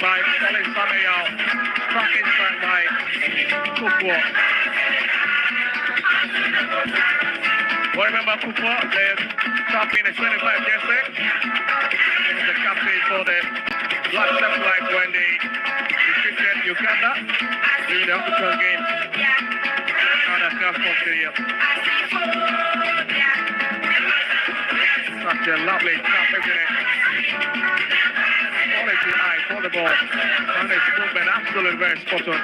by Colin Samuel. Back inside by Kukwo. Well, remember Kukwo, the champion in 25 jersey. He was the captain for the Black Satellite when they defeated Uganda during the African game. And that's just from Syria. Such a lovely tap, isn't it? Quality eye for the ball. And his movement absolutely very spot on.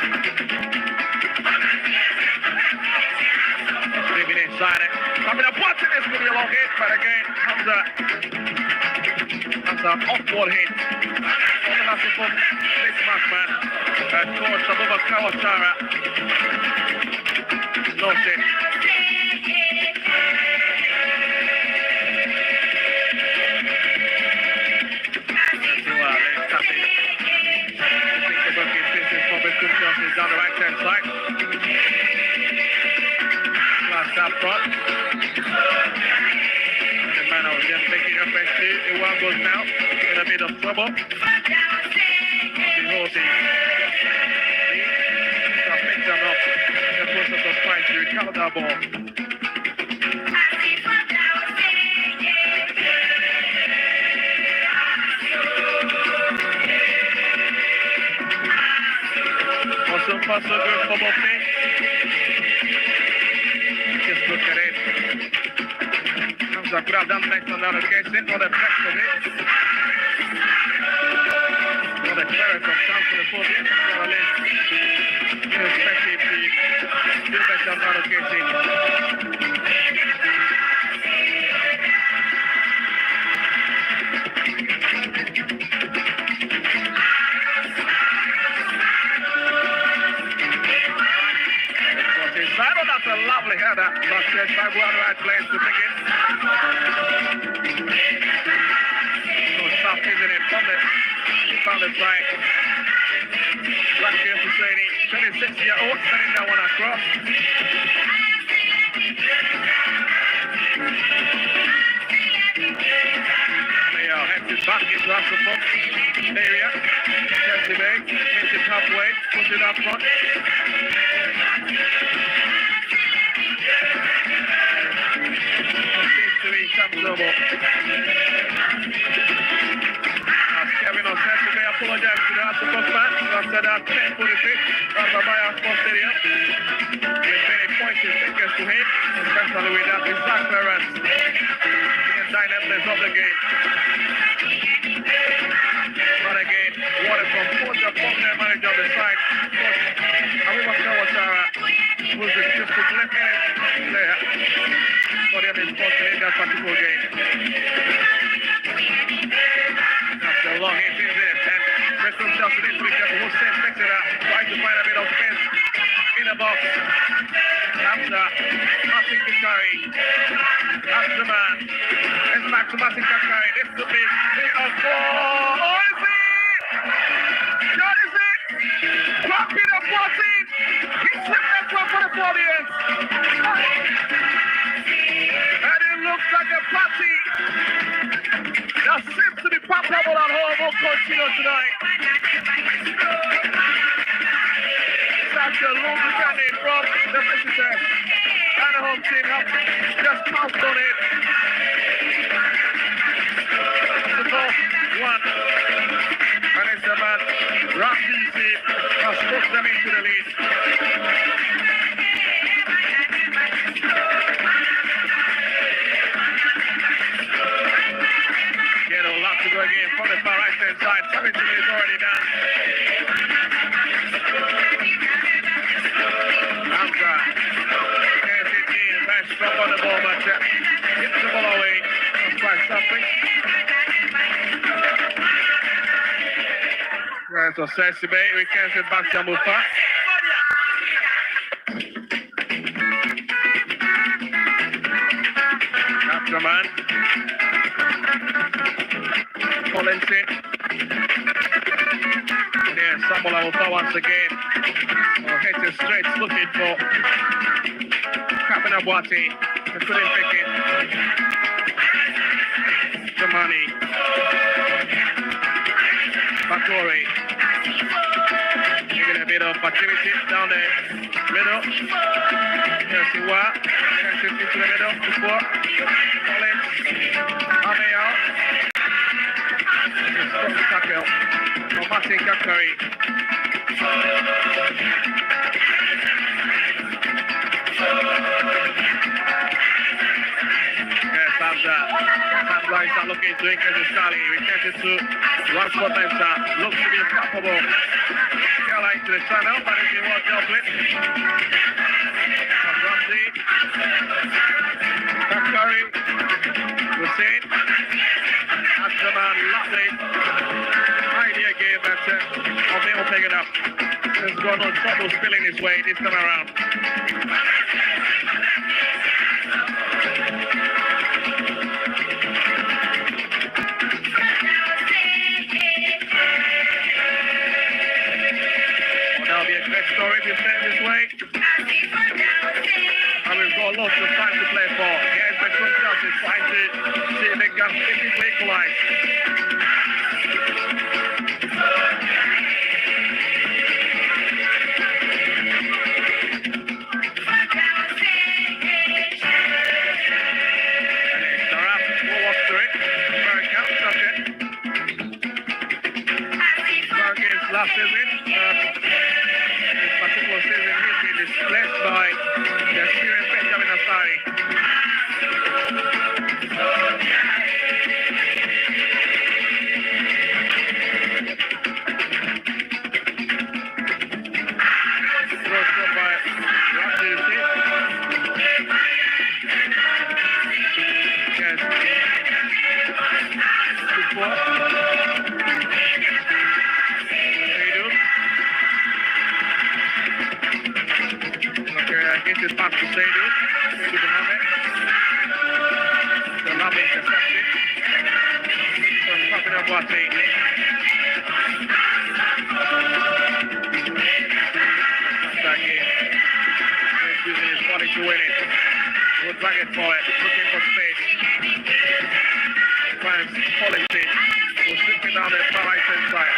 Leaving inside it. Coming up, watching this could be a long hit, but again, that's an awkward hit. Only has to put this markman towards Sabuba Kawatara. No shit. Down the right hand side. Last up front. The man was just making reference to the one goes now in a bit of trouble. Behold the picked them up in the process of trying to recover that ball. So far so good for both teams. Just look at it. Comes a grab down next on that occasion for the flex of it. For the clerical chance for the 40th. Especially if the do better on that occasion. That's a lovely header, but there's no right place to pick it. So tough, isn't it? From the strike. Black here for Sadie, 26-year-old, sending that one across. Leo heads it back into our support area. Chelsea Bay, takes it halfway, puts it up front. Kevin on Saturday, I apologize to the African fans after that 10-46 on the Bayer Sports Stadium. With many points and fingers to him, especially with that exact clearance in the dynamics of the game. But again, what a composure from the manager of the side. Abuba Kawatara was just a left-handed player for them in sports in that particular game. That's a long hit in there. And Preston just this weekend, Hussein picks it up, trying to find a bit of space in the box. After Martin Kakari. That's the man. It's back to Martin Kakari. This could be 3 or 4. Oh, is it? That is it. Dropping the 14. He slipped that one for the audience. And it looks like a party that seems to be palpable at home will continue tonight. Such a long journey from the visitors and the home team have just pounced on it. The ball, 1. And it's the man, Ramsey, has pushed them into the lead. To go again from the far right hand side. 17 is already done. Hamza. 15, very strong on the ball, but hits the ball away. That's quite something. Right, so Sesibe, we can't get back to Mufa. After man. Collinson. Yeah, Samuel Awofa once again. Hit it straight, looking for Captain Abuati. They couldn't pick it. Jamani. Bakori. of activity down the middle. Here's Iwa. Into the middle. Before. Collins. Ameyao. Strong tackle from Martin Kakari. Hamza is not looking to increase Sally. Returns it to Ransford Mensa. Looks to be unstoppable. Kella into the channel, but it's well dealt with. From Ramsey. Kakari. Hussein. Asherman. Lovely. Idea game, but Omni will pick it up. There's got no trouble spilling his way this time around. Story if you stay this way. And we've got lots of time to play for. Here's the Cook Justice trying to see if they can equalize. Saraf will walk through it. American, touch it. Against last season. Particular season he's been displaced by the Syrian Benjamin Asari. Throws up by Ramsey. Yes. Before. Gets it back to Seydu. Seydu Mohammed. The lovely interception. From Papina Boate. Back in. He's using his body to win it. We'll drag it for it. Looking for space. Finds policy. We'll slip it down the far right hand side.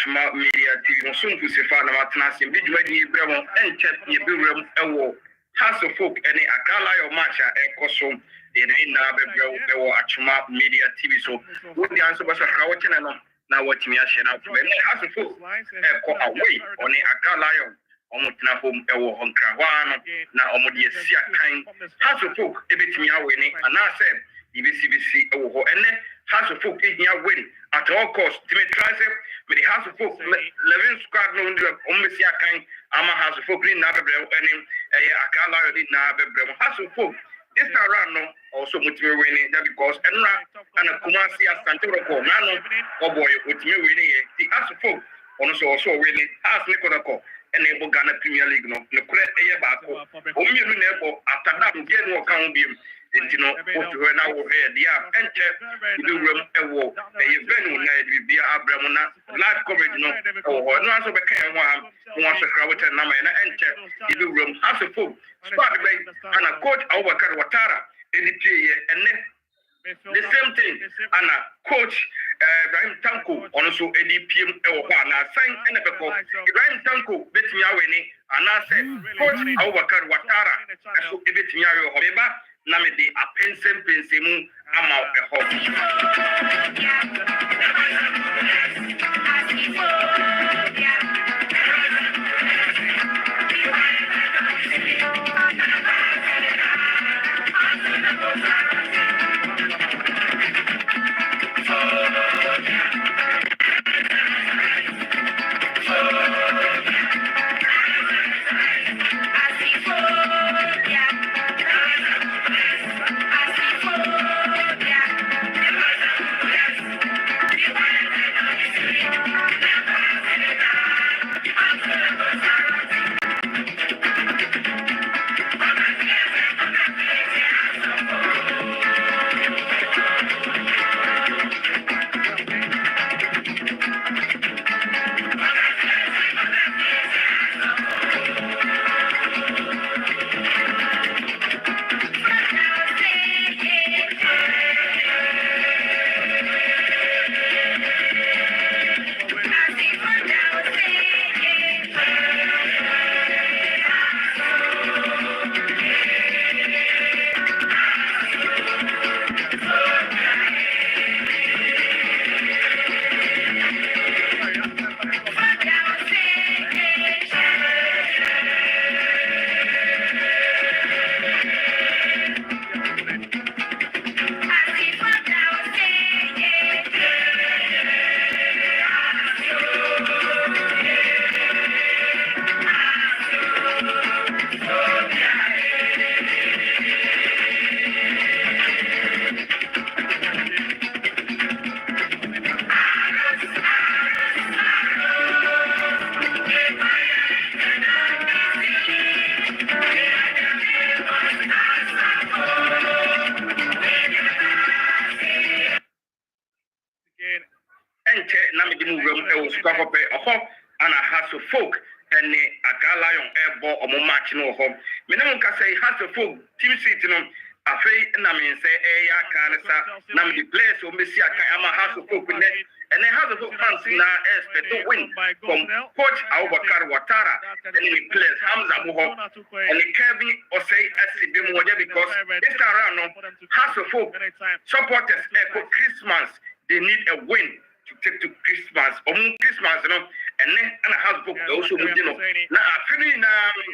Atuma Media TV on soon to Sefa na Matnasi bi dwadi bremo enche ye bewrem ewo House of Folk any Accra Lion match ekoso in na bebrem ewo Atuma Media TV so wo di answer ba sakra wo chene no na watch me ahye na from House of Folk eko away on the Accra Lion omutina home ewo honkra wa no na omode asia kan House of Folk ebetimi awe ni anase ibc ewo ho ene House of Folk ehia win at all cost to me try say with the House of Folk 11 squad no ndre omesia kan ama House of Folk ni na bebrem ene Accra Lion ni na bebrem House of Folk this around no also mutime winning that because enra and Kumasi Asante Roko nano oboy mutime winning the House of Folk also winning as Nikodako and able Ghana Premier League no kure eye baako o mienu na ebo atadam die no kan bi ntino o to na wo he dia enche ibi wram ewo eye venu na edi bia abramu na live coverage no o no aso be kan ho am no aso kra wo ten na ma na enche ibi wram House of Folk squad be ana coach Abubakar Watara edi tie ene the same thing and coach Ibrahim Tanko also ADPM ewo na sign enebeko Ibrahim Tanko betimi aweni anase coach Abubakar Watara so ebetimi awe ho beba na me de apensem ama House of Folk and the Accra Lion airborne or more match no home. Minimum can say House of Folk team seat no afei na me say ya kanisa na me place o mesi aka ama House of Folk and then House of Folk fans na expect to win from coach Abubakar Watara and the players Hamza Muho and the Kevin or say SCB Moja because this time around no House of Folk supporters for Christmas they need a win to take to Christmas Christmas you know and then and House of Folk also you know na afini na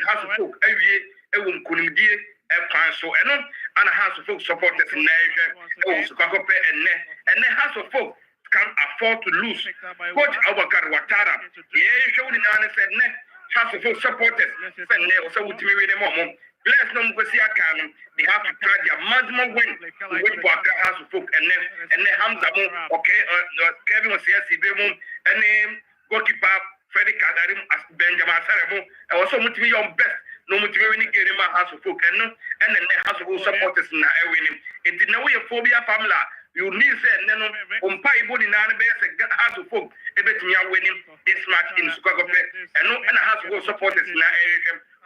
House of Folk ewie ewo nkunimdie so and House of Folk supporters in Nigeria so kakope and House of Folk can afford to lose coach Abubakar Watara showing na said House of Folk supporters said so ultimately we them bless no mkosi aka they have to try their maximum win for House of Folk and Hamza mo okay Kevin was here CB and goalkeeper Freddy Kadarim as Benjamin Saremo also multiple your best no multiple winning game House of Folk and then House of Folk supporters na winning it did no way phobia family you need say no umpai body na be House of Folk ebetimi winning this match in Sukagope and House of Folk supporters na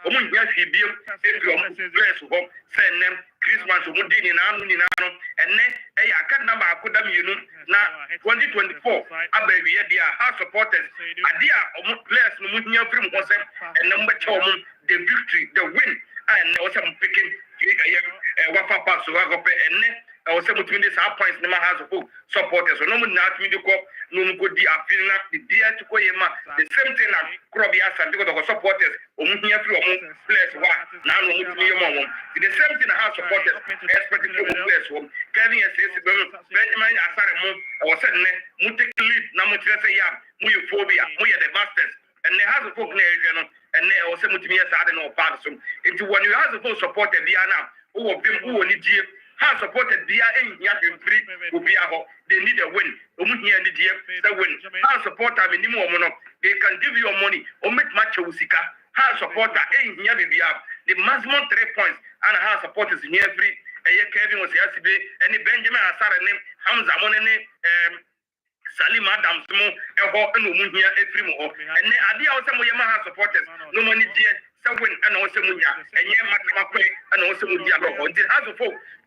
omun bia fi biem ebi omun bless ho say nem Christmas omudi ni no enne aka number akoda mienu na 2024 abawiye dia House supporters adia players no muhia free mo sem enne mbeche omo the victory the win and also picking wafa pass wa go pe enne also between these points no House of supporters no mo na atmi de ko no mo go di afin na the dia to ko yema the same thing na crowd ya sande ko supporters omuhia free omo players wa na no mo tumi yema omo the same thing House supporters expect to players wo Kevin says Benjamin Asare mo o said ne mo take lead na mo tire say ya mo phobia mo the masters and the House of na area no and they also mutimi ya ade no part so into when you House of supported dia na who bim who ni die House supported dia ya bim free obi aho they need a win omu hia ni die the win House supporter minimum omo no they can give you your money o make match usika House supporter hia bibia the maximum 3 points and House supporters in every Kevin was yesterday any Benjamin Asare name Hamza Monene Salim Adams mo eho eno muhia efri mo ho ene ade a wo se mo yema ha supporters no money die se win ana wo se munya enye matema kwe ana wo se mudia lo ho nti has of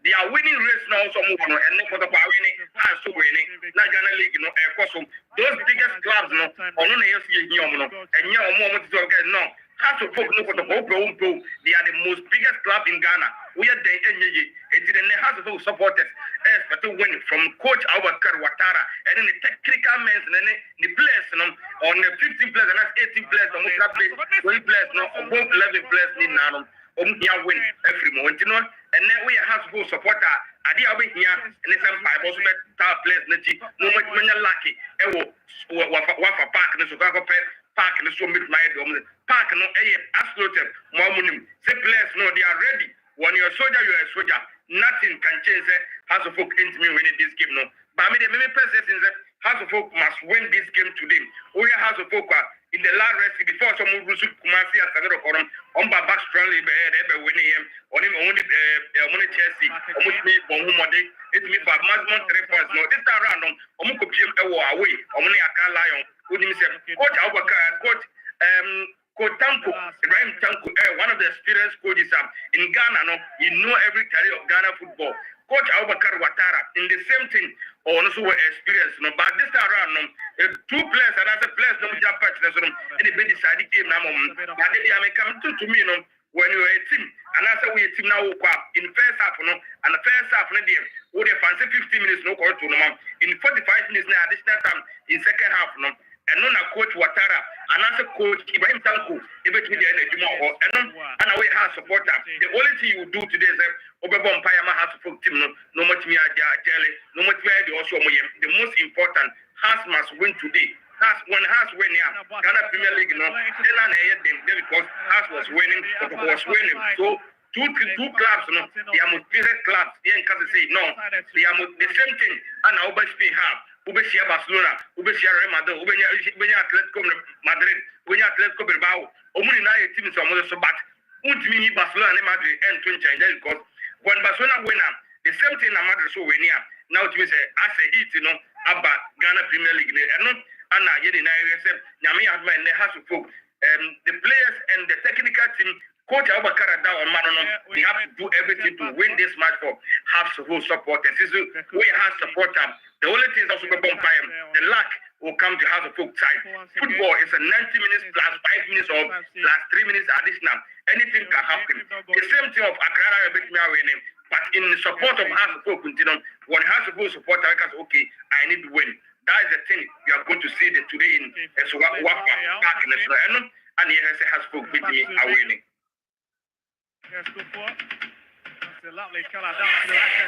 they are winning race now so mo no ene ko to pa winning has so winning na Ghana league no so those biggest clubs no ono na yesu ye hi omo no enye omo ti so no has of no ko to go they are the most biggest club in Ghana we are the enye it the has of supporters but to win from coach Abubakar Watara and the technical men and the players on the 15 players and that's 18 players on the place 20 players no both 11 players need now win every moment you know and then we have to supporter adi over here and some five also top players no much many lucky wafa park no so go park no so meet my park no absolute more say players no they are ready when you're a soldier you are a soldier nothing can change House of Folk into me winning this game no. But I mean the many persons that House of Folk must win this game today. We House of Folk in the last race before some move to Kumasi as another column on back strongly be winning him on him only Chelsea almost me Bonhumode it me for maximum 3 points no this time around on Mukopim away on Accra Lion who himself coach Abubakar coach Tanko, Ibrahim Tanko, one of the experienced coaches in Ghana, no, you know every career of Ghana football. Coach Abubakar Watara, in the same thing, also experience, no, but this time around, no, 2 players, and as a players, no, just patch, no, and they decided game now, but they are coming to me, no, when you are a team, and as we a team now, in first half, no, and the first half, no, they fancy 50 minutes, no, call to no, in 45 minutes, now, additional time, in second half, no. And no coach Watara, and as a coach Ibrahim Tanko, even to the energy more, and away has supporter. The only thing you do today is Obebon Payama has a team, no much me jelly, no much me also the most important has must win today. Has when has win here, Ghana Premier League, no, because has was winning, So two clubs, no, they are most biggest clubs, they can say no, they are the same thing, and I always have. Ubeshia Barcelona, Ubeshia Real Madrid, Ubeshia Atletico Madrid, Ubeshia Atletico Bilbao. Omuni na team is almost so bad. Ultimately Barcelona and Madrid and 20 because when Barcelona win, the same thing na Madrid so win here. Now it means as a hit, you know, about Ghana Premier League. And Anna Yedi na say Nyame have man has to folk. The players and the technical team. Coach Abubakar down on Manono, we have to do everything to win this match for half whole supporters. We have support them. The only thing is also the luck will come to have a folk side. Football is a 90 minutes plus 5 minutes or plus 3 minutes additional. Anything can happen. The same thing of Accra winning, but in the support of half folk, when half folk support, okay, I need to win. That is the thing you are going to see today in Wafa Park and here has folk with me are winning. Yes, good for. That's a lovely colour down to the right.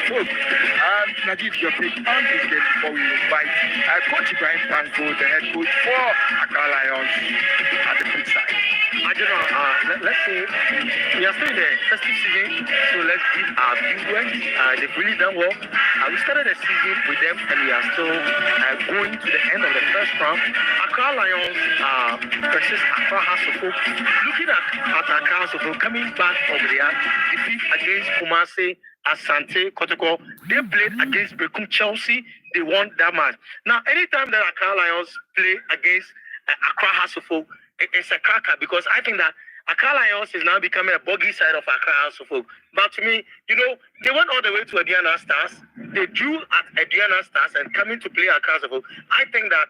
Folk. Najib, your take on this game before we invite Coach Ibrahim Tanko, the head coach for Accra Lions at the pitch side. I don't know, let's say we are still in the festive season, so let's give our viewers, they've really done well. We started the season with them and we are still going to the end of the first round. Accra Lions versus Accra House of Folk. Looking at Accra House of Folk coming back from their defeat against Kumasi, Asante, Kotoko, they played against Bekum Chelsea, they won that match. Now, anytime that Accra Lions play against Accra House of Folk, it's a cracker because I think that Accra Lions is now becoming a boggy side of Accra House of Folk. But to me, you know, they went all the way to Aduana Stars. They drew at Aduana Stars and coming to play Accra House of Folk. I think that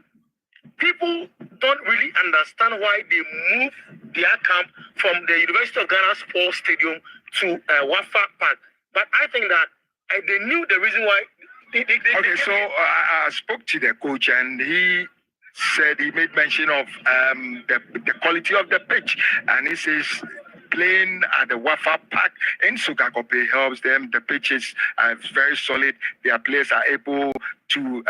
people don't really understand why they move their camp from the University of Ghana Sports Stadium to Wafa Park. But I think that they knew the reason why. I spoke to the coach and he said he made mention of the quality of the pitch, and he says playing at the Wafa Park in Sugakope helps them. The pitch is very solid. Their players are able to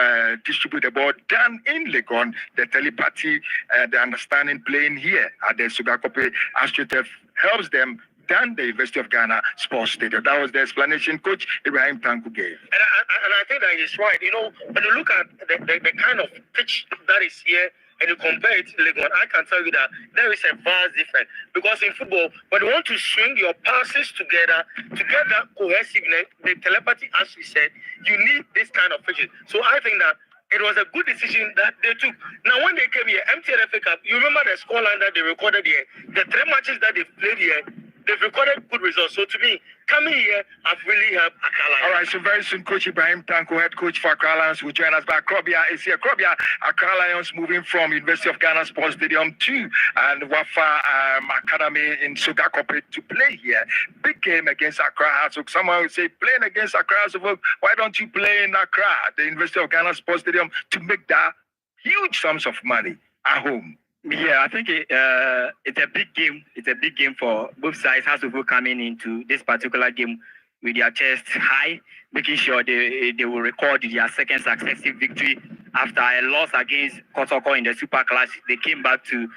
distribute the ball. Than in Legon, the telepathy, the understanding playing here at the Sugakope AstroTurf helps them than the University of Ghana Sports Stadium. That was the explanation Coach Ibrahim Tanko gave. And I think that he's right. You know, when you look at the kind of pitch that is here and you compare it to Legon, I can tell you that there is a vast difference. Because in football, when you want to swing your passes together to get that cohesiveness, the telepathy, as we said, you need this kind of pitches. So I think that it was a good decision that they took. Now, when they came here, MTN FA Cup, you remember the scoreline that they recorded here, the 3 matches that they played here, they've recorded good results. So to me, coming here have really helped Accra Lions. All right, so very soon, Coach Ibrahim Tanko, head coach for Accra Lions, will join us back. Krobia is here. Krobia, Accra Lions moving from University of Ghana Sports Stadium to Wafa Academy in Sugakope to play here. Big game against Accra. So someone will say, playing against Accra, so why don't you play in Accra, the University of Ghana Sports Stadium, to make that huge sums of money at home? Yeah, I think it's a big game. It's a big game for both sides. Hasselhoff coming into this particular game with their chest high, making sure they will record their second successive victory after a loss against Kotoko in the Super Clash. They came back to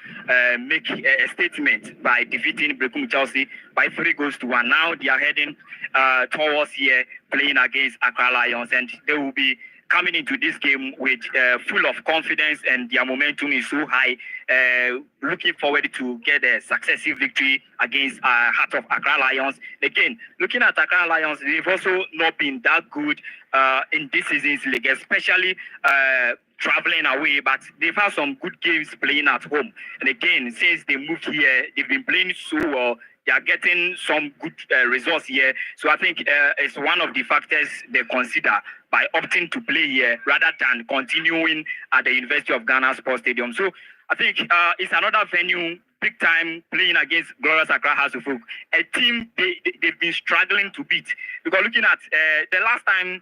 make a statement by defeating Bekum Chelsea by 3-1. Now they are heading towards here playing against Accra Lions, and they will be coming into this game with full of confidence, and their momentum is so high. Looking forward to get a successive victory against Heart of Accra Lions. Again, looking at Accra Lions, they've also not been that good in this season's league, especially traveling away, but they've had some good games playing at home. And again, since they moved here, they've been playing so well. They are getting some good results here. So I think it's one of the factors they consider by opting to play here rather than continuing at the University of Ghana Sports Stadium. So I think it's another venue, big time, playing against Glorious Accra House of Folk, a team they've been struggling to beat. Because looking at the last time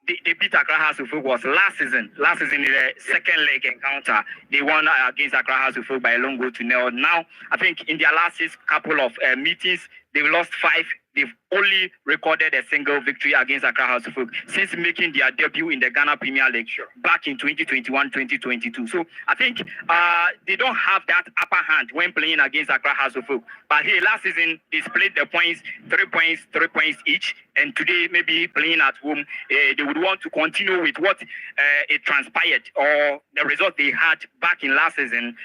they beat Accra House of Folk was last season in the second leg encounter. They won against Accra House of Folk by a long goal to nil. Now, I think in their last couple of meetings, they've lost 5. They've only recorded a single victory against Accra House of Folk since making their debut in the Ghana Premier League back in 2021-2022. So I think they don't have that upper hand when playing against Accra House of Folk. But here, last season, they split the points, 3 points each. And today, maybe playing at home, they would want to continue with what it transpired or the result they had back in last season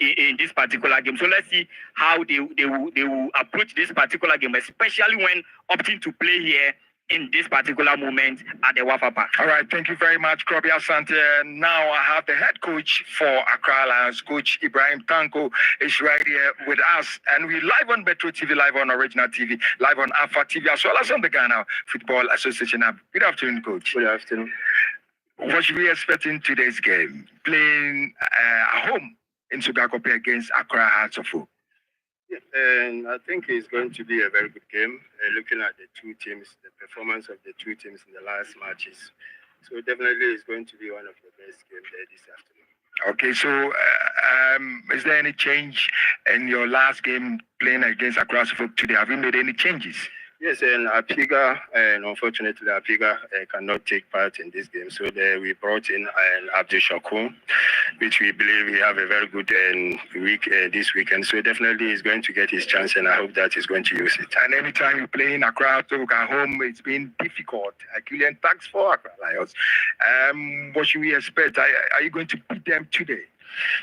in this particular game. So let's see how they will approach this particular game, especially when opting to play here in this particular moment at the Wafa Park. All right, thank you very much, Krobi Asante. Now I have the head coach for Accra Lions, Coach Ibrahim Tanko, is right here with us. And we live on Metro TV, live on Original TV, live on Alpha TV, as well as on the Ghana Football Association app. Good afternoon, Coach. Good afternoon. What should we expect in today's game? Playing at home in Sugakope against Accra Hearts of Folk. Yeah, and I think it's going to be a very good game. Looking at the two teams, the performance of the two teams in the last matches. So definitely it's going to be one of the best games there this afternoon. Okay, so is there any change in your last game playing against Accra Hearts of Folk today? Have you made any changes? Yes, and Apiga, and unfortunately, Apiga cannot take part in this game. So we brought in Abdul Shakur, which we believe we have a very good week this weekend. So definitely he's going to get his chance, and I hope that he's going to use it. And anytime you play in Accra, to at home, it's been difficult. Herculean tax for Accra Lions. What should we expect? Are you going to beat them today?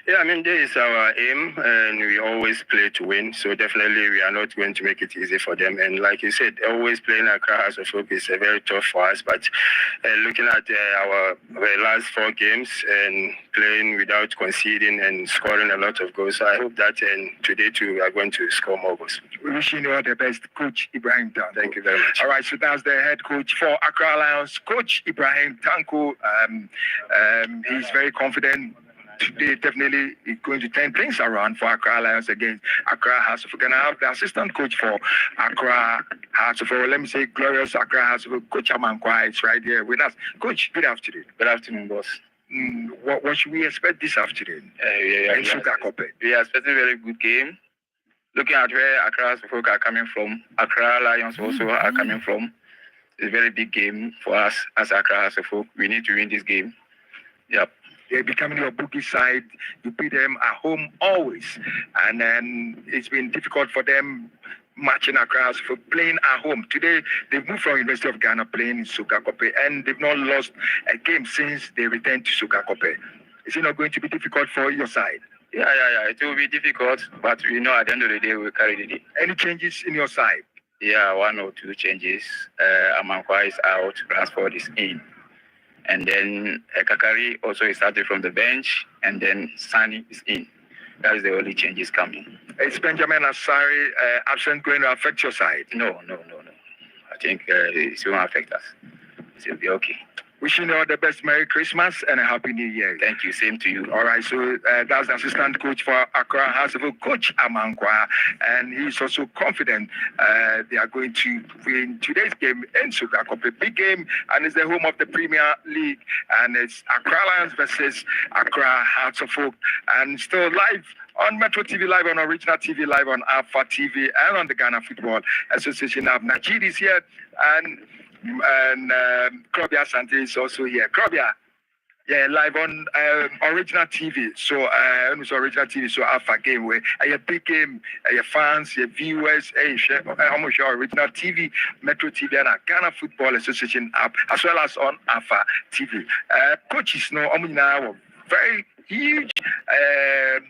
Yeah, I mean, this is our aim, and we always play to win. So definitely, we are not going to make it easy for them. And like you said, always playing Accra House of Hope is very tough for us. But looking at our last 4 games and playing without conceding and scoring a lot of goals, so I hope that today too we are going to score more goals. We wishing you all the best, Coach Ibrahim Tanko. Thank you very much. All right, so that's the head coach for Accra Lions, Coach Ibrahim Tanko. He's very confident. Today, definitely is going to turn things around for Accra Lions against Accra House of Hope. Can I have the assistant coach for Accra House of Hope? Let me say, glorious Accra House of Hope, Coach Amankwa is right here with us. Coach, good afternoon. Good afternoon, boss. What should we expect this afternoon? We are expecting a very good game. Looking at where Accra House of Hope are coming from, Accra Lions also are coming from. It's a very big game for us as Accra House of Hope. We need to win this game. Yep. They're becoming your bookie side. You beat them at home always. And then it's been difficult for them matching across for playing at home. Today, they've moved from University of Ghana playing in Sokakope, and they've not lost a game since they returned to Sokakope. Is it not going to be difficult for your side? Yeah. It will be difficult, but we know at the end of the day, we'll carry the day. Any changes in your side? Yeah, 1 or 2 changes. Amankwa is out, Ransford is in. And then Kakari also is started from the bench, and then Sani is in. That is the only changes coming. Is Benjamin Asari absent going to affect your side? No. I think it won't affect us. It will be okay. Wishing you all the best. Merry Christmas and a Happy New Year. Thank you. Same to you. All right. So that's the assistant coach for Accra House of Hope, Coach Amankwa. And he's also confident they are going to win today's game in Sokakope. Big game, and it's the home of the Premier League. And it's Accra Lions versus Accra House of Hope. And still live on Metro TV Live, on Original TV Live, on Alpha TV, and on the Ghana Football Association of Nigeria is here. And Krobia Sante is also here. Krobia, yeah, live on Original TV. So Original TV, so Alpha game where a big game, your fans, your viewers, almost your Original TV, Metro TV, and Ghana Football Association app, as well as on Alpha TV. Coaches know very huge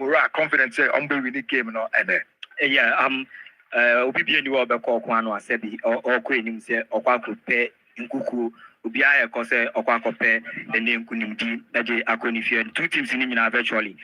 morale, confidence on the winning game, obi bi eni wo be ko kwa no asebi o ko enim se okwa kope nkuku obi aye ko se okwa kope ene nkunimdi na je akonifie 2 teams ni nyina virtually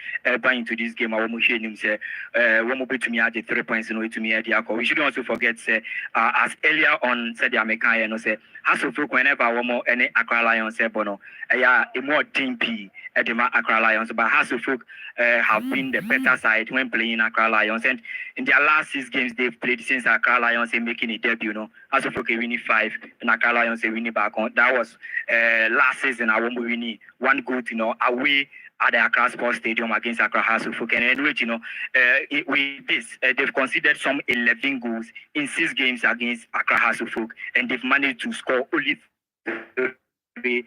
by into this game awo mo hwe enim se wo mo betumi age 3 points no etumi ade akọ. We shouldn't also forget say as earlier on said the American no say has of whenever wo mo ene Accra Lions say bono eya emo team P edema Accra Lions, but Hasselhoff have been the better side when playing Accra Lions, and in their last 6 games they've played since Accra Lions making a debut. Hasselhoff winning 5 and Accra Lions winning back on. That was last season. I won't be winning 1 goal, away at the Accra Sports Stadium against Accra Hasselhoff. And which with this they've conceded some 11 goals in 6 games against Accra Hasselhoff, and they've managed to score only 3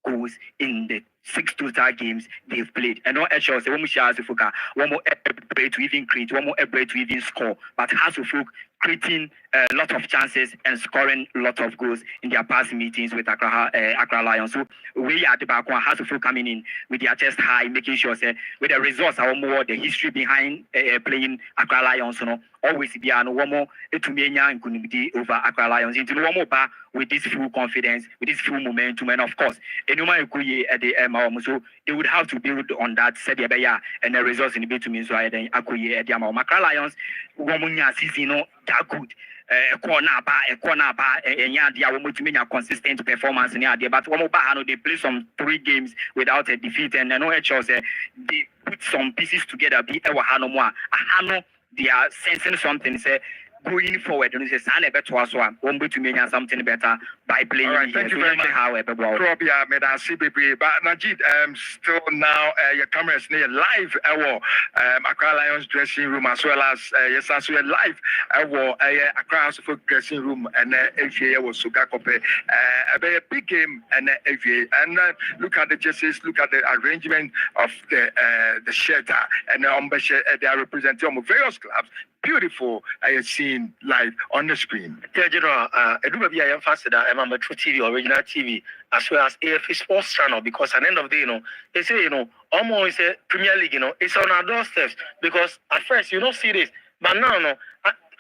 goals in the 6 total games they've played. And not actually say one more able to even create, one more able to even score. But Hasselhoff creating a lot of chances and scoring a lot of goals in their past meetings with Accra Lions. So we are the back one, Hasselhoff coming in with their chest high, making sure say with the results our more the history behind playing Accra Lions, always be one more etumenya and kunimidi over Accra Lions into one more bar with this full confidence, with this full momentum, and of course Enuma Ekuye at the so they would have to build on that said and the results in the bit so I then Akuye at the Accra Lions womunya season that good a corner bar and they are multimedia consistent performance in the but one more they play some 3 games without a defeat, and I know they put some pieces together be they are sensing something say going forward, and it's a better one, so I'm going to make something better by playing. All right, thank you very much. Krobia, may I see baby, but Najid, still now your cameras near live Accra Lions dressing room as well as yes, as well live Accra House of dressing room and FA was Sugakope, a big game and FA, and look at the jerseys, look at the arrangement of the shelter and they are representing of various clubs. Beautiful, I have seen live on the screen. General, I do maybe I am faster than Metro TV, original TV, as well as AFC Sports Channel, because at the end of the day, they say, almost a Premier League, it's on our doorsteps. Because at first, you don't see this, but now,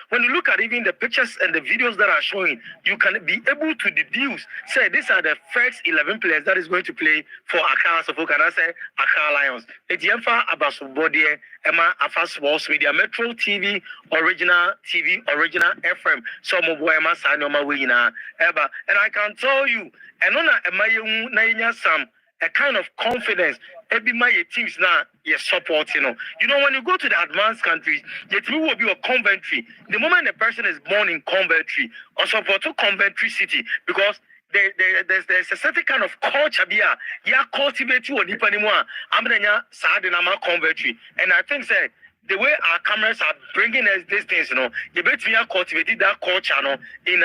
when you look at even the pictures and the videos that are showing, you can be able to deduce, say, these are the first 11 players that is going to play for Accra, so can I say Accra Lions. It's Yemfa Abasubodie, Emma Afa Sports Media, Metro TV, original FM, some of Emma Sanoma Wina, Eba. And I can tell you, and on a Sam, a kind of confidence. Every my teams now you support, You know, when you go to the advanced countries, the team will be a Coventry. The moment the person is born in Coventry or support to Coventry City, because there's a certain kind of culture here. Yeah, cultivate you or deep anymore. I'm gonna sad in our Coventry, and I think say the way our cameras are bringing us these things, you bet me cultivated that culture, in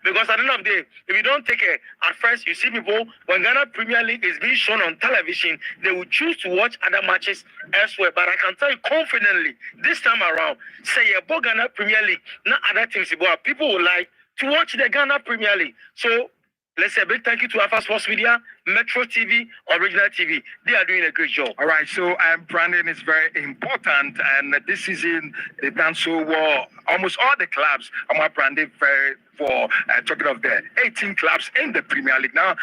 because at the end of the day, if you don't take it at first, you see people when Ghana Premier League is being shown on television, they will choose to watch other matches elsewhere. But I can tell you confidently, this time around, say about Ghana Premier League, not other things, but people will like to watch the Ghana Premier League. So let's say a big thank you to Alpha Sports Media, Metro TV, Original TV. They are doing a great job. All right, so branding is very important, and this season they've done so well. Almost all the clubs are branding very for talking of the 18 clubs in the Premier League. Now,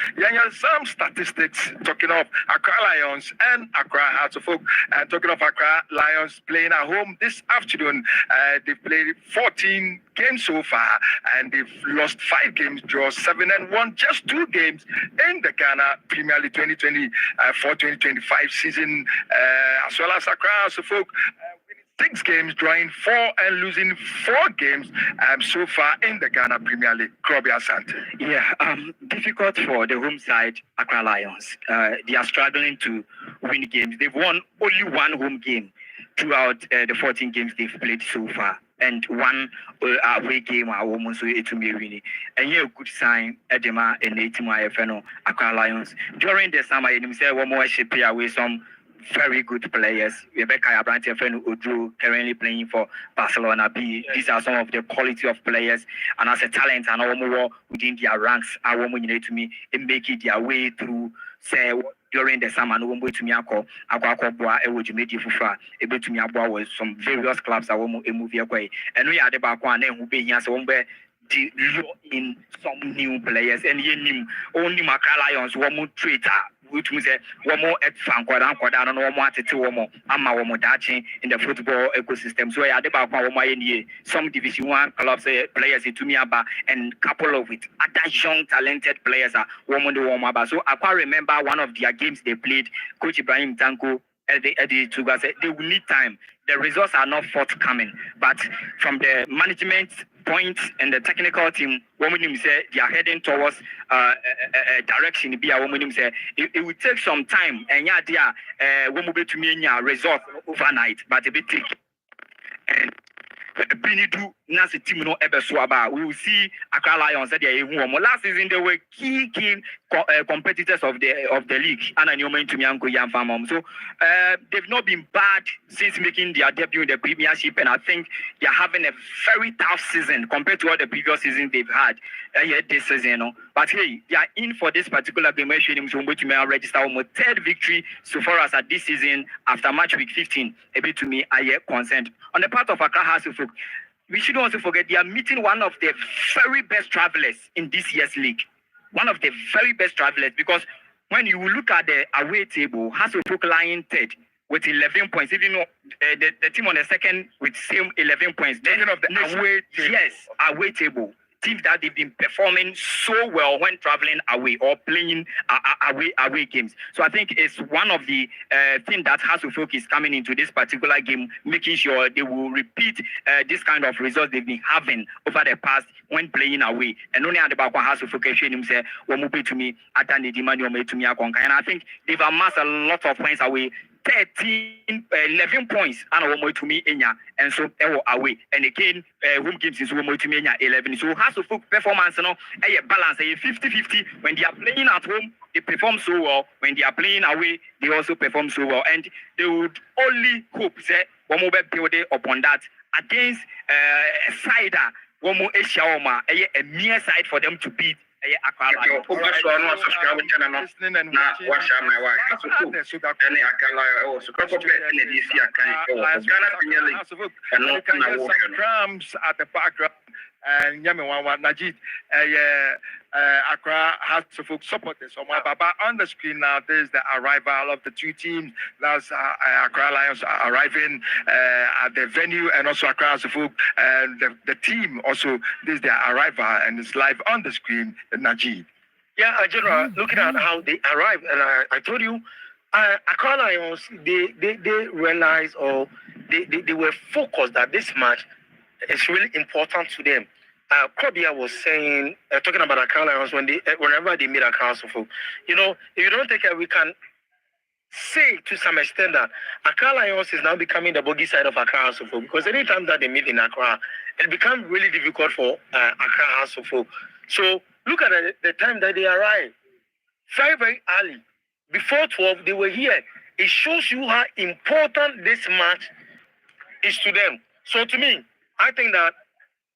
some statistics talking of Accra Lions and Accra Hearts of Oak. Talking of Accra Lions playing at home this afternoon, they've played 14 games so far, and they've lost 5 games, draw 7 and won just 2 games in the Ghana Premier League 2024-2025 season, as well as Accra Hearts of Oak. 6 games, drawing 4 and losing 4 games so far in the Ghana Premier League. Krobi Asante. Yeah, difficult for the home side, Accra Lions. They are struggling to win games. They've won only 1 home game throughout the 14 games they've played so far, and 1 away game at home, so it's winning. And here, a good sign, Edema and Natima Accra Lions. During the summer, you say one more ship away some very good players. Rebecca Abrante Odru currently playing for Barcelona B. These are some of the quality of players, and as a talent and all more within their ranks, I want to me and make it their way through. Say during the summer, no one to me Boa Ewojimedi Fufa, able to me with some various clubs. I want to move your way, and we are the Bakwan who be here so in some new players, and only Accra Lions one more traitor. Which means one more at Fanquadan, Quadan, one more to 2 more, Amma Modachi in the football ecosystem. So I did about some Division 1 clubs, players in Tumiaba, and couple of it, other young, talented players are woman to warm up. So I can't remember one of their games they played, Coach Ibrahim Tanko, Eddie Tuga said they will need time. The results are not forthcoming, but from the management point and the technical team, women say they are heading towards a direction. Be a woman say it will take some time, and woman be to me result overnight, but a bit tricky. And the Binidu Nancy team no ever swaba. We will see Accra Lions that they are last season they were key competitors of the league. And I know to me Uncle Yam Farmom. So they've not been bad since making their debut in the Premiership, and I think they are having a very tough season compared to all the previous seasons they've had this season. But hey, they are in for this particular game. So I'm going to register on my 3rd victory so far as at this season after match week 15. A bit to me, I consent on the part of Accra House of Folk. We shouldn't also forget they are meeting one of the very best travelers in this year's league. One of the very best travelers, because when you look at the away table, House of Folk lying 3rd with 11 points. Even though the team on the 2nd with same 11 points. Then of the away table. Yes, away table. teams that they've been performing so well when traveling away or playing away games. So I think it's one of the things that has to focus coming into this particular game, making sure they will repeat this kind of results they've been having over the past when playing away. And only at the back one has to focus on him say, to me, and I think they've amassed a lot of points away. 11 points and to me and so away and again home games is to me 11 so has to focus performance a balance 50-50 when they are playing at home they perform so well when they are playing away they also perform so well and they would only hope that one more build upon that against a side one more a mere side for them to beat Accra Lions. Subscribe to channel na watch my wife. So any Accra Lions super pop in this year can Ghana Premier League and not some drums at the background and Yamiwawa Najid Accra has to focus supporters on my baba on the screen now. There's the arrival of the two teams. That's Accra Lions arriving at the venue, and also Accra has to focus and the team also. There's their arrival, and it's live on the screen. Najid. Yeah, General, looking at how they arrived, and I told you, Accra Lions, they realized or they were focused that this match is really important to them. Krobia was saying, talking about Accra Lions whenever they meet Accra Folk. You know, if you don't take it, we can say to some extent that Accra Lions is now becoming the bogey side of Accra Folk because anytime that they meet in Accra, it becomes really difficult for Accra Folk. So look at the time that they arrived. Very, very early. Before 12, they were here. It shows you how important this match is to them. So to me, I think that,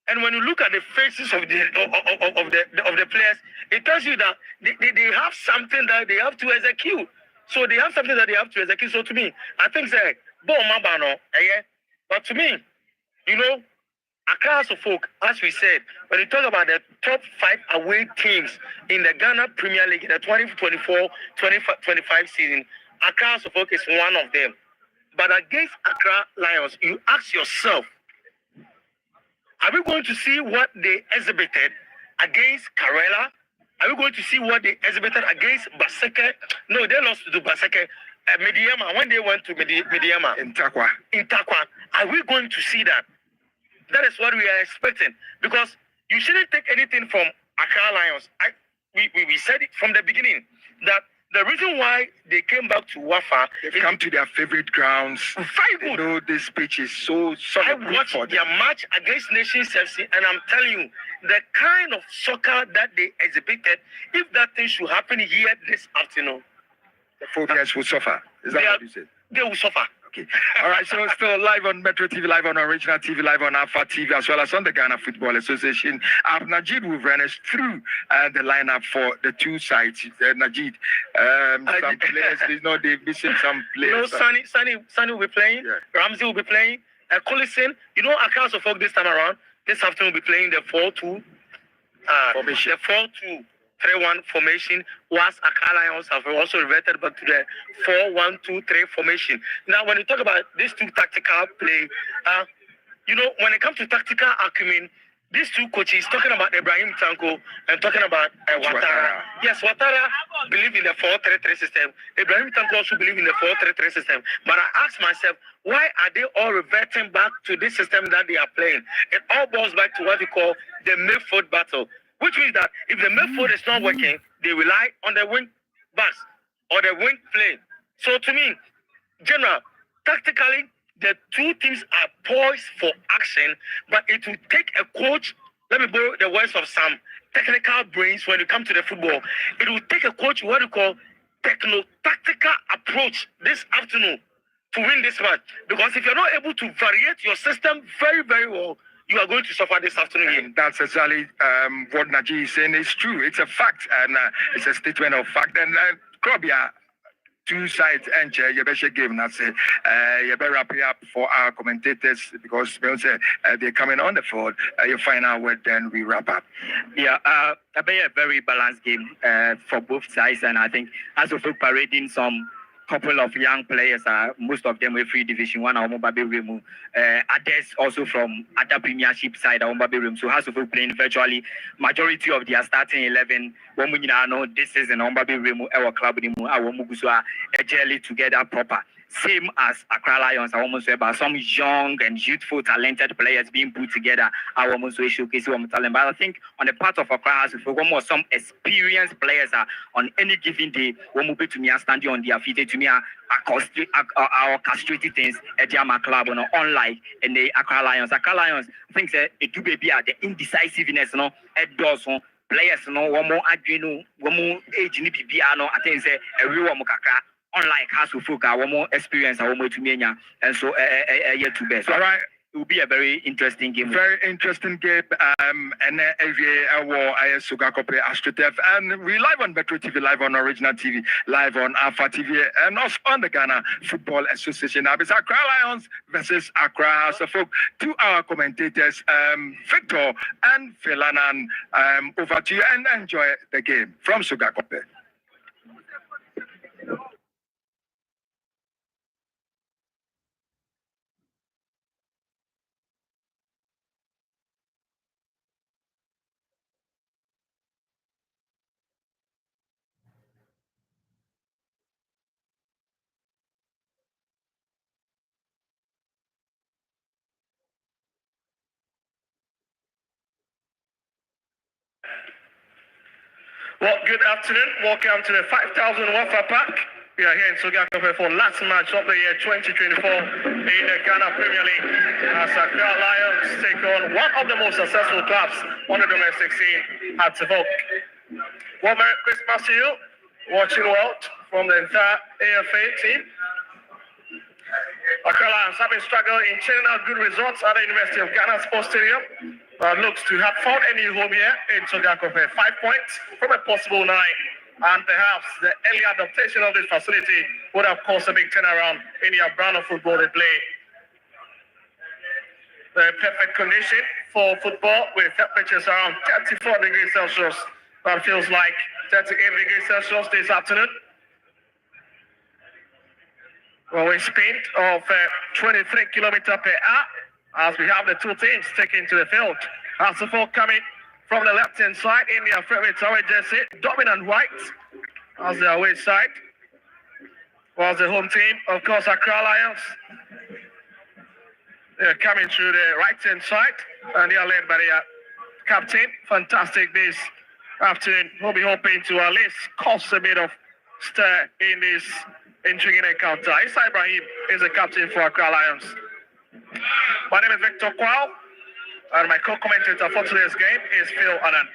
and when you look at the faces of the players, it tells you that they have something that they have to execute. So they have something that they have to execute. So to me, I think say, but to me, you know, Accra Folk, as we said, when you talk about the top 5 away teams in the Ghana Premier League in the 2024-2025 season, Accra Folk is one of them. But against Accra Lions, you ask yourself, are we going to see what they exhibited against Karela? Are we going to see what they exhibited against Baseke? No, they lost to Baseke. Mediama, when they went to Mediama. In Takwa. Are we going to see that? That is what we are expecting. Because you shouldn't take anything from Accra Lions. We said it from the beginning that the reason why they came back to Wafa, they've come to their favorite grounds. Very good. You know, this pitch is so I watched their match against Nations FC, and I'm telling you, the kind of soccer that they exhibited, if that thing should happen here this afternoon, the phobias will suffer. Is that what you said? They will suffer. Okay. All right, so still live on Metro TV, live on Original TV, live on Alpha TV, as well as on the Ghana Football Association. Najid will run us through the lineup for the two sides. Najid, some players, they're missing some players. You know, Sunny will be playing, yeah. Ramsey will be playing, Collison, you know, Accra Folk this time around, this afternoon will be playing the 4-2 formation. The 4-2-3-1 formation, whilst Accra Lions have also reverted back to the 4-1-2-3 formation. Now, when you talk about these two tactical play, you know, when it comes to tactical acumen, these two coaches talking about Ibrahim Tanko and talking about Ouattara. Yes, Ouattara believe in the 4-3-3 system. Ibrahim Tanko also believe in the 4-3-3 system. But I ask myself, why are they all reverting back to this system that they are playing? It all boils back to what we call the midfield battle. Which means that if the midfield is not working, they rely on the wing backs or the wing play. So to me, General, tactically, the two teams are poised for action, but it will take a coach, let me borrow the words of some technical brains when it comes to the football. It will take a coach, what you call techno-tactical approach this afternoon to win this match. Because if you're not able to variate your system very, very well, you are going to suffer this afternoon game. That's exactly what Najee is saying. It's true. It's a fact, and it's a statement of fact. And Krobia, two sides, and you better give that say you better wrap it up for our commentators because they're coming on the field. You find out where then we wrap up. Yeah, a very balanced game for both sides, and I think as of parading some couple of young players, most of them were free Division 1, others also from other Premiership side, so House of Folk playing virtually majority of their starting 11. This is an our club together proper. Same as Accra Lions, about some young and youthful, talented players being put together. Showcase talent. But I think on the part of Accra House, more some experienced players on any given day, when we to me standing on their feet to me our castrated things at Jama Club, unlike in the Accra Lions. Accra Lions, I think it do be the indecisiveness, at doors. Players, one more adreno, one more age, I think a real Mokaka. Unlike House of Folk, one more experience, one more to me, and so yet to best. So, all right, it will be a very interesting game. Very interesting game. And and we live on Metro TV, live on Original TV, live on Alpha TV, and also on the Ghana Football Association. Now, it's Accra Lions versus Accra House of Folk. 2 hour commentators, Victor and Philanan. Over to you and enjoy the game from Sugakope. Well, good afternoon. Welcome to the 5,000 UEFA Pack. We are here in Sugakope for last match of the year 2024 in the Ghana Premier League. As Accra Lions take on one of the most successful clubs on the domestic scene, House of Folk. Well, Merry Christmas to you, watching world from the entire AFA team. Accra Lions have been struggling in churning out good results at the University of Ghana Sports Stadium. Looks to have found a new home here in Sugakope. 5 points from a possible 9. And perhaps the early adaptation of this facility would have caused a big turnaround in your brand of football they play. The perfect condition for football with temperatures around 34 degrees Celsius. That feels like 38 degrees Celsius this afternoon. Well, a speed of 23 kilometers per hour as we have the two teams taking to the field. House of Folk coming from the left-hand side in their favorite away jersey, dominant white as the away side. Was the home team, of course, Accra Lions. They're coming through the right-hand side and they are led by their captain. Fantastic this afternoon. We'll be hoping to at least cause a bit of stir in this intriguing encounter. Isa Ibrahim is the captain for Accra Lions. My name is Victor Kwao, and my co-commentator for today's game is Phil Annan.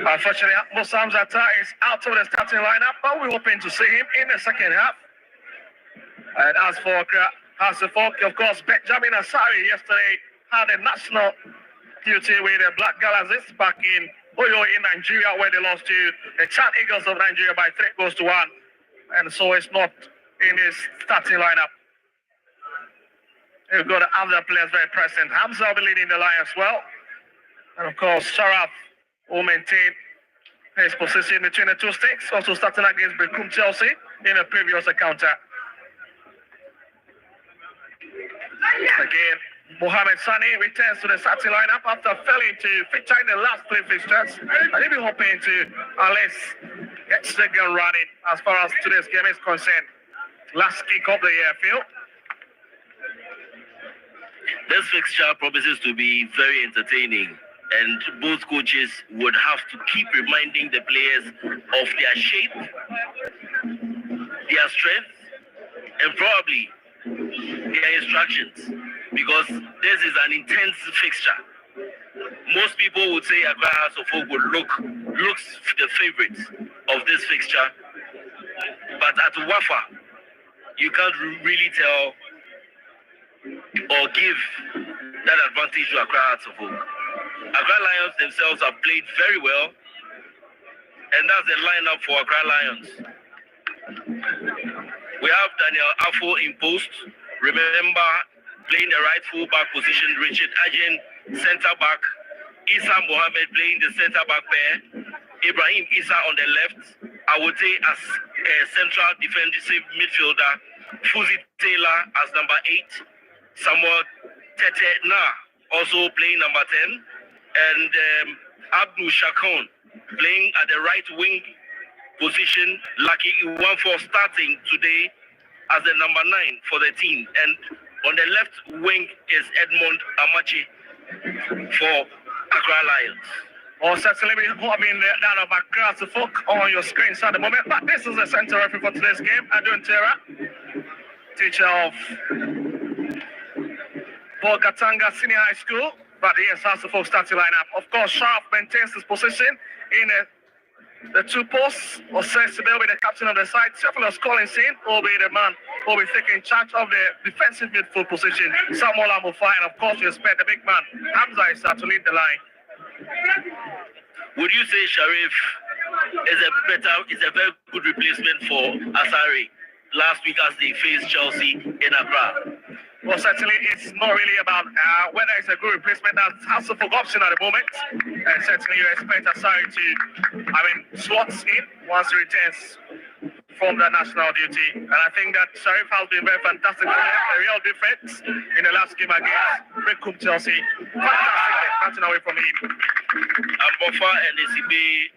Unfortunately, Musa Hamzata is out of the starting lineup, but we're hoping to see him in the second half. And as for House of Folk, of course, Benjamin Asari yesterday had a national duty with the Black Galaxies back in Oyo in Nigeria, where they lost to the Chan Eagles of Nigeria by 3-1. And so it's not in his starting lineup. You've got other players very present. Hamza will be leading the line as well. And of course, Sharaf will maintain his position between the two sticks, also starting against Bekum Chelsea in a previous encounter. Again, Mohamed Sani returns to the starting lineup after failing to feature in the last 3 fixtures. And he'll be hoping to at least get the gun running as far as today's game is concerned. Last kick of the year, Phil. This fixture promises to be very entertaining, and both coaches would have to keep reminding the players of their shape, their strength, and probably their instructions, because this is an intense fixture. Most people would say Accra House of Folk looks the favourites of this fixture, but at WAFA, you can't really tell or give that advantage to Accra House of Folk. Accra Lions themselves have played very well, and that's the lineup for Accra Lions. We have Daniel Afo in post. Remember, playing the right full back position, Richard Ajin centre back, Issa Mohammed playing the centre back pair, Ibrahim Issa on the left, I would say as a central defensive midfielder, Fuzi Taylor as number 8, Samuel Tete Na also playing number 10, and Abdul Shakon playing at the right wing position, Lucky Iwanfor starting today as the number 9 for the team, and on the left wing is Edmond Amachi for Accra Lions. Well, certainly we have that of Accra to folk on your screens at the moment, but this is the center referee for today's game, Adun Tera, teacher of Bolgatanga Senior High School, but yes, has the folk starting lineup. Of course, Sharp maintains his position in the 2 posts. Osei will be the captain of the side. Theophilus Collins will be the man who will be taking charge of the defensive midfield position. Samuel Amofa, and of course, you expect the big man Hamza Issa to lead the line. Would you say Sharif is a very good replacement for Asari last week as they faced Chelsea in Accra? Well, certainly it's not really about whether it's a good replacement. That's has a option at the moment, and certainly you expect Asari to, slots in once he returns from the national duty. And I think that Sharif has been very fantastic for them, a real difference in the last game against Bekum Chelsea. Fantastic catching away from him. Ambofa and Isibe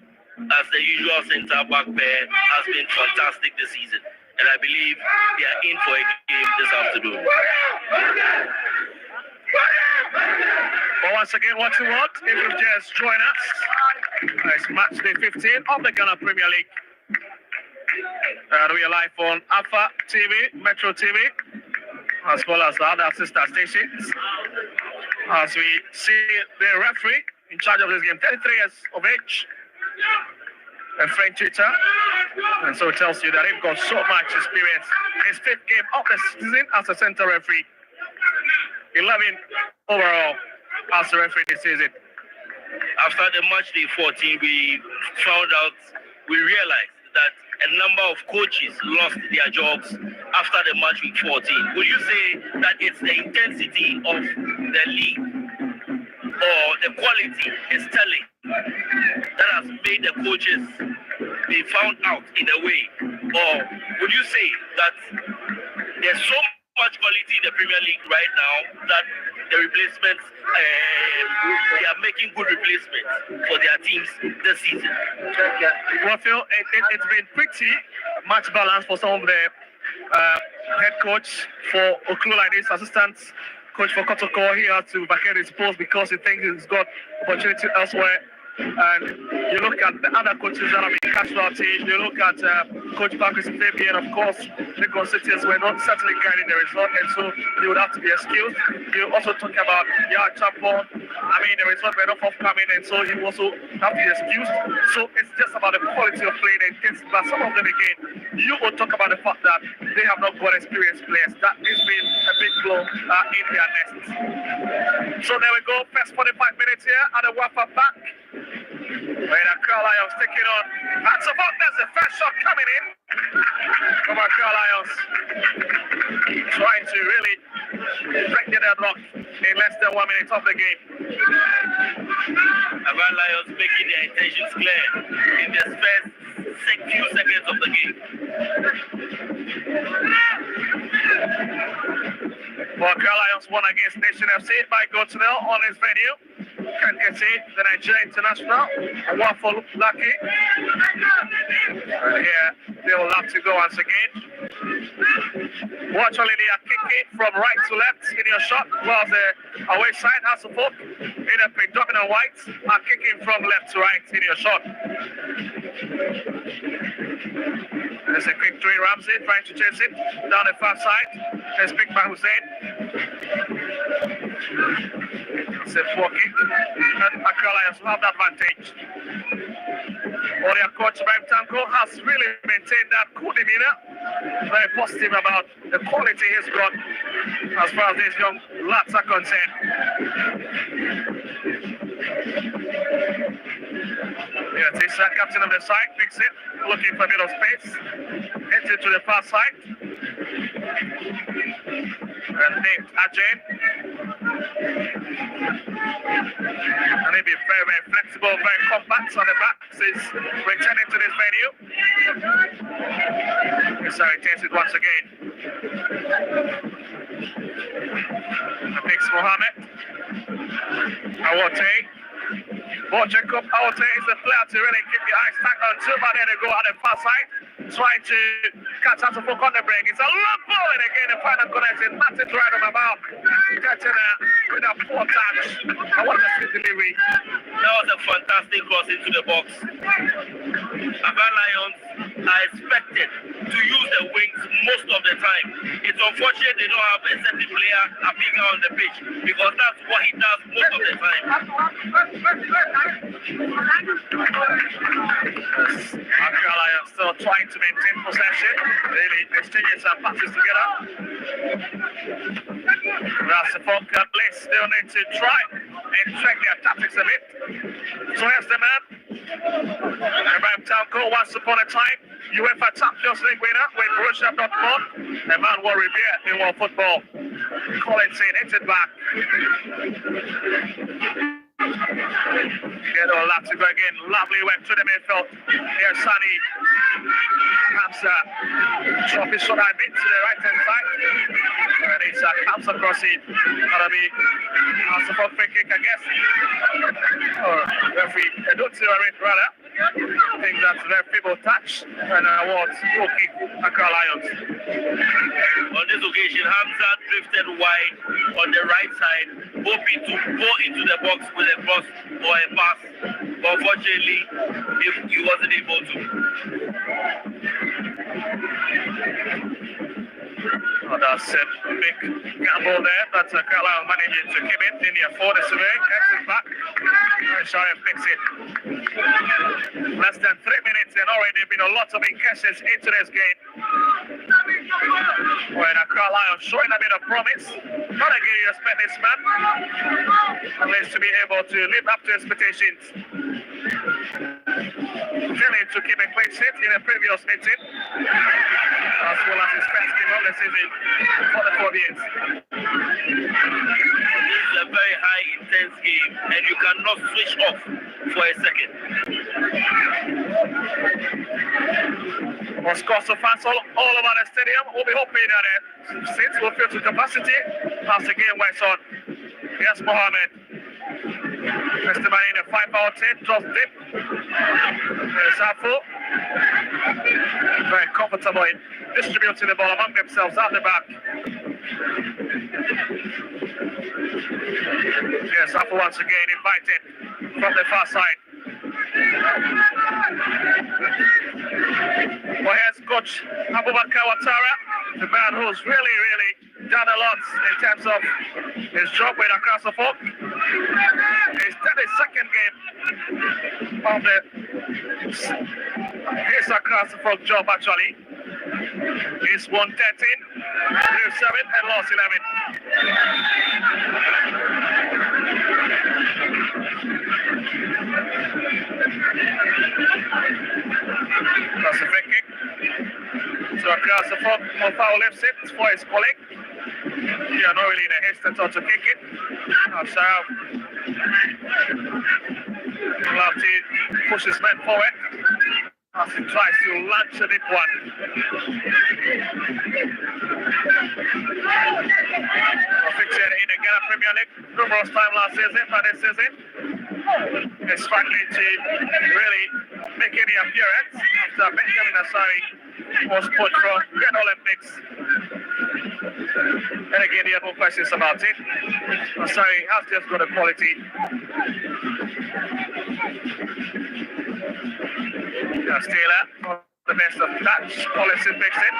as the usual centre back pair has been fantastic this season, and I believe they are in for a game this afternoon. But once again, what you want, if you just join us, it's match day 15 of the Ghana Premier League. We are live on Alpha TV, Metro TV, as well as the other sister stations. As we see the referee in charge of this game, 33 years of age, a French teacher, and so it tells you that they've got so much experience. His 5th game of the season as a center referee, 11 overall as a referee this season. After the match day 14, we realized that a number of coaches lost their jobs after the match week 14. Would you say that it's the intensity of the league or the quality is telling that has made the coaches be found out in a way? Or would you say that there's so much quality in the Premier League right now that the replacements, they are making good replacements for their teams this season? Well, Phil, it's been pretty much balanced for some of the head coach for Okulu like this, assistant coach for Kotoko. He had to vacate his post because he thinks he's got opportunity elsewhere. And you look at the other coaches that have been casualties, you look at Coach Patrice Fabian, of course, the Constituents were not certainly guiding the result, and so he would have to be excused. You also talk about Yard Champon. The result were not forthcoming, and so he also have to be excused. So it's just about the quality of play, the intensity. But some of them, again, you will talk about the fact that they have not got experienced players. That has been a big blow in their nest. So there we go, first 45 minutes here at the UEFA back. Where Accra Lions taking on. That's about, there's the first shot coming in from Accra Lions. Trying to really break the deadlock in less than 1 minute of the game. Accra Lions making their intentions clear in the first few seconds of the game. Well, Accra Lions won against Nation FC by Gotinel on his venue. Kankese, the Nigeria international, one for Lucky. Here, they will have to go once again. Watch only they are kicking from right to left in your shot, while the away side has support in a predominant white are kicking from left to right in your shot. There's a quick three. Ramsey trying to chase it down the far side. There's Big Man Hussein. It's a poor kick, and Accra Lions will have that advantage. Their coach Ibrahim Tanko has really maintained that cool demeanor. Very positive about the quality he's got as far as these young lads are concerned. Yeah, this captain of the side picks it, looking for a bit of space, hits it to the far side. And named Ajay. And certainly be very, very flexible, very compact on the back since returning to this venue. Sorry, takes it once again. Picks Mohammed. Awote. Jacob Awote is the player to really keep the eyes tagged on to, but then they go on the far side, trying to catch out the folk on the break. It's a long ball, and again the final connection. Nothing right on the ball. Catching with a poor touch. I want to see delivery. That was a fantastic cross into the box. Accra Lions are expected to use the wings most of the time. It's unfortunate they don't have a certain player appearing on the pitch because that's what he does most of the time. Accra Lions still trying to maintain possession. Really exchanging some passes together. Rasafon Bliss still need to try and check their tactics a bit. So here's the man. Ibrahim Tanko, once upon a time, UEFA Champions League winner with Borussia Dortmund. The man will revere in world football. Collins in, hits it back. Get all that to go again. Lovely work to the midfield. Here's Sani. Hamza. Drop his shot a bit to the right hand side. And it's comes across it. That'll be a free kick, I guess. Or referee, I don't see a red rather. I think that's a very feeble touch and awards goal kick Accra Lions. On this occasion, Hamza drifted wide on the right side, hoping to go into the box with a cross or a pass. But unfortunately, he wasn't able to. Oh, that's a big gamble there. That's Accra Lions managing to keep it in the fourth survey. Gets it back. Sorry, fix it. Less than 3 minutes and already been a lot of incursions into this game. When Accra Lions showing a bit of promise. Not again, you expect this man at least to be able to live up to expectations. Failing to keep a clean sheet in a previous meeting, as well as his first game of the season for the Phobians. This is a very high intense game and you cannot switch off for a second. Of course, the fans all over the stadium will be hoping that the seats will fill to capacity as the game went on. Yes, Mohammed. Mr. Man in the 5-out-10, just dip. There's Afro. Very comfortable in distributing the ball among themselves at the back. Yes, Afro once again invited from the far side. Well, here's Coach Abubakar Ouattara, the man who's really done a lot in terms of his job with Accra Suffolk. His 32nd game of his Accra Suffolk job actually. He's won 13, drew 7 and lost 11. That's a free kick. So Accra Suffolk, Mofao lifts it for his colleague. Yeah, not really in a haste at all to kick it. So he'll have to push his men forward as he tries to launch a deep one. Fixed in the Ghana Premier League numerous times last season, but this season is struggling to really make any appearance after Benjamin Asari was put from Great Olympics. And again, there are no questions about it. Asari has just got a quality. Taylor, the best of touch, policy fixed it.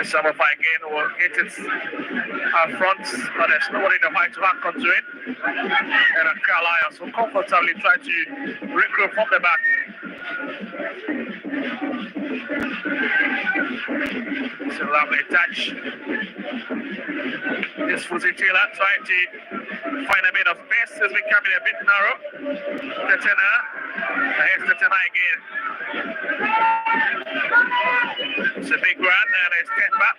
Samafai again will hit it up front, but there's nobody in the white to back onto it. And Accra Lions will comfortably try to regroup from the back. It's a lovely touch. This Fuzzy Taylor trying to find a bit of space. It's becoming a bit narrow. Tetena. Here's Tetena again. It's a big run and a step back.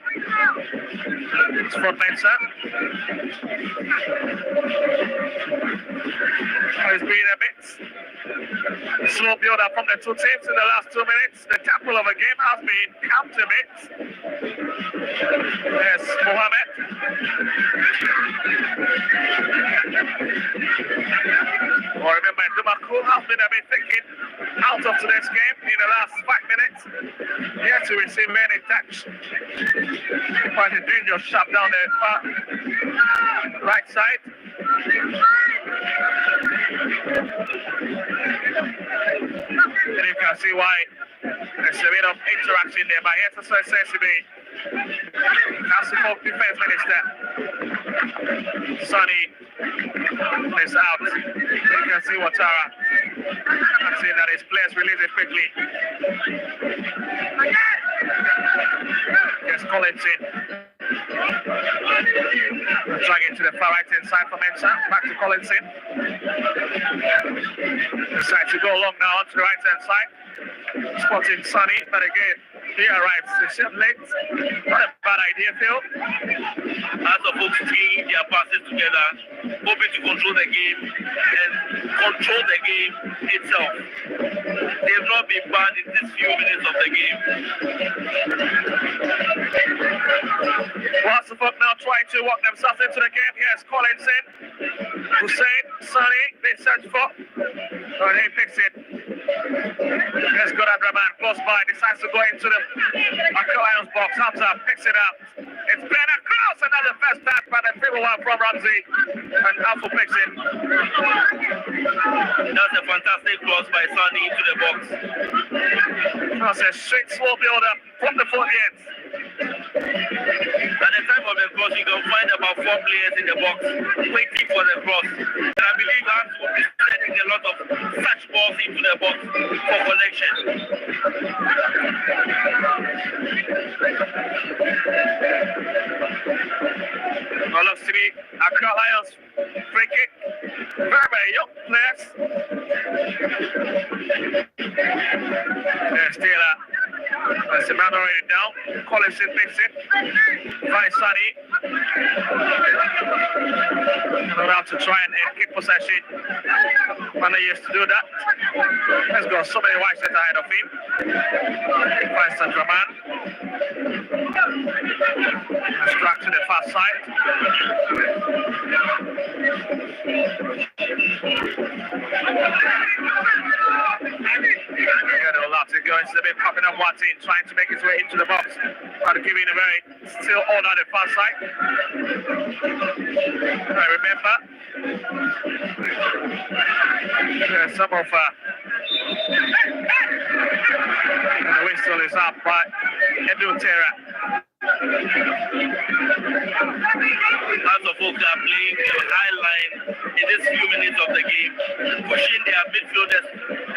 It's for Mensa. It's been a bit slow build up from the two teams in the last 2 minutes. The tempo of the game has been camped a bit. There's Mohammed. Or remember, Dumaku has been a bit thinking out of today's game in the last 5 minutes. Yet to receive any touch. Quite a dangerous shot down the far right side. And you can see why there's a bit of interaction there, but here to say Sesibe. That's the defense minister. Sonny is out. You can see Watara. I'm seeing that his players release it quickly. Yes, Collins in. Drag it to the far right hand side for Mensa. Back to Collins in. Decide to go long now onto the right hand side. Spotting Sonny, but again, he arrives late. Not a bad idea, Phil. As the folks team their passes together, hoping to control the game and control the game itself. They've not been bad in these few minutes of the game. Whilst the folk now trying to walk themselves into the game, here's Collins in. Hussein, Sonny, they search for. And he picks it. Here's Godadraman, close by, decides to go into the Accra Lions box. Hamza picks it up. It's been across another first pass by the people one from Ramsey. And Alpha picks it. That's a fantastic cross by Sonny into the box. That's a straight slow build up from the 40th. At the time of the cross, you can find about 4 players in the box waiting for the cross. And I believe Hans will be sending a lot of such balls into the box for connection. Well, looks to be Accra Lions free kick. Very young players. There's Taylor. That's the man already down. Collinson picks it. Finds Sonny. Not out to try and kick possession. Manna used to do that. Let's go. So many white sets ahead of him. Finds Sandraman. Struck to the far side. To go into the bit, popping up Watson, trying to make his way into the box, but giving a very still all on the far side. I remember some of the whistle is up by Edu Terra. As the folks are playing the high line in these few minutes of the game, pushing their midfielders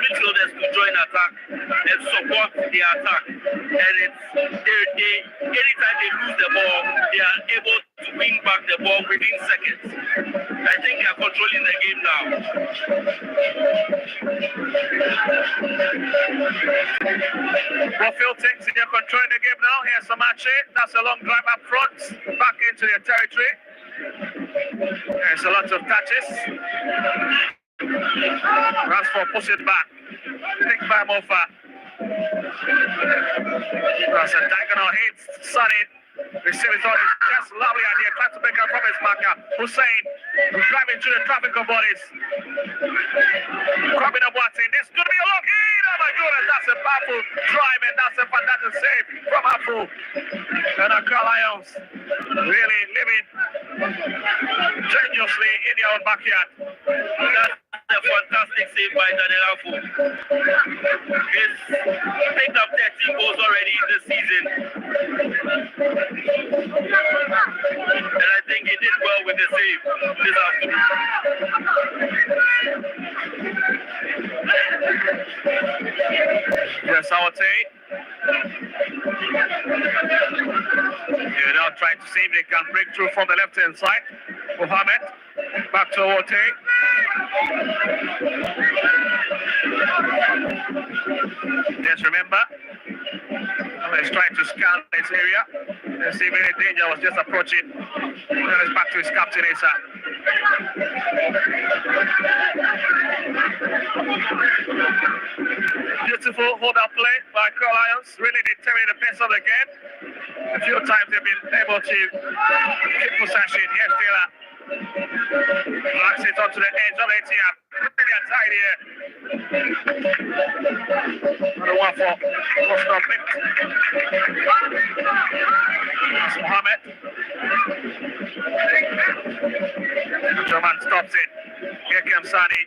to join attack and support the attack. And they anytime they lose the ball, they are able to win back the ball within seconds. I think they are controlling the game now. Brofield thinks they're controlling the game now. Here's Samache. That's a long drive up front, back into their territory. There's a lot of touches. Ransford push it back. Pick by Mofa. That's a diagonal hit. Sonny. Receive it on his chest. Lovely idea. Trying to pick up from his marker. Hussein driving through the traffic of bodies. Coming up Watson. This could be a long hit. Oh my goodness. That's a powerful drive and that's a fantastic save from Afu. And Accra Lions really living dangerously in their own backyard. That's a fantastic save by Daniel Afu. He's picked up 13 goals already this season. And I think he did well with the save this afternoon. Sawate. They're now trying to see if they can break through from the left-hand side. Mohammed, back to Ote. Just remember, he's trying to scan this area. Let's see if any danger was just approaching. Then it's back to his captain, Issa. Beautiful hold-up play by Accra Lions, really determining the pace of the game. A few times they've been able to keep possession. Here's Taylor. Knocks it onto the edge of the ATM. Brilliant idea. Another one for Arsenal. That's Mohammed. German stops it. Here comes Sani.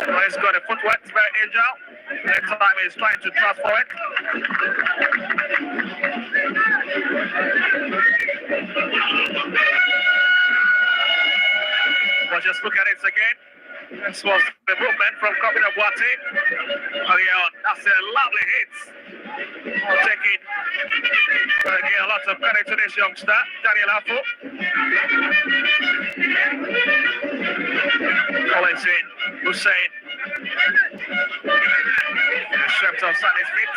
Well, he's got a footwork, it's very agile. Next time he's trying to transfer it. Well, just look at it again. This was the movement from Kabina Boate. Early on, that's a lovely hit. I'll take it. But again, lots of credit to this youngster, Daniel Afo. Collins in, Hussein. The stripped off Sani's feet.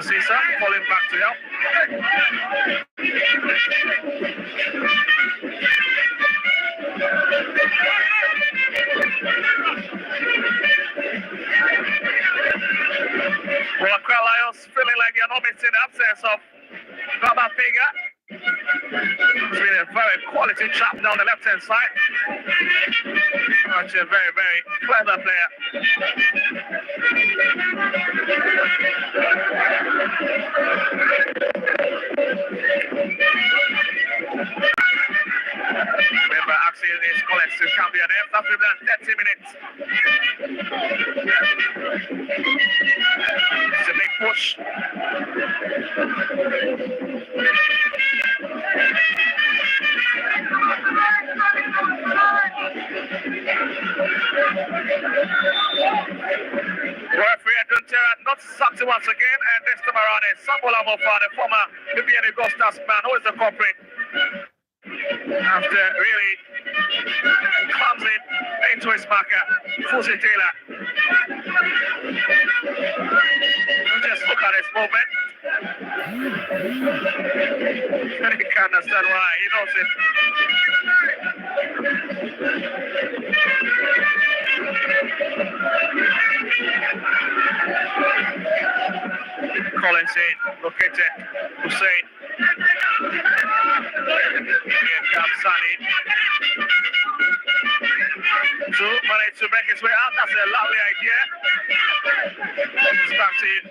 Sisa falling back to help. Well, Accra Lions feeling like they're not missing the absence of Baba Figa. He's been a very quality chap down the left-hand side. Such a very, very clever player. Remember, asking his colleagues to come here after that 30 minutes. It's a big push. Referee Aduntera not something once again, and this time around is Samuel Amofa, the former BBN Augustus man, who is the culprit. After really comes in into his marker, Fusi Taylor. Just look at his movement. He can't understand why, he knows it. Collins in, located, Hussein. Here comes Sani. Two managed to break his way out. That's a lovely idea. It's back to you.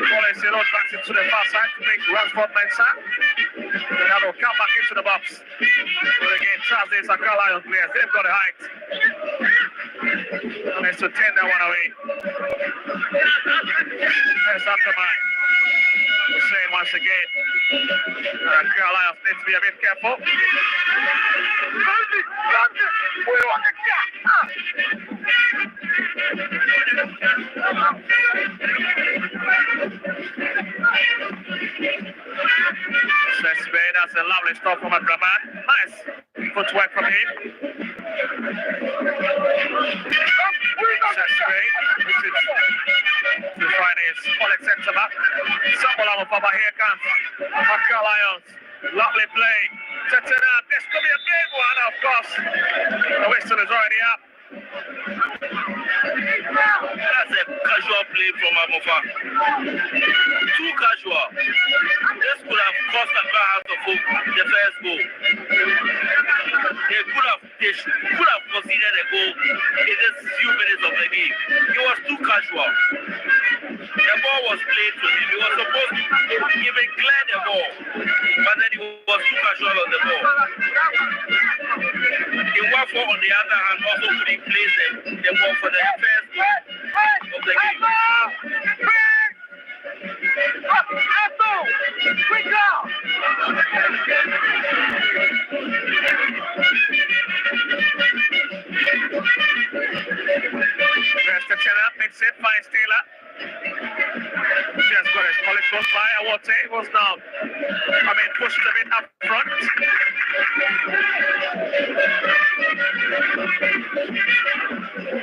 Collins in, backs it to the far side to make Ransford Mensah. Now they'll come back into the box. But again, Thursday's Accra Lions players, they've got a height. Managed to turn that one away. There's Abdelman. Hussein once again. Accra Lions need to be a bit careful. That's a lovely stop from Abdelman. Nice footwork from him. To find his colleague centre back. Samuel Amofa, here comes Accra Lions. Lovely play. This could be a big one, of course. The whistle is already up. That's a casual play from Amofa. Too casual. This could have cost Accra House of Hope the first goal. They could have conceded a goal in just few minutes of the game. It was too casual. The ball was played to him. He was supposed to even clear the ball, but then he was too casual on the ball. The Waffle, on the other hand, also couldn't place the ball for the first goal of the game. pushed a bit up front.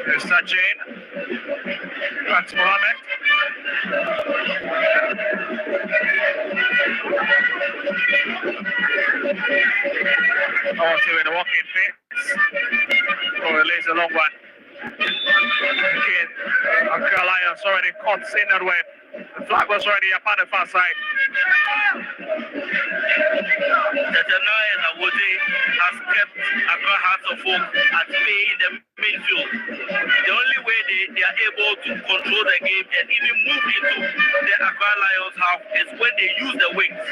Here's Sajid. Back to Mohammed. Oh, see with the walking pace. Oh, release a long one. Again, Accra Lions already caught in that way. The flag was already up on the far side. Tetanai and Awode has kept Accra Hearts of Oak at bay in the midfield. The only way they are able to control the game and even move into the Accra Lions half is when they use the wings.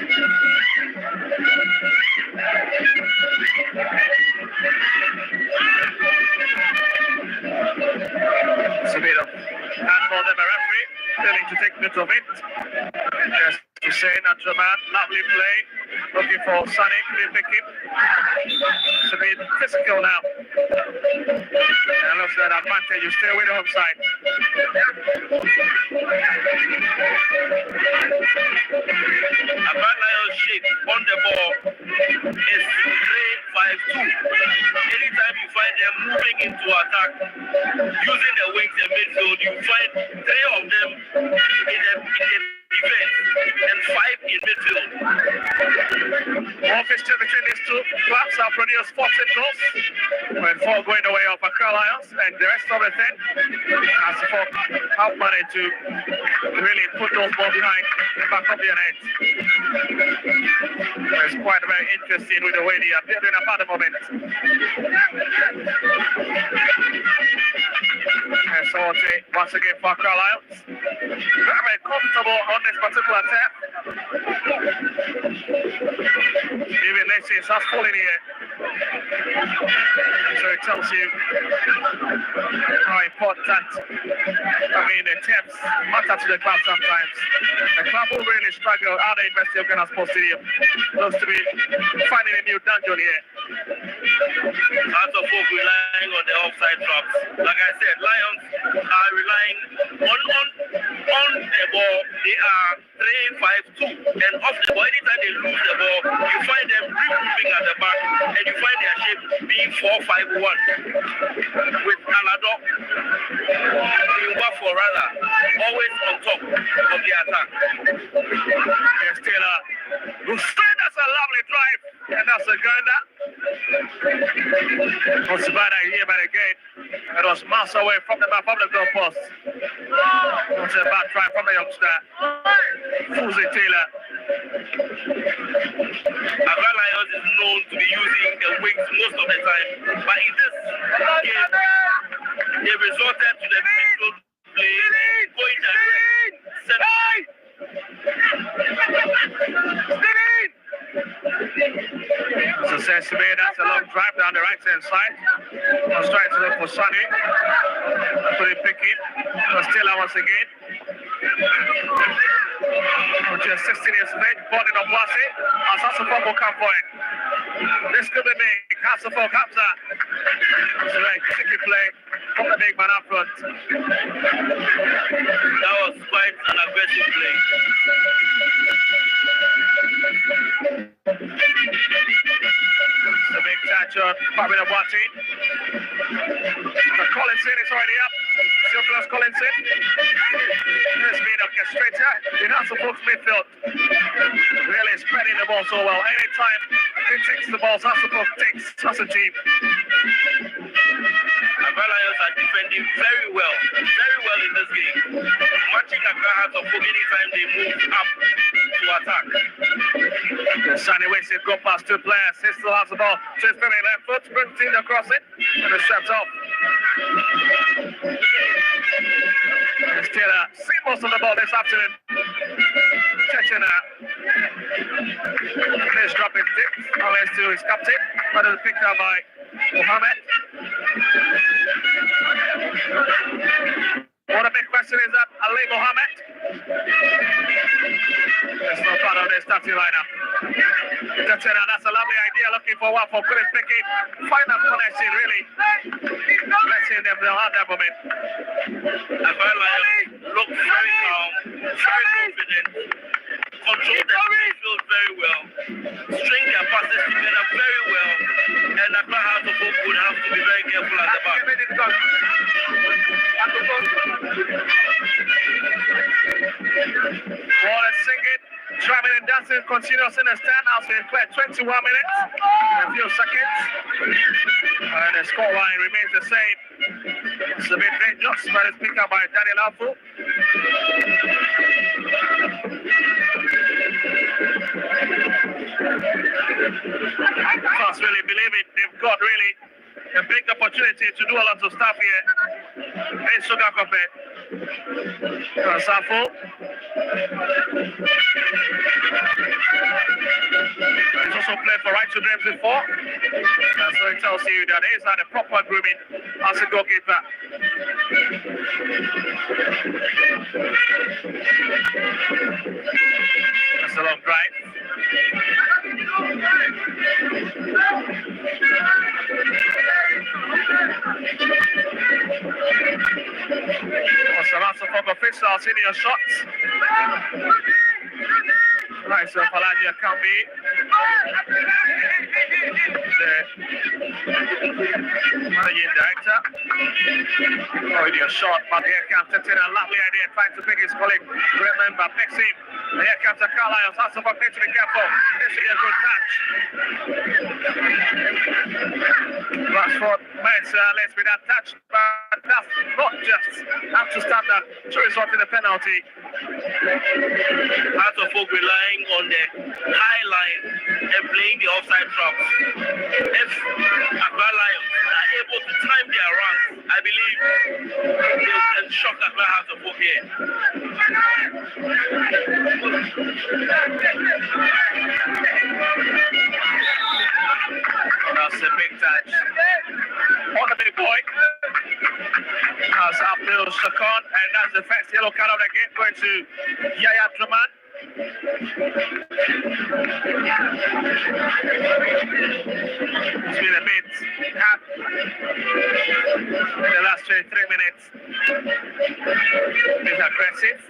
It's a bit of handball there by referee, failing to take note of it. Yes, Hussein Atraman, lovely play. Looking for Sonic, they pick him. It's a bit physical now. And looks like advantage, you stay with the home side. Accra Lions shape on the ball is 3-5-2. Anytime you find them moving into attack, using the wings and midfield, you find 3 of them in the defense and 5 in midfield. More fixture between these two clubs have produced 14 goals, with 4 going the way of Accra Lions, and the rest of the 10 has have managed to really put those balls behind the back of their net. It's quite very interesting with the way they are building up at the moment. And so once again for Accra Lions, very comfortable on this particular tap. Even Lacey has fallen here. So it tells you how important, the taps matter to the club sometimes. The club will really struggle out of the University of Ghana Sports Stadium. Looks to be finding a new dungeon here. Hearts of Oak relying on the offside traps. Like I said, Lions are relying on the ball. They are 3-5-2, and off the ball, anytime they lose the ball, you find them moving at the back, and you find their shape being 4-5-1 with Alado being for rather always on top of the attack. Here's Taylor, who straight, that's a lovely drive, and that's a grinder. Not so bad here, but again, it was miles away from the map of the goal post. That's a bad try from the youngster, Fuzi Taylor. Accra Lions is known to be using the wings most of the time, but in this game, they resorted to the midfield play, going direct center. So says to me, that's a long drive down the right hand side. I was trying to look for Sonny. Couldn't pick it. But still, once again. Just 16 years of age, born in Obuasi. As Hasselhoff will come for it. This could be big. Hasselhoff comes out. It's a very tricky play from the big man up front. That was quite an aggressive play. It's a big touch on Fabio Boati. Collinson is already up. Theophilus Collinson. There's been orchestrator in Hasselhoff's midfield. Really spreading the ball so well. Anytime he takes the ball, Hasselhoff takes as a team. Accra Lions are defending very well in this game. Matching Accra Hearts of Oak anytime they move up to attack. The Sunny West go past 2 players. He still has the ball. Just spinning left foot, brings in across it, and it's strapped off. And Taylor see most of the ball this afternoon. Chechena. Let's drop it deep. Unless to his captain. But it's picked up by Mohammed. What a big question is that Ali Mohammed. That's not part of the starting lineup. That's a lovely idea. Looking for one for couldn't pick it. Final connection, really. Letting them know at that moment. Accra Lions look very calm, very confident. Control the midfield midfield very well, string their passes together very well, and Accra House of Hope would have to be very careful at the back. Ball is singing, drumming and dancing continues in the stand as we play 21 minutes in a few seconds. And the scoreline remains the same. It's a bit dangerous, but it's picked up by Daniel Alfu. Fans really believe it. They've got really a big opportunity to do a lot of stuff here in Sugar Coffee. Safo. He's also played for Right to Dreams before. And so it tells you that he's had a proper grooming as a goalkeeper. That's a long drive. Some lots of officials in your shots. Right, so Paladia can be the managing director. Oh, your shot, but here comes Tetin, a lovely idea, trying to pick his colleague. Remember, picks him. And here comes the Carlisle. That's about need to be careful. This is a good touch. Rashford makes let's be that touch, but that's not just up to standard to result in a penalty. House of Hope relying on the high line and playing the offside traps. If Accra Lions are able to time their runs, I believe they can shock Accra House of Hope here. That's a big touch on the big boy. That's Abdul Shakon, and that's the first yellow card of the game going to Yaya Abdulrahman. It's been a bit hard in the last 3 minutes. Bit aggressive.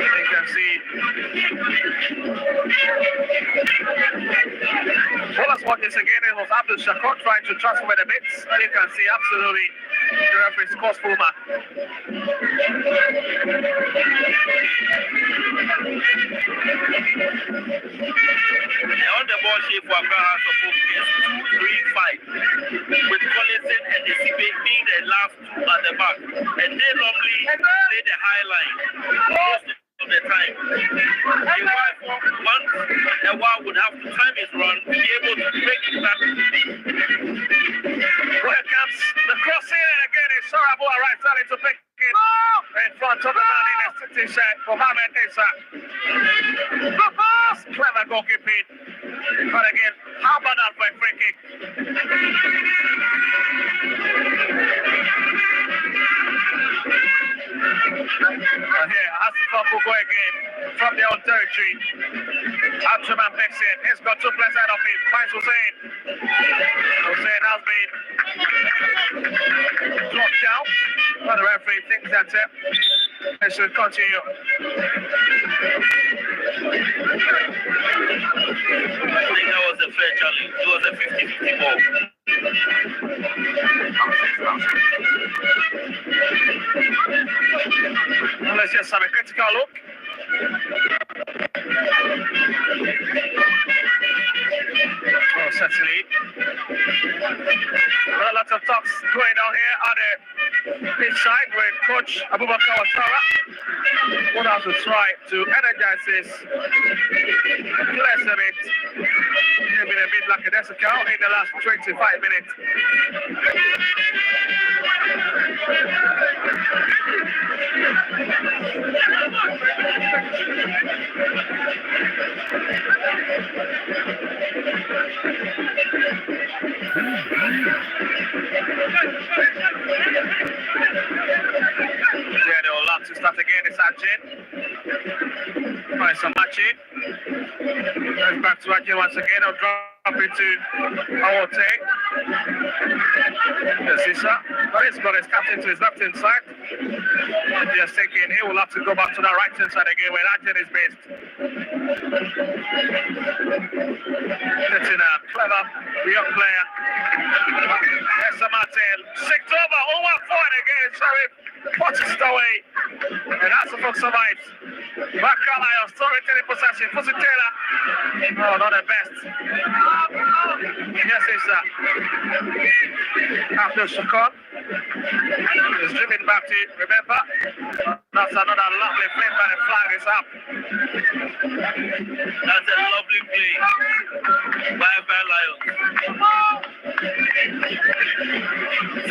You can see well, let's watch this again. It was Abdul Shakor trying to transfer the bits, and you can see absolutely the referee scores full mark. The on-the-ball shape for Accra House of Hope is 2-3-5, with Collison and the CP being the last two at the back, and they normally play the high line most of the time. Once a while would have to time his run to be able to break it back. Here comes the cross in, and again it's Sarabu right starting to pick it in front of the man in the city shirt for Mohamed Issa. Clever goalkeeping. But again, how about that for a free kick? Here, as the clock will go again from their own territory. Abdulrahman picks it. He's got 2 players ahead of him. Finds Hussein. Hussein has been dropped down. But the referee thinks that's it. They should continue. I think that was a fair challenge. It was a 50-50 ball. Well, let's just have a critical look. Oh, certainly. Well, a lot of talks going on here on the pitch side with Coach Abubakar Watara. What have to try to energize this place a bit. He's been a bit lackadaisical in the last 25 minutes. Yeah, they will have to start again. It's Ajin. Find some matching. Goes back to Ajin once again. I'll drop it to Awote. Yes, Issa. But he's got his captain to his left hand side. Just thinking he will have to go back to the right hand side again where Angel is based. Getting a clever young player. Yes, Martin. 6 over, 0-1 again. Sheriff puts it away. And that's the full survives. Accra Lions still retaining possession. Fusi Taylor. Oh, not the best. Yes, Issa. After Shakon is driven back to, remember, that's another lovely play by the flag is up. That's a lovely play by Accra Lions.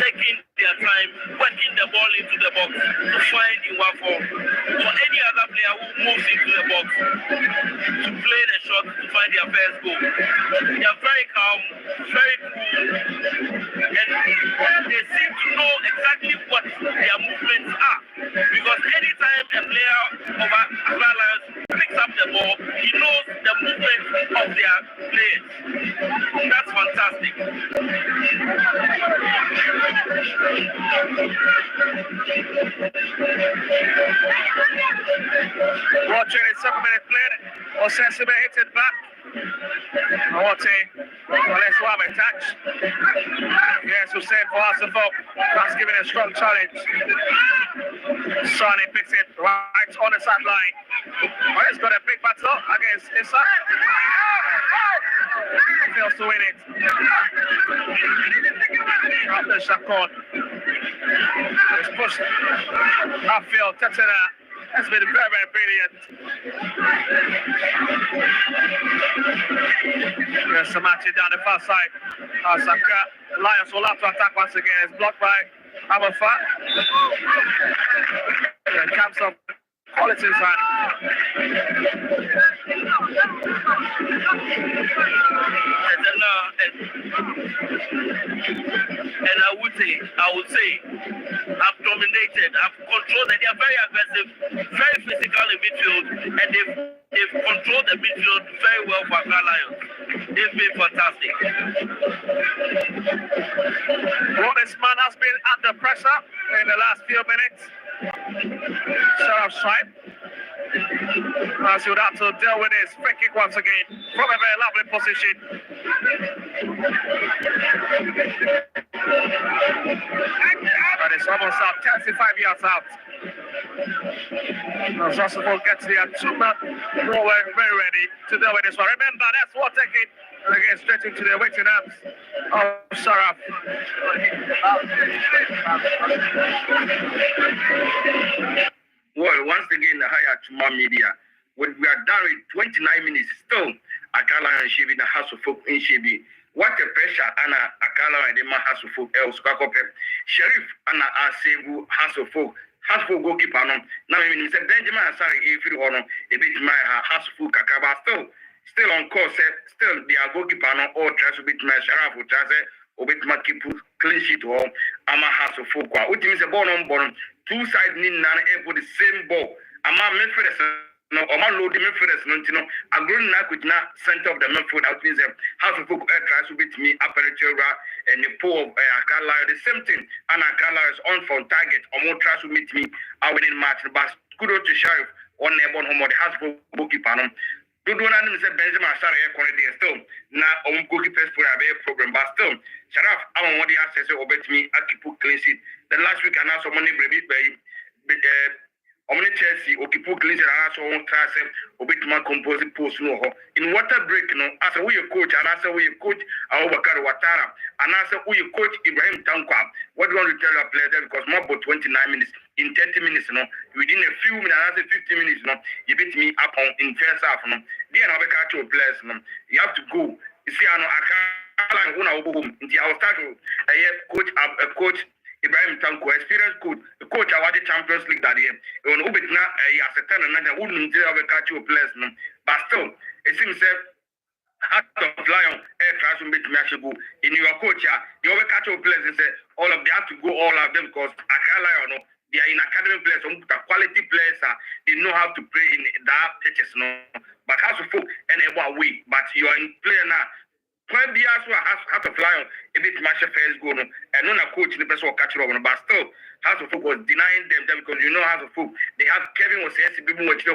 Taking their time, working the ball into the box to find in one form or any other player who moves into the box to play the shot to find their first goal. They are very calm, very cool, and they seem to know exactly what their movements are. Because anytime a player of Accra Lions picks up the ball, he knows the movements of their players. That's fantastic. Watching it, 7-minute play. Osensime hits it back. Let's have a touch. Yes, Hussein for Asafo. That's giving a strong challenge. Sonny picks it right on the sideline. Oh, he's got a big battle against Issa. He fails to win it. After Shakon. It's pushed upfield. Tetena has been very, very brilliant. Yes, Samachi down the far side. Accra Lions will have to attack once again. It's blocked by Amafa. And comes up qualities and I would say, I've dominated, I've controlled, and they are very aggressive, very physical in midfield, and they've controlled the midfield very well for Accra Lions. They've been fantastic. Well, this man has been under pressure in the last few minutes. Sheriff Stripe. As he would have to deal with his free kick once again from a very lovely position. But it's almost out, 35 yards out. Now Josephine gets the achievement. We're very ready to deal with this one. Remember, that's what taking again straight into the waiting arms of Sheriff. Well, once again, the higher Chuma media. When we are done with 29 minutes, still, Accra Lions Shebi, the House of Folk in Shebi. What a pressure, Anna Accra Lions, the House of Folk, El Squacope. Sheriff, Anna Asebu, House of Folk goalkeeper. Now, I mean, Benjamin Asari, if you want a bit my House of Folk, Kakaba, still on course, still, the goalkeeper, or tries to beat my Sheriff, or tries to beat my clean sheet, or Ama House of Folk. What means a bottom. Two sides need none able the same ball. Ama Memphis no Oma load the Memphis no tino. A grown knack with na center of the Memphis out means House of Folk tries to beat me apparature and the poor of Accra Lions. The same thing and Accra Lions on for target or more tries to meet me I winning match but kudos to Sheriff on the home of the House of Folk goalkeeper. Don't do anything say Benjamin Asari quality still now goalkeepers for a program but still Sheriff I want the access over to me I keep clean sheet. The last week I announced some money baby Chelsea or keep clean sheet and also on class or bit my composing post no in water break no as a way coach and as a way coach Abubakar Watara and as a way coach Ibrahim Tankwa. What do you want to tell a player there because more about 29 minutes in 30 minutes no within a few minutes and 50 minutes no you beat me up on in first half no then I will catch your players no you have to go you see I know I can't I was starting a coach Ibrahim Tanko, experienced coach award the Champions League that year. When Ubitna as a ten and wouldn't tell the catch your players, but still, it seems that Heart of Lion air tries to make matchable in your coach. You over catch your players and say all of they have to go all of them because Accra Lion, they are in academy players, quality players, they know how to play in that pitches, no. But how to folk and a way, but you are in player now. Plan B as well has to fly on a bit match first goal. And no coach in the person will catch it over. But still, House of Folk was denying them because you know House of Folk, they have Kevin was saying people watch the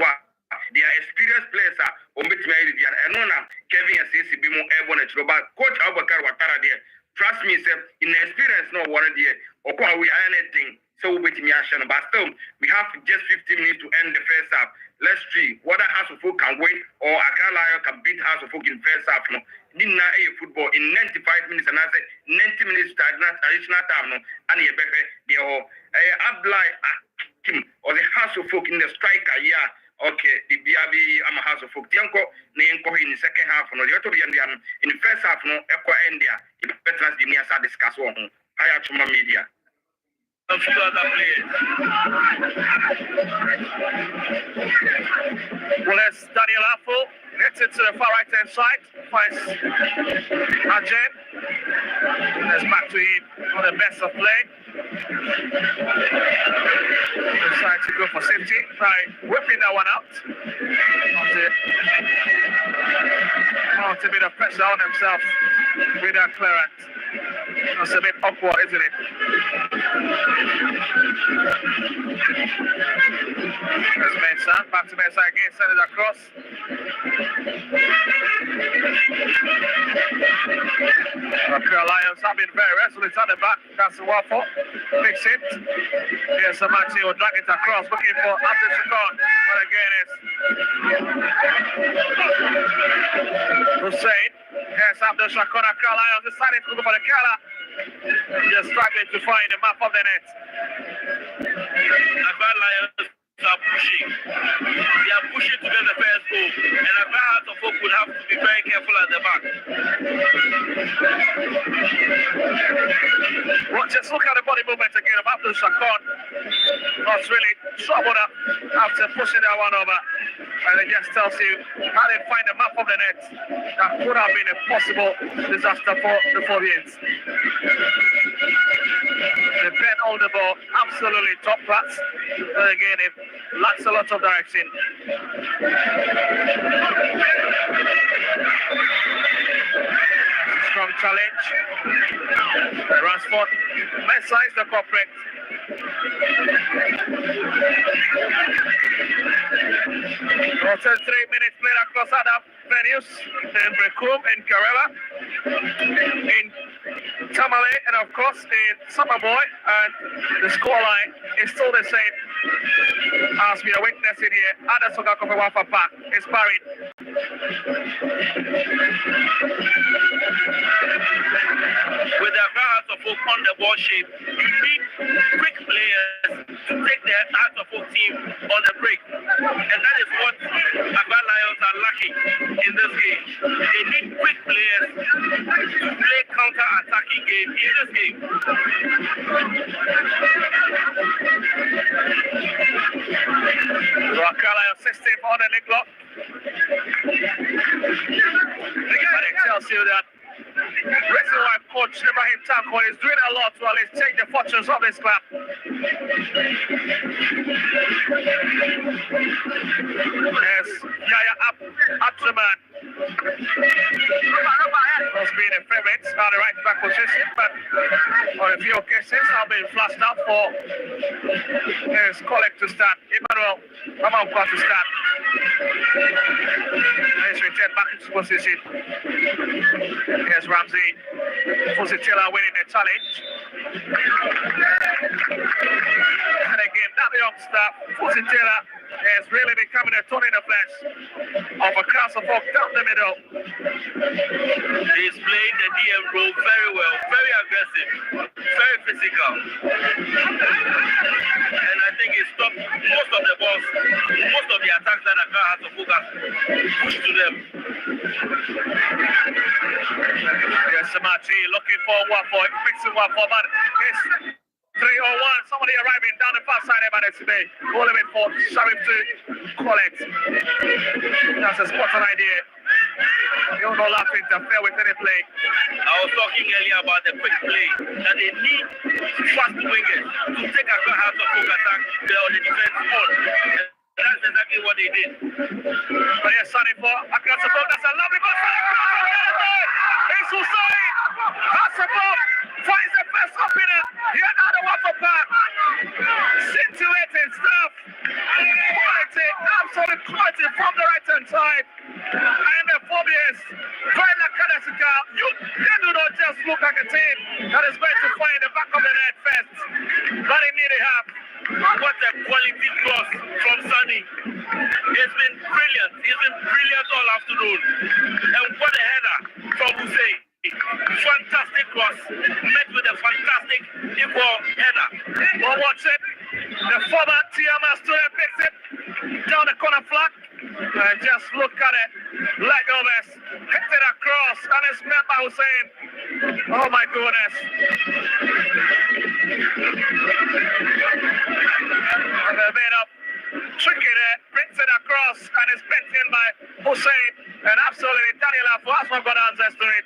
they are experienced players on bit and no Kevin and CC Bimo airborne at Roba. Coach Abubakar Watara there. Trust me, sir, in the experience no one there. Or we are anything. So we but still we have just 15 minutes to end the first half. Let's see whether House of Folk can win or Accra Lions can beat House of Folk in first half. No, didn't football in 95 minutes and I said 90 minutes additional time. No, and they all Abdullah Kim or the House of Folk in the striker. Yeah, okay, the BRB I'm a House of Folk. Tianko Nenko in the second half. No, the other in the first half. No, Echo India. The veterans the near discuss one. I have some media. A few other players. Well, as Daniel Apple gets it to the far right hand side, finds Ajen. There's back to him for the best of play. Decide to go for safety by whipping that one out. Mount a bit of pressure on himself with that clearance. It's a bit awkward, isn't it? There's Mensah, back to Mensah again, send it across. Accra Lions have been very resolute at the back. That's the waffle. Fix it. Here's Samati who drag it across, looking for Abdul Shakon. But again, it's Hussein. Here's Abdul Shakon. Accra Lions deciding to go for the Kala. Just struggling to find the map of the net. Accra Lions are pushing. They are pushing to get the first goal. And Accra House of Folk would have to be very careful at the back. Well, just look at the body movement again of Abdul Shakon. Not really troubled up after pushing that one over. And it just tells you how they find the map of the net. That could have been a possible disaster for the Phobians. They bent on the ball, absolutely top class. But again, it lacks a lot of direction. Strong challenge. Ransford, Mensah is the culprit. Also 3 minutes played across other venues in Brekum, in Kerala, in Tamale, and of course in Summerboy, and the scoreline is still the same as we are witnessing here at the Soka Kofe Wafa Park. It's Paris. With the House of Folk on the ball shape, you need quick players to take the House of Folk team on the break. And that is what Accra Lions are lacking in this game. They need quick players to play counter-attacking game in this game. Accra Lions 16th on the league block. But it tells you that reason why coach Ibrahim Tanko is doing a lot to at least change the fortunes of this club. Yes, Yaya Abdurrahman has been a favorite on the right back position, but on a few occasions have been flashed out for his colleague to start. Emmanuel Amampa to start. He's returned back into position. Here's Ramsey. Fusitila winning the challenge. And again, that youngster, Fusitila, is really becoming a thorn in the flesh of a class of folk down the middle. He's playing the DM role very well, very aggressive, very physical. And I think he stopped most of the balls, most of the attacks that Accra has to focus, push to them. Yes, Samati looking for Wafo, fixing Wafo, but it's 3-0-1. Somebody arriving down the far side of it today. All of it for Sharif to collect. That's a spot on idea. You don't have to interfere with any play. I was talking earlier about the quick play, that they need fast wingers to take Accra House of Folk attack on the defense on. That's exactly what they did. But yes, Sonny for Accra House of Folk. That's a lovely ball. It's And what a header from Hussein. Fantastic cross, met with a fantastic equal header. We'll watch it. The former Tiama student picks it down the corner flag. And just look at it. Like Gomez hits it across and it's met by Hussein. Oh my goodness. And they made up. Tricky there, brings it across and it's picked in by Hussein. And absolutely Daniel Afuasma got answers to it.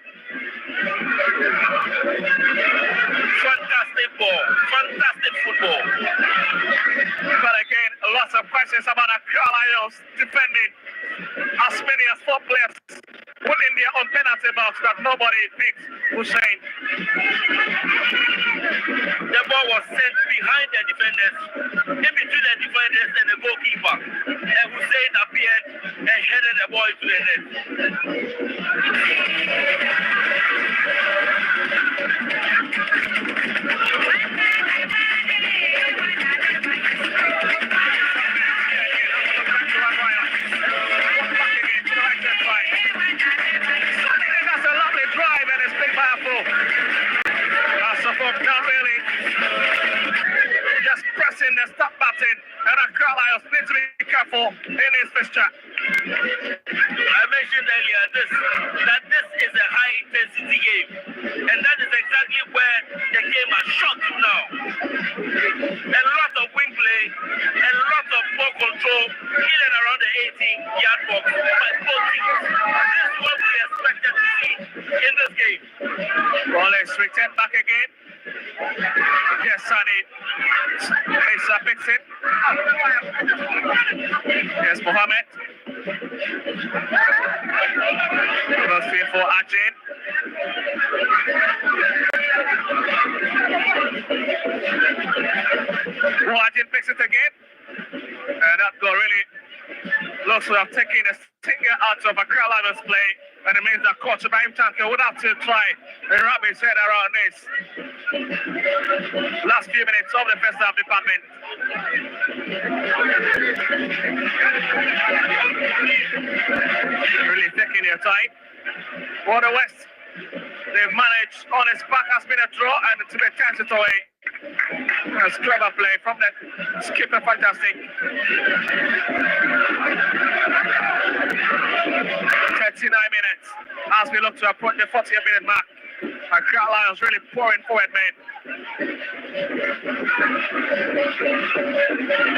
Fantastic ball, fantastic football. But again, lots of questions about Accra Lions defending as many as 4 players within their own penalty box that nobody picked Hussein. The ball was sent behind the defenders, in between the defenders and the goalkeeper. And Hussein appeared and headed the ball to the net. That's a lovely drive and it's big powerful. Support not really. Just pressing the stop button. And Accra Lions need to be careful in this fixture. I mentioned earlier that this is a high intensity game. And that is exactly where the game has shot to now. A lot of wing play, a lot of ball control in and around the 18-yard box by both teams. This is what we expected to see in this game. Ball is returned back again. Yes, Sani. Issa picks it. Yes, Mohammed. Cross field for Ajin. Ajin picks it again. And that goal really looks to have taken a stinger out of Accra Lions play. And it means that coach Ibrahim Tanke would have to try and wrap his head around this. Last few minutes of the first half department. Really taking their time. For the West, they've managed on his back has been a draw and to be turned it away. That's clever play from the skipper, fantastic. 39 minutes as we look to approach the 40th minute mark. Accra Lions really pouring forward, man.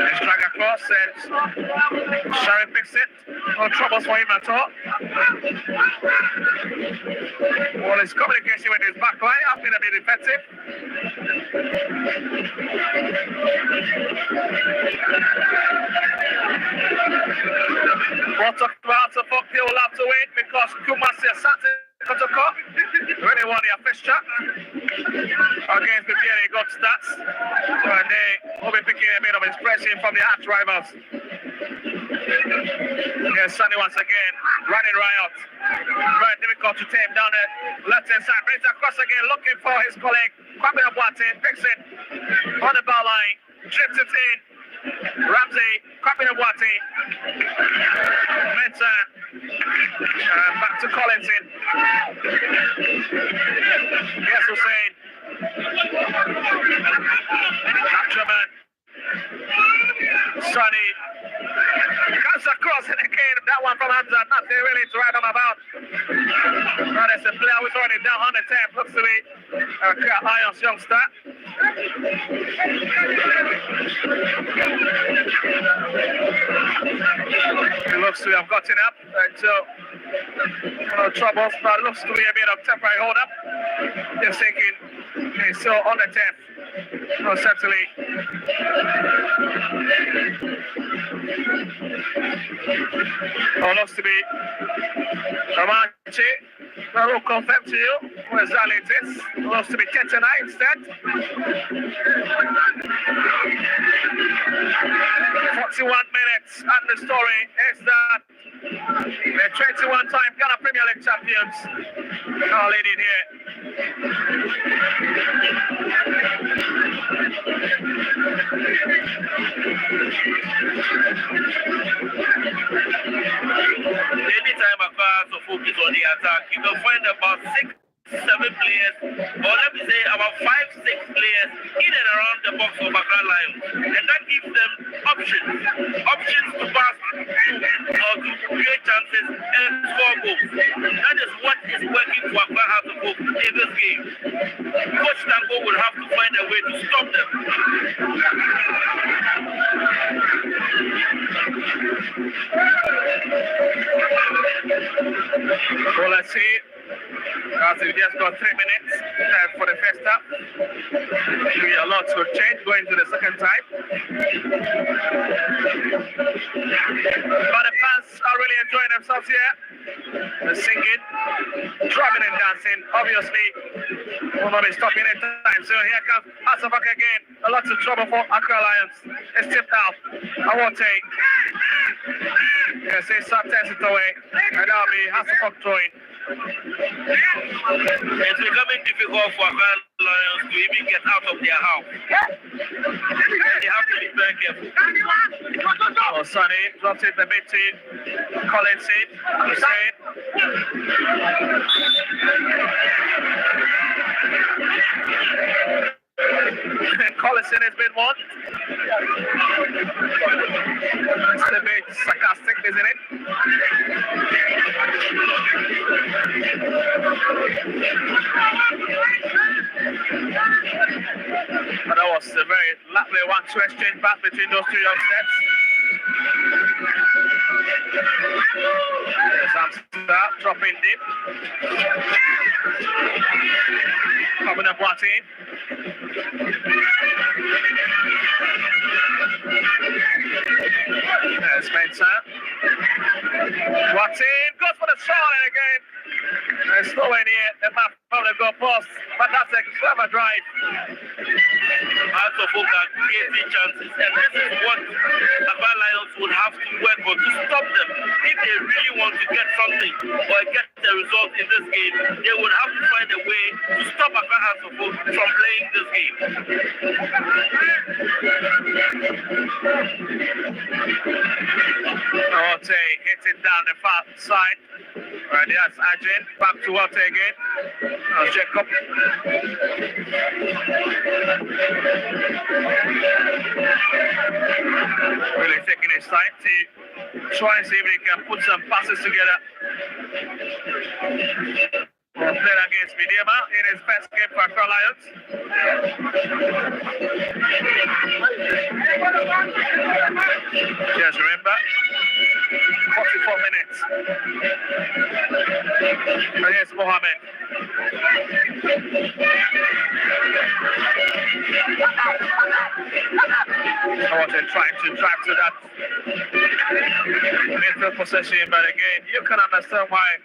Let's drag across and Sharif picks it. No troubles for him at all. Well, his communication with his back line has been a bit effective. We'll talk about the folk, they will have to wait because Kumasi Asante Kotoko really won their fixture against the PRA got stats. And they will be picking a bit of expression from the arch rivals. Here's Sunny once again, running riot. Very difficult to tame down the left hand side. Brings across again, looking for his colleague. Kwame Abuate picks it on the ball line, drips it in. Ramsey, Kwame Abuate. Mensah. Back to Collinson. Yes, Hussein. Ackerman. Sonny. Comes across and again, that one from Hamza, nothing really to write him about. Now there's a player who's already down on the 10, looks to be Lions youngster. He looks to have gotten up until no troubles, but looks to be a bit of temporary hold up. Just thinking he's still on the 10th. No, certainly. Oh, looks to be Ramachi. I will confirm to you what exactly it is. Looks to be 10-9 instead. 41 minutes, and the story is that the 21-time Ghana Premier League champions are leading here. Anytime Accra has to focus on the attack, you can find about 6, 7 players, or let me say about 5, 6 players in and around the box of Accra Lions, and that gives them options to pass or to create chances and score goals. That is what is working for Accra House of Hope in this game. Coach Tango will have to find a way to stop them. Well, let's see. As we've just got 3 minutes for the first half. Maybe a lot will change going to the second time. But the fans are really enjoying themselves here. They're singing, drumming and dancing. Obviously, will not be stopping any time. So here comes Asafak again. A lot of trouble for Accra Lions. It's tipped out. I won't take. Yes, they sometimes it away. And that'll be Asafak throwing. It's becoming difficult for Accra Lions to even get out of their house. They have to be very careful. Oh, Sonny drops it the bit to Collins in. Hussein. Collison has been one. It's a bit sarcastic, isn't it? But that was a very lovely 1-2 exchange back between those two youngsters. There's Amsterdam dropping deep. Coming up Watty. There's Spencer. Watty goes for the shot and again. There's nowhere near the map from the goal post, but that's a clever drive. Out of focus, creating chances, and this is what Accra Lions would have to work on to stop them. If they really want to get something or get the result in this game, they would have to find a way to stop Accra House of Hope from playing this game. Orte hits it down the far side. Right, that's Ajin. Back to Orte again. Jacob. Really taking his time to try and see if he can put some passes together. Played against Midema in his first game for Accra Lions. Just remember, 44 minutes. And here's Mohammed. I was trying to drive to that midfield possession, but again, you can understand why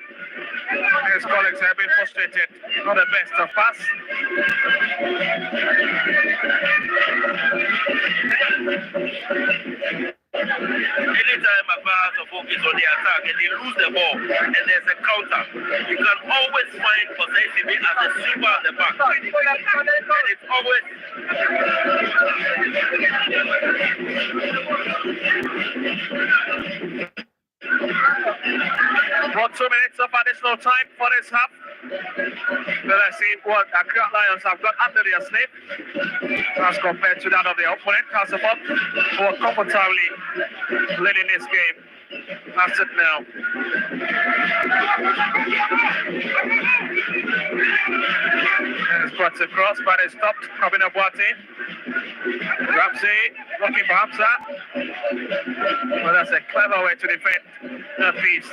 his colleagues have been frustrated. Not the best of us. Anytime Accra has to focus on the attack and they lose the ball and there's a counter, you can always find Possessive as a sweeper at the back. And it's always About 2 minutes of additional time for this half. Let's see what Accra Lions have got under their sleeve as compared to that of their opponent, Casabon, who are comfortably leading this game. That's it now. And it's brought across, but it's stopped. Coming up Wati. Ramsey looking for Hamza. Well, that's a clever way to defend that piece.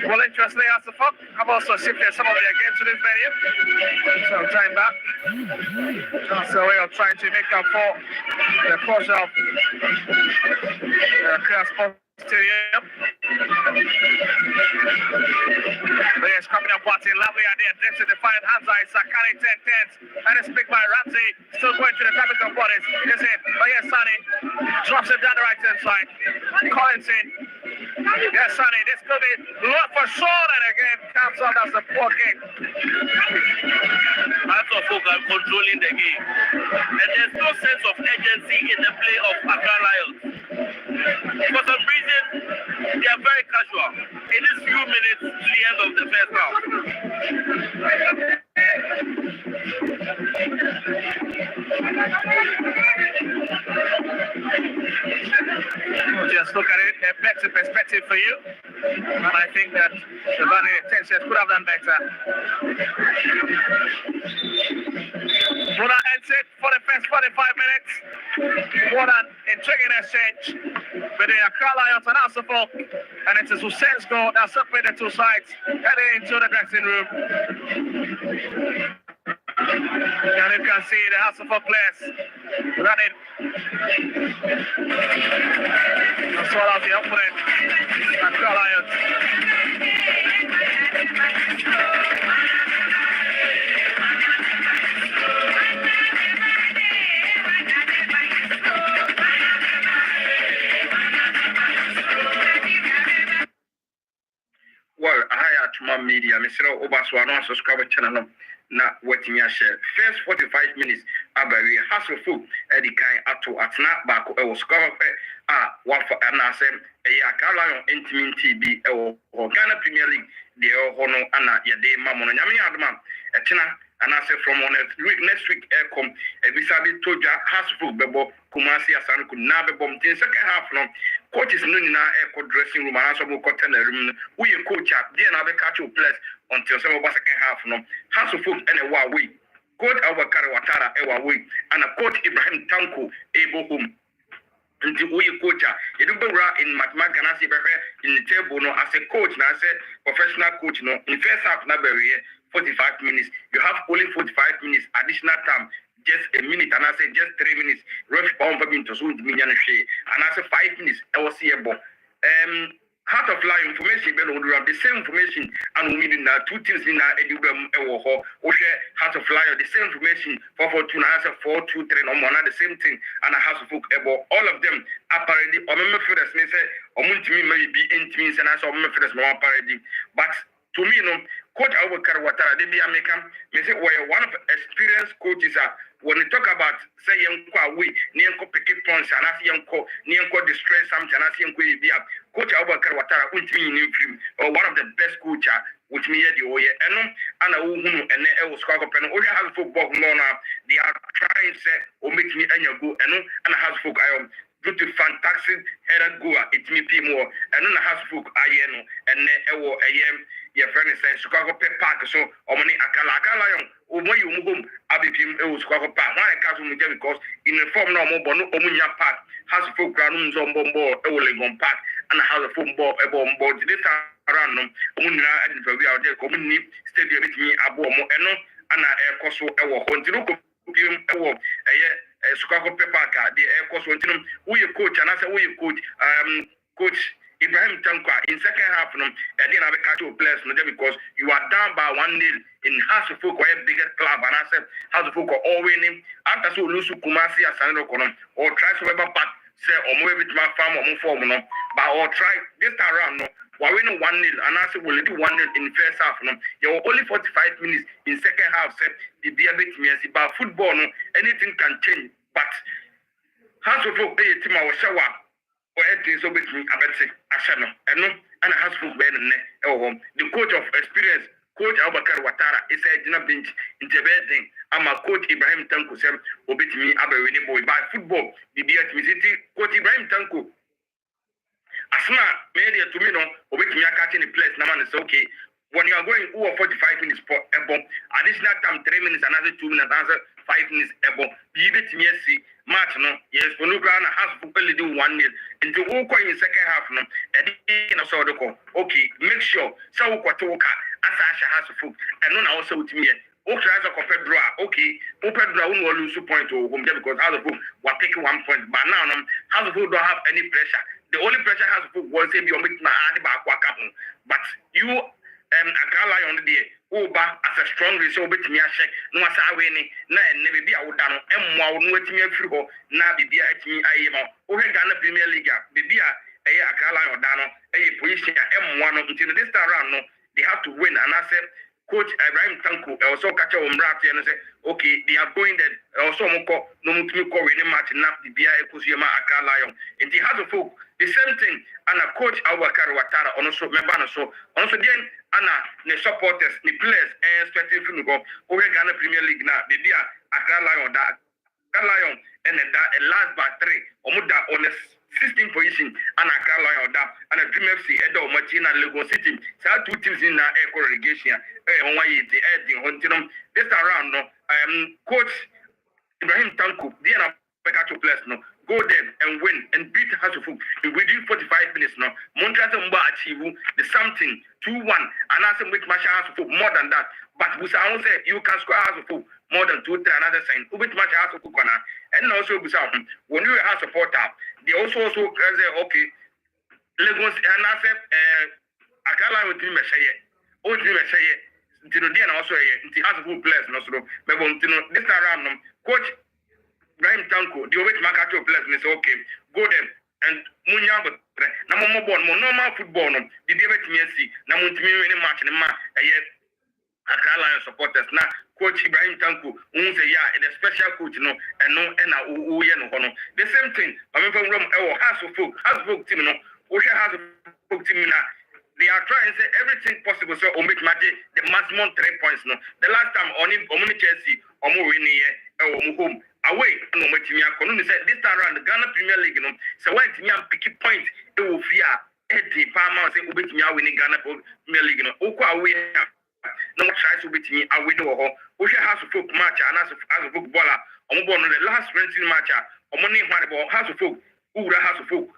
Well, interestingly, as the fuck, I've also shifted some of their games to this venue. So time back. So we are trying to make up for the closure of Accra Sports Stadium. But yes, coming up, watching lovely idea. Dips in the fine hands eye. Sakani 10-10. And it's picked by Ramsey. Still going to the tapping of bodies. Is it? But yes, Sonny drops it down the right hand side. Collins in. Yes, Sonny, this could be look for Sean, and again comes out as a poor kick. House of Folk are controlling the game. And there's no sense of urgency in the play of Accra Lions. For some reason, they are very casual. In these few minutes to the end of the first half. Just look at it, a better perspective for you. And I think that the Bani Tensions could have done better. Bruna ends it for the first 45 minutes. What an intriguing exchange between Accra Lions and House of Folk. And it is Hussein's goal that separated the two sides heading into the dressing room. And you can see the House of Folk players running. As well as the opponent, Accra Lions. Well, I had to my media, Mr. Obaswano, subscribe channel. Na watching share first 45 minutes abari hasofo edi kan ato atna baako e wo score wafa anasem e Akala yon intimate bi e wo Ghana Premier League de ho no ana yede mamono nyame adoma e tena anase from next week e come e bisabi toja hasofo bebo Kumasi Asanku na bebo mtin second half no coaches no nyina e ko dressing room anaso mo ko tena room wo ye coach dey na be catch up players until some of the second half no House of Folk and a way coach Abubakar Watara ewa way and a coach Ibrahim Tanko able home until we coach you do in Mathematics in the table no as a coach now as a professional coach no in first half na 45 minutes you have only 45 minutes additional time just a minute and I say just 3 minutes rush pound for me to so and I say 5 minutes I was here Heart of Lion information be no the same information and we mean na two teams in na edubem ewo ho o share Heart of Lion the same information 442 na answer 423 no more na the same thing and a House of Folk ebo all of them apparently o me feel as me say o muntimi may be intimi and answer o me feel as no apparently but to me no coach Abubakar Watara they be American me say we one of experienced coaches when we talk about say yanko away nianko pick points and as yanko distress something and as yanko be coach Abubakar Watara untimi in film or one of the best coach which me the oye eno ana uhunu ene e was kwako pen o have football no na they are trying say o make me anya go eno ana has folk ayo due to fantastic header goal it me p more eno na has folk ayeno ene ewo eyem your friend is saying Chicago Park so omani akala yon omoyi omugom abipim e was kwako park why cause mu because in the form no mo bono omunya park has folk ground nzo mbombo e wo legon park and has a football e bombo this around no omunira advert we out there community stadium with me abo mo eno ana e koso e wo hontinu ko pim e wo eye Chicago Park the e koso hontinu we coach and I say we coach Ibrahim Tanko in second half no then I be catch up players no because you are down by 1-0 in House of Folk or biggest club and I said House of Folk all winning after so lose Kumasi Asanro kono or try to ever back say or move with my farm or move form no but or try this time around no we winning 1-0 and I said we'll do 1-0 in first half no you only 45 minutes in second half said the be a bit messy but football no anything can change but House of Folk a team our shower so between Abetse Ashano and no and a house book bed the coach of experience coach Abubakar Watara is a dinner bench in the bedding I'm a coach Ibrahim Tanko Sam obit me Abawini boy by football the BH City coach Ibrahim Tanko Asma media to me no obit me catching the place now is okay when you are going over 45 minutes for a bomb additional time 3 minutes another 2 minutes another 5 minutes a bomb be bit me see match no yes for no ground has only do 1-0 into all in second half no and in so okay make sure so kwatoka asasha has foot and no also with me okay as a compare okay open draw no lose point to home because how the book will take 1 point but now how the foot don't have any pressure the only pressure has foot was say be on make my back but you Akala on the day Uba as a strong result with me no as I win na never be out down no with me free na be at me I am Ghana Premier League be Accra Lion Dano, position M1 until this time around. No, they have to win. And I said, Coach Ibrahim Tanko also catch a Umrati and say, okay, they are going there. Also, no winning match now the BI Kusiyama Accra Lion. And the House of Folk, the same thing. And a coach Abubakar Watara also member so also then Anna the supporters, the players, expecting to go over Ghana Premier League now. The dia Accra Lion that Accra Lion and that last by 3 Omuda on the 16th position and Accra Lion that and a Dream FC Edo Martina Lagos City. So 2 teams in the relegation. On why the this around no coach Ibrahim Tanko the to players no go there and win and beat Hasselhoff within 45 minutes now. Montreal Mba achieve the something 2-1 and as a make match Hasselhoff more than that. But Busa say you can score Hasselhoff more than 2-3 another sign. Ubit match Hasselhoff and also Busa when you have supporter they also say okay Lagos and I say Akala with him and also the Hasselhoff players no so this around coach Ibrahim Tanko, the Owet Makato players, and say, okay, go there and Munya, but no more normal football. The David Messi, Namuntimi winning match in the match, yet Accra Lion supporters. Now, Coach Ibrahim Tanko, who say, yeah, and a special coach, no, and no, and the same thing, I mean, from Rome, Hasselhoff team, no, Osha Hasselhoff team now. They are trying to say everything possible so omit magic the maximum 3 points no. The last time only Chelsea winning home away no Matimia Konuni said this time around the Ghana Premier League no. So when Timia pick point it will fear 80 Palma say Ubitimia winning Ghana Premier League no. Oko away no try to beat me away no ho. Osha has to folk match and as a footballer the last friendly match money has to folk Ura has to folk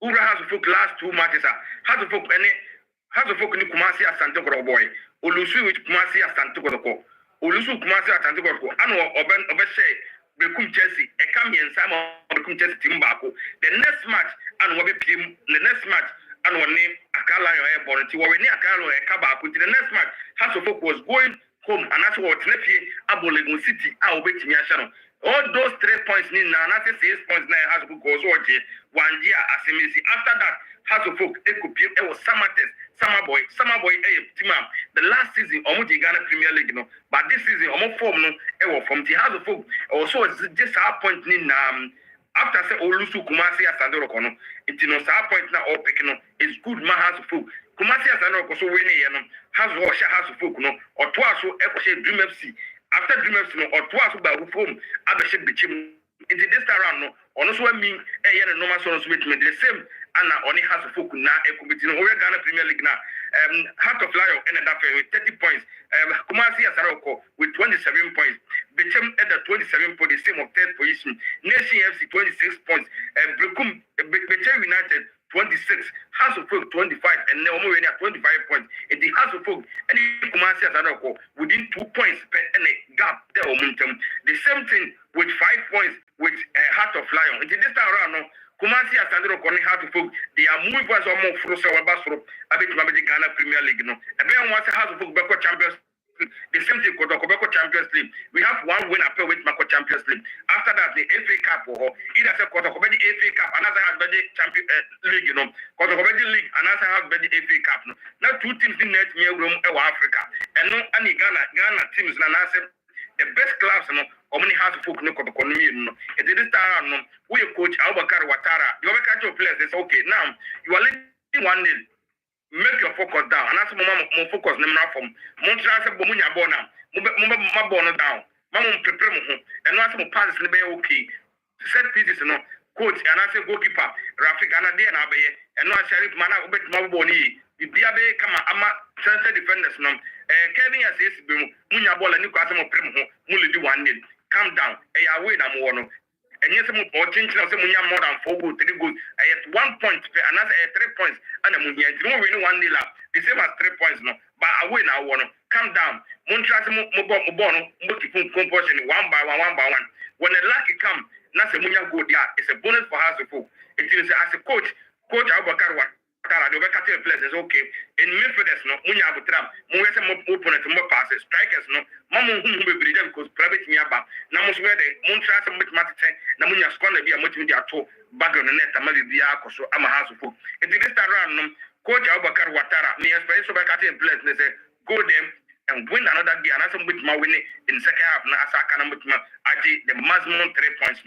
Ura has to folk last 2 matches has to folk ni Kumasi Asante boy Olusu which Kumasi Asante Ko Olusu Kumasi Asante Ko anu obese Bekum Chelsea e come here Simon Bekum Chelsea team back the next match and we be the next match and one name Akala your airborne ti we ni Akala e ka back the next match has to folk was going home and that's what Nepie Abolegun City a obetimi ahye all those 3 points in now, not 6 points now has to go so 1 year as after that has to folk it could be it was summer boy team the last season almost the Ghana Premier League no but this season almost form no it was from the has to folk also just a point in after say Olusu Kumasi Asante Kono it no sa point now all picking no is good man has to folk Kumasi Asante Kono so winning has to folk no or twice so Dream FC after Dream FC no or twice by home abeshe bichim in this around no also mean normal sort of the same and only has to folk na committee no Ghana Premier League na Heart of Lion ended up with 30 points Kumasi Asaroko with 27 points Bichim at the 27 points the same of 3rd position Nation FC 26 points Brekum Bichim United 26 House of Folk 25 and Neomo at 25 points in the House of Folk and Kumasi Asaroko within 2 points per any gap there momentum the same thing with 5 points with Heart of Lion in this time around no Kumasi Asante Kono Heart of Folk they are moving for some more Frosa Wabasro a bit the Ghana Premier League no and then once House of Folk Beko Champions the same thing Kotoko Champions League. We have 1 win appeal with Mako Champions League. After that, the FA Cup or either say Kotoko FA Cup, another has the Champions League, you know. Kotoko League, another has the FA Cup. No. Now 2 teams in that near room Africa. And no any Ghana teams na say the best clubs no Omni has folk no Kotoko no. It is this time no we coach Abubakar Watara. The other players they say okay now you are leading 1-0. Make your focus down. And that's more focus now from Montreal say Bomunya bona. Mumba bona down. Mama prepare mo. And now some passes be okay. Set pieces no. Coach and I say goalkeeper Rafik and there na be. And now Sharif mana obet maboni. Bibia be kama ama center defenders no. Kevin says Munya bola ni kwa say mo prepare mo. Mu lead 1-0. Calm down. Away na mo no. And yes, I'm change now. Say more than 4 goals, 3 goals. I had 1 point, another 3 points, and I'm winning 1-0. The same as 3 points no. But I win now. Calm down. Montreal composition 1 by 1. When the lucky come, now say Munya go there. It's a bonus for us to. It is as a coach Abubakar Watara, the Becca players is okay. In midfielders, no, Munya Butram, Muya opponent, more passes, strikers, no, Mamu who will be there because private Niaba, Namus where the Montras and Matmatic, Namunya Squanner be a multimedia to back on the net, and maybe the Arco, so I'm a house of folk. If this time Coach Abakar Watara, me as special Becca players, they say, go them and win another game, and I'm with my winning in second half, Nasaka and with my the maximum 3 points.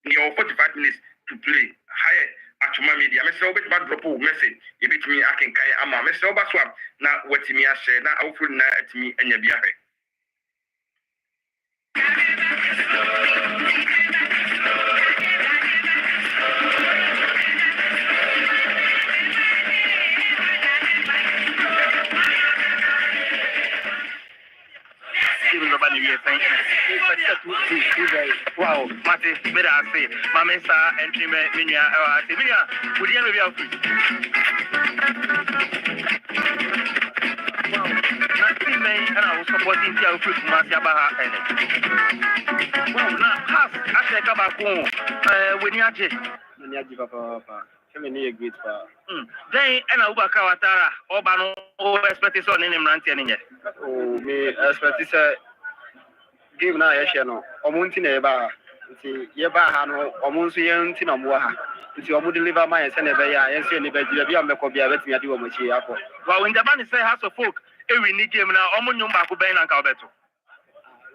Your 45 minutes to play. Higher. Actual media, Mr. Obit bad drop message. You beat me, I can carry Ama. Mr. Obaswap, now what me I share, now hopefully now at me and your biahe. Wow, Mate, better I say, Mamma and Minia, I say, Minia, would you ever be wow, nothing may, and I was supporting the outfit from Masiabaha and well, now, half, I say, come back home, when you are Papa. Great then, and I will Kawatara, Obano, or expect on any Rantian yet. Oh, me expect game na yɛhwɛ no ɔmo na ɛba nti yɛba ha no ɔmo nso yɛn nti na ɔmo ha nti ɔmo deliver ma yɛn sɛ na ɛbɛyɛ a yɛn nso yɛ ne bɛgye bi a mɛkɔ bi a bɛtumi ade wɔ mo akyi akɔ well when the man say House of Folk every ni game na ɔmo nyom baako bɛn na nka ɔbɛto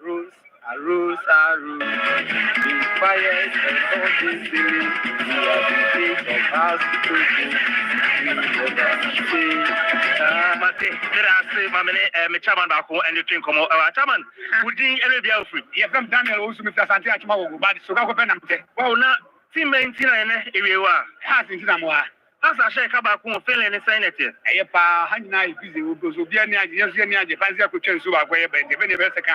rules be quiet and all this silly we are the face of house to Mate, I say, my chairman back home and you think, come on, chairman, would you ever be out free? Yeah, from Daniel also, Mr. Santiago, but so go well, now, team maintain if you are, has in Samoa. As I shake back home, feeling the sanity. I have a busy with those who be any ideas, any idea, fancy I could change to our way, but the very best second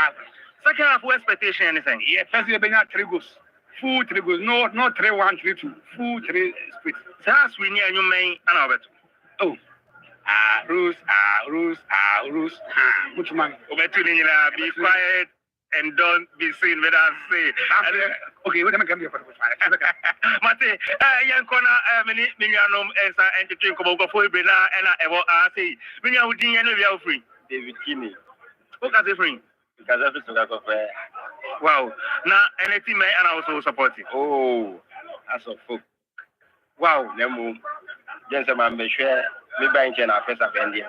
half, expectation, anything. Yeah, fancy the Bena Trigos. Full 3 goals, no 3-1, 3-2, full 3 split. So as we near you main and our oh. Rules. Much man. Be quiet and don't be seen when I say. Okay, what am I coming for? Mate, Yankona, Minianum, as I entertain Kobogo for Brena, and I ever say, Minia would be any free. David Kinney. What are they free? Because everything I got there. Wow. Now, anything may and I also support it. Oh, as a folk. Wow, Nemo. Gentlemen, be sure. Me bank na first of NDC.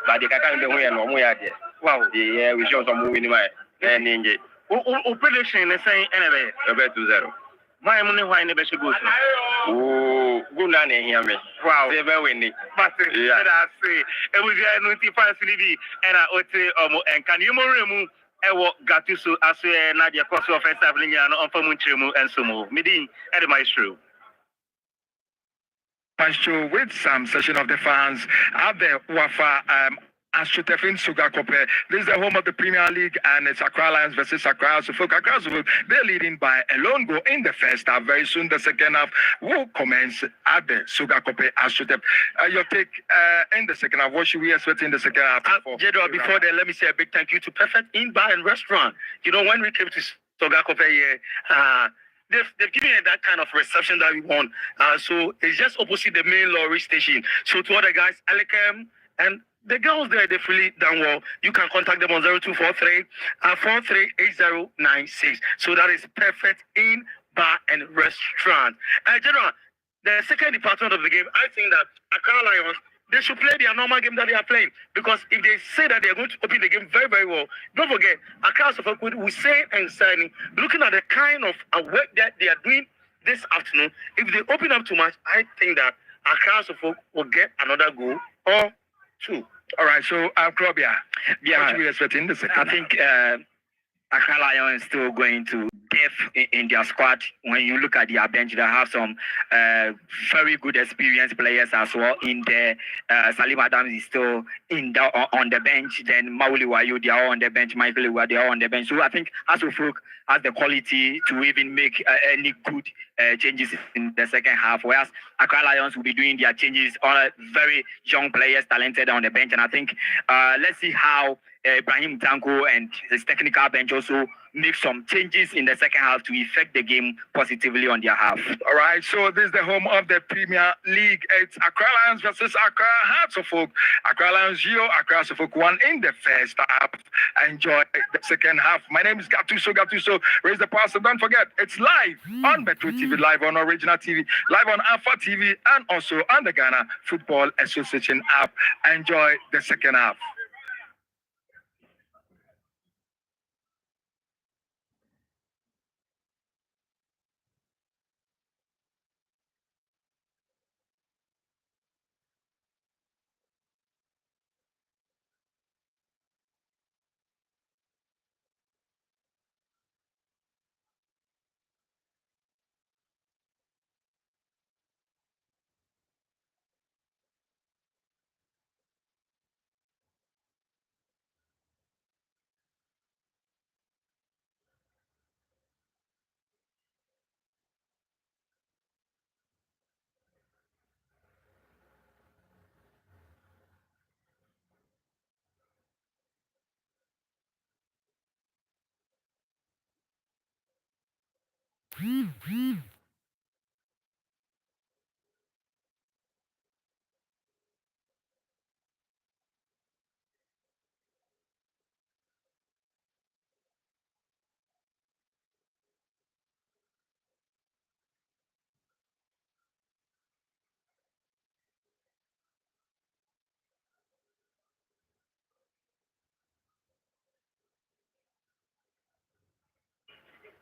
But the kaka nde hoya no mo ya de. Wow, the we show some win my ninje. Operation is saying anyway. About 2-0. My money why never should go. Oh, good na hear me. Wow, they be winning. But I say, e we get notify CDB and I ote and can you more remove ewo gatuso aso na de course of first of linya no on famu nchiremu ensomo. Midin e my true. Show with some session of the fans at the UEFA Ashtefin Sugar Cup. This is the home of the Premier League and it's Accra Lions versus Accra. So Accra, they're leading by a lone goal in the first half. Very soon the second half will commence at the Sugar Cup Ashtef. Your take in the second half. What should we expect in the second half? Jedwa, before that, let me say a big thank you to Perfect Inn Bar and Restaurant. You know, when we came to Sugar Cup here, they've given it that kind of reception that we want. So it's just opposite the main lorry station. So to all the guys, Alekem and the girls there, they've really done well. You can contact them on 0243 438096. So that is Perfect Inn Bar and Restaurant. General, the second department of the game, I think that Accra Lions, they should play their normal game that they are playing. Because if they say that they are going to open the game very, very well, don't forget, Accra will say and signing, looking at the kind of work that they are doing this afternoon, if they open up too much, I think that Accra will get another goal or 2. All right, so Krobia, what should we expect in the second? I think Accra Lions is still going to depth in their squad. When you look at their bench, they have some very good experienced players as well in there. Salim Adams is still on the bench. Then Mauli Wayo, they are on the bench. Michael Iwa, they are on the bench. So I think Asofok has the quality to even make any good changes in the second half. Whereas Accra Lions will be doing their changes on very young players, talented on the bench. And I think let's see how Ibrahim Tanko and his technical bench also make some changes in the second half to affect the game positively on their half. All right, so this is the home of the Premier League. It's Accra Lions versus Accra Hearts of Oak. Accra Lions 0, Accra Hearts of Oak 1 in the first half. Enjoy the second half. My name is Gatuso. Raise the pass and don't forget, it's live on Metro TV, live on Original TV, live on Alpha TV, and also on the Ghana Football Association app. Enjoy the second half.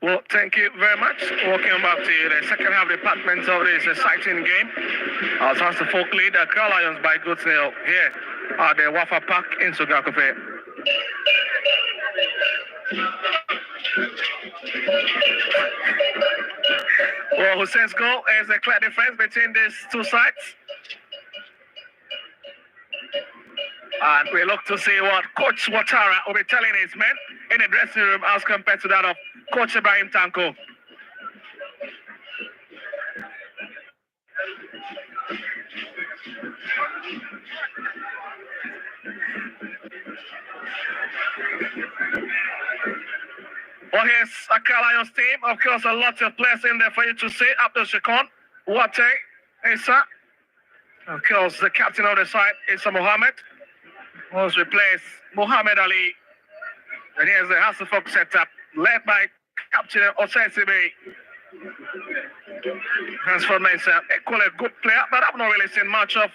Well, thank you very much. Welcome back to the second half department of this exciting game. Our Hearts of Oak lead Accra Lions by good sale here at the Wafa Park in Sugakope. Well, Hussein's goal is a clear difference between these two sides. And we look to see what Coach Watara will be telling his men in the dressing room as compared to that of Coach Ibrahim Tanko. Well, here's Accra Lions team. Of course, a lot of players in there for you to see. Abdul Shakon, Wate, Issa. Of course, the captain of the side, Issa Mohammed, was replaced Muhammad Ali. And here's the House of Folk setup, led by Captain Osesibe. Transfer Mensah, equally a good player, but I've not really seen much of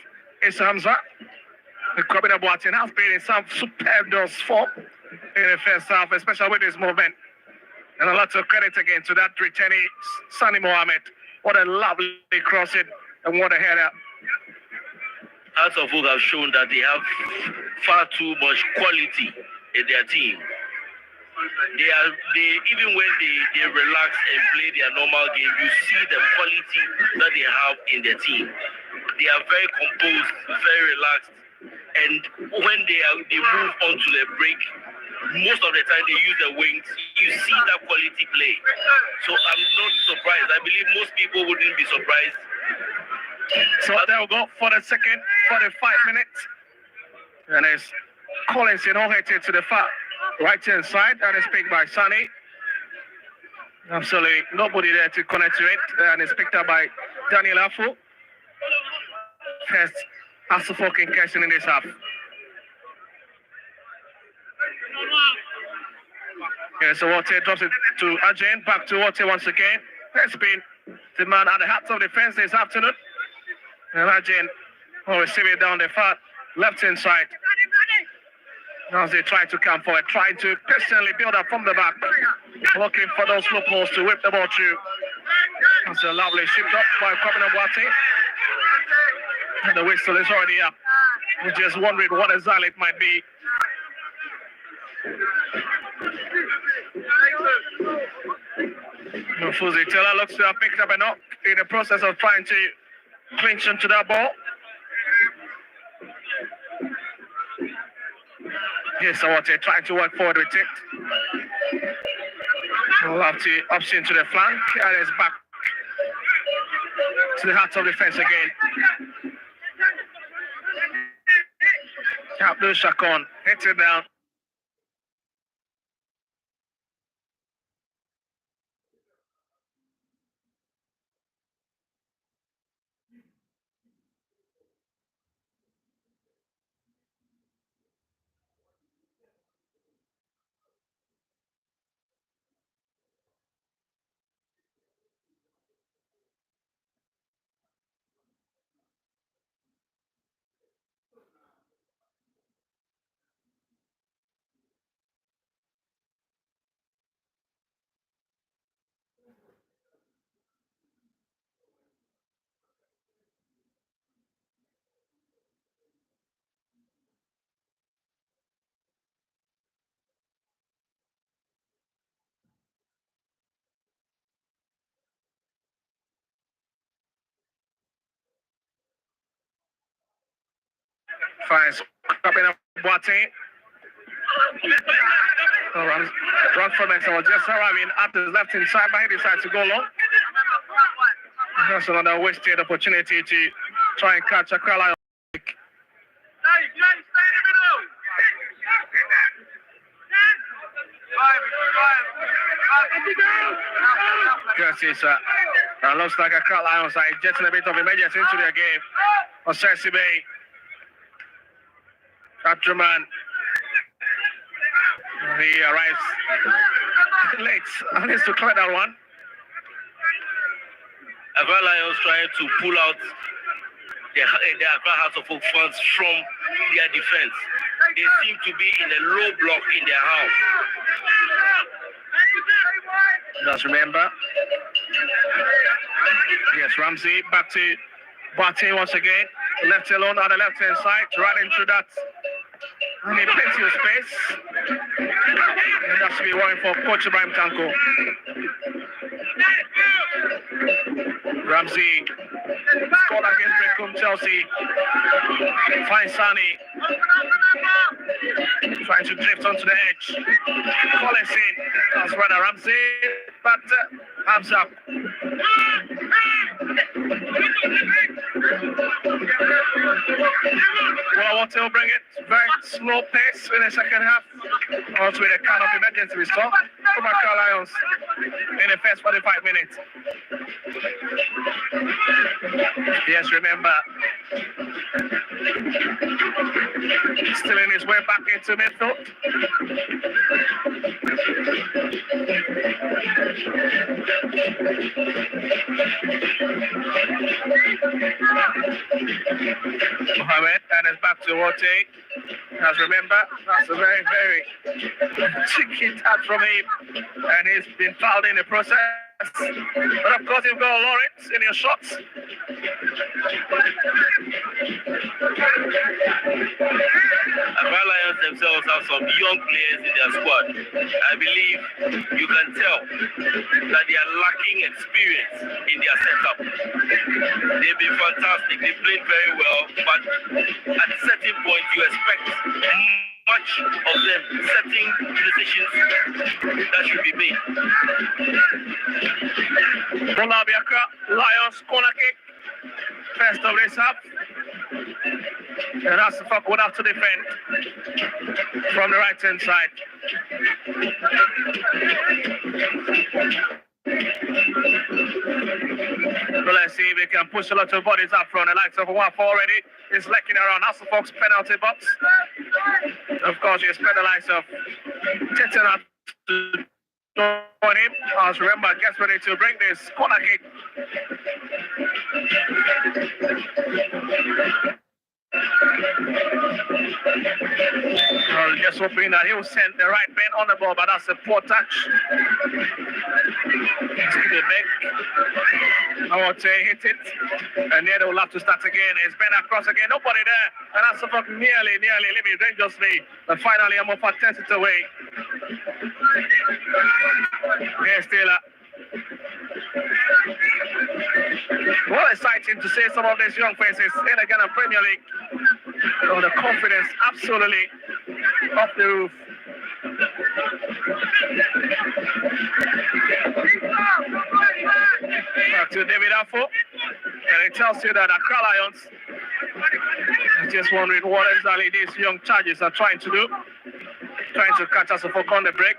Issa Hamza. The Kobina Boateng has been in some superb form in the first half, especially with his movement. And a lot of credit again to that returning Sani Mohammed. What a lovely crossing and what a header. Hearts of Oak have shown that they have far too much quality in their team. They even when they relax and play their normal game, you see the quality that they have in their team. They are very composed, very relaxed, and when they move on to the break, most of the time they use the wings. You see that quality play. So I'm not surprised. I believe most people wouldn't be surprised. So they'll go for the second 45 minutes. And it's Collins headed to the far right hand side. That is picked by Sani. Absolutely nobody there to connect to it. And it's picked up by Daniel Afu. First Asafok in catching in this half. Yeah, so Wate drops it to Ajay. Back to Wate once again. Has been the man at the heart of defense this afternoon. And Ajay will receive it down the far left hand side. Now they try to come forward, trying to personally build up from the back. Looking for those loopholes to whip the ball through. That's a lovely shift up by Kobina Boateng. And the whistle is already up. We're just wondering what exactly it might be. Fuzi Teller looks to have picked up a knock in the process of trying to clinch into that ball. Yes, I want to try to work forward with it. We'll have to option to the flank, and it's back to the heart of defense again. Abdul Shakon hits it down. Finds Captain Boateng. Run from it. Was just arriving at his left hand side, but he decided to go long. That's another wasted opportunity to try and catch Accra Lions. Yes, looks like Accra Lions are injecting a bit of emergency into their game. Osesi Bay. Abdurrahman. He arrives late. I need to clear that one. Accra Lions trying to pull out the Accra House of Folk fans from their defense. They seem to be in a low block in their house. Just remember. Yes, Ramsey back to Boateng once again. Left alone on the left-hand side, running through that. And he plenty of space. And that should be worrying for Coach Ibrahim Tanko. Ramsey scored against Beckham, Chelsea. Finds Sani. Trying to drift onto the edge. Collins in. That's runner Ramsey. But hands up. Well, will bring it. Very slow pace in the second half. Also with a kind of emergency restore from Accra Lions in the first 45 minutes. Yes, remember. Still in his way back into midfield. Mohamed, and it's back to Rote. As remember, that's a very, very tricky touch from him, and he's been fouled in the process. But of course, you've got Lawrence in your shots. Accra Lions themselves have some young players in their squad. I believe you can tell that they are lacking experience in their setup. They've been fantastic. They played very well, but at a certain point, you expect much of them setting decisions that should be made. Accra Lions corner kick. First of this half. And that's the fuck would have to defend from the right hand side. So let's see if we can push a lot of bodies up front. The likes of Wafa already is lacking around. That's the Fox penalty box. Of course, you expect the likes of Tetanat to join him. As remember, gets ready to bring this corner kick. Well, just hoping that he will send the right man on the ball, but that's a poor touch. Let's give it back. I want to hit it, and then they will have to start again. It's been across again, nobody there, and that's a fucking nearly leaving dangerously. But finally, I'm off 10 it away. Here's Taylor. Well, exciting to see some of these young faces in the Ghana Premier League. So the confidence absolutely off the roof. Back to David Afo. And it tells you that Accra Lions is just wondering what exactly these young charges are trying to do. Trying to catch us off on the break.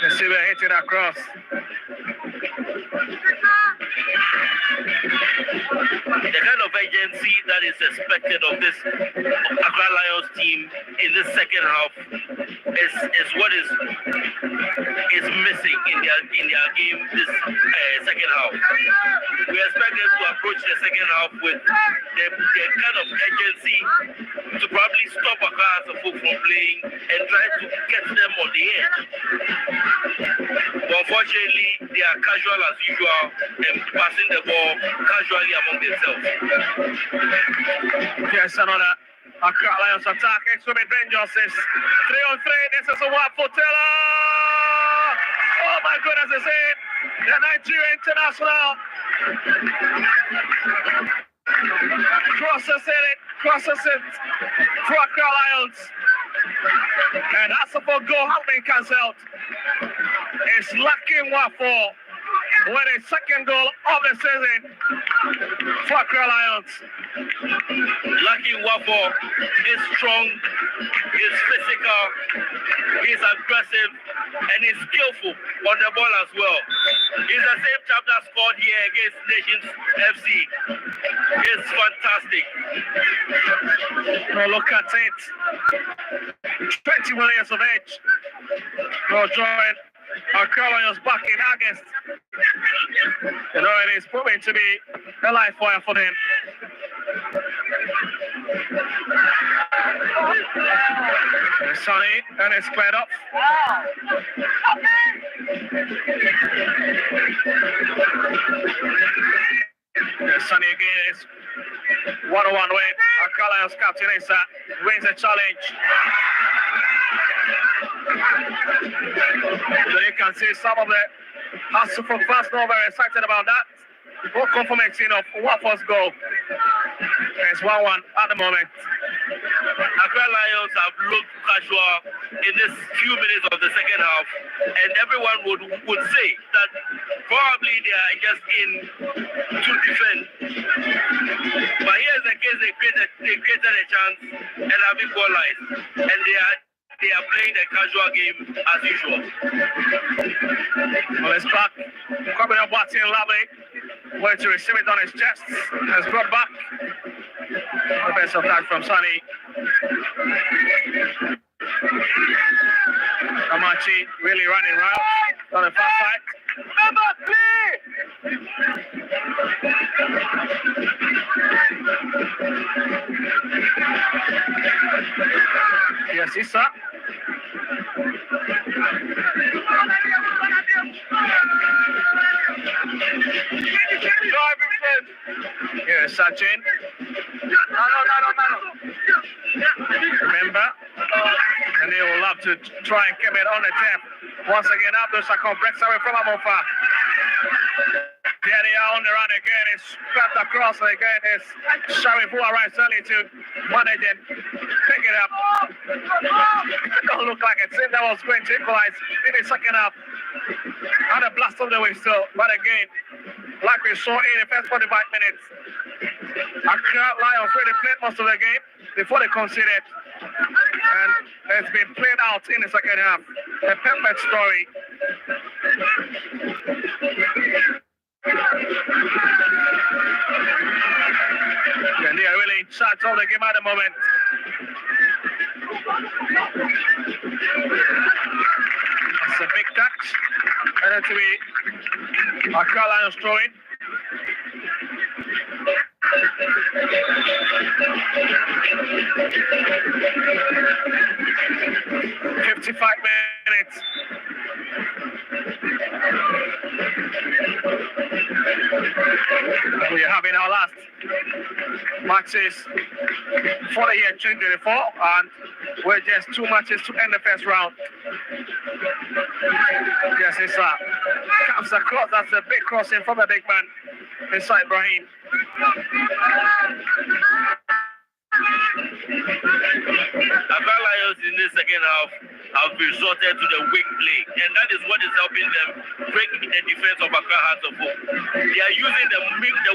Let's see we're hitting across. The kind of urgency that is expected of this Accra Lions team in this second half is what is missing in their game this second half. We expect them to approach the second half with the kind of urgency to probably stop Accra from playing and try to get them on the edge. But unfortunately, they are casual as usual and passing the ball casually among themselves. Yes, another Accra Lions attack. Extremely dangerous. 3-on-3. This is a what for Taylor. Oh my goodness, it's it. The Nigeria international crosses it. crosses it for Accra Lions. And that's a goal has been cancelled. It's Lucky Wafo with a second goal of the season for Accra Lions. Lucky Wafo is strong, is physical, he's aggressive, and he's skillful on the ball as well. He's the same chap that scored here against Nations FC. He's fantastic. Well, look at it. 21 years of age. Well, join Accra Lions back in August. You know, it is proving to be a life fire for them. It's sunny and it's cleared up. It's sunny again. It's 1-1 with Accra Lions captain Issa wins the challenge. So you can see some of the Super fans not very excited about that. What confirmation of Wafo's goal? It's 1-1 at the moment. Accra Lions have looked casual in this few minutes of the second half, and everyone would say that probably they are just in to defend. But here's the case: they created a chance and have equalized, and they are playing the casual game as usual. Well, it's back. Coming up, watching Lovely. Waiting to receive it on his chest. Has brought back. The best of that from Sonny. Kamachi really running right on the far side. Yes, Issa. Yeah, Sachin. Remember, and they will love to try and keep it on the tap. Once again, Abdul Sakon breaks away from Amofa. There they are on the run again. It's swept across and again. It's Sharif who arrives early to manage and pick it up. It don't look like a team that was going to equalize in the second half. Had a blast of the way still, but again, like we saw in the first 45 minutes, Accra Lions really played most of the game before they conceded, and it's been played out in the second half. A perfect story. And they are really in charge of the game at the moment. That's a big touch. And it to be Accra Lions throwing. "55 minutes. We are having our last matches for the year 2024, and we're just 2 matches to end the first round. Yes, it's comes across. That's a big crossing from the big man inside Ibrahim. Accra Lions in the second half have resorted to the wing play, and that is what is helping them break the defense of Accra Hearts of Oak. They are using the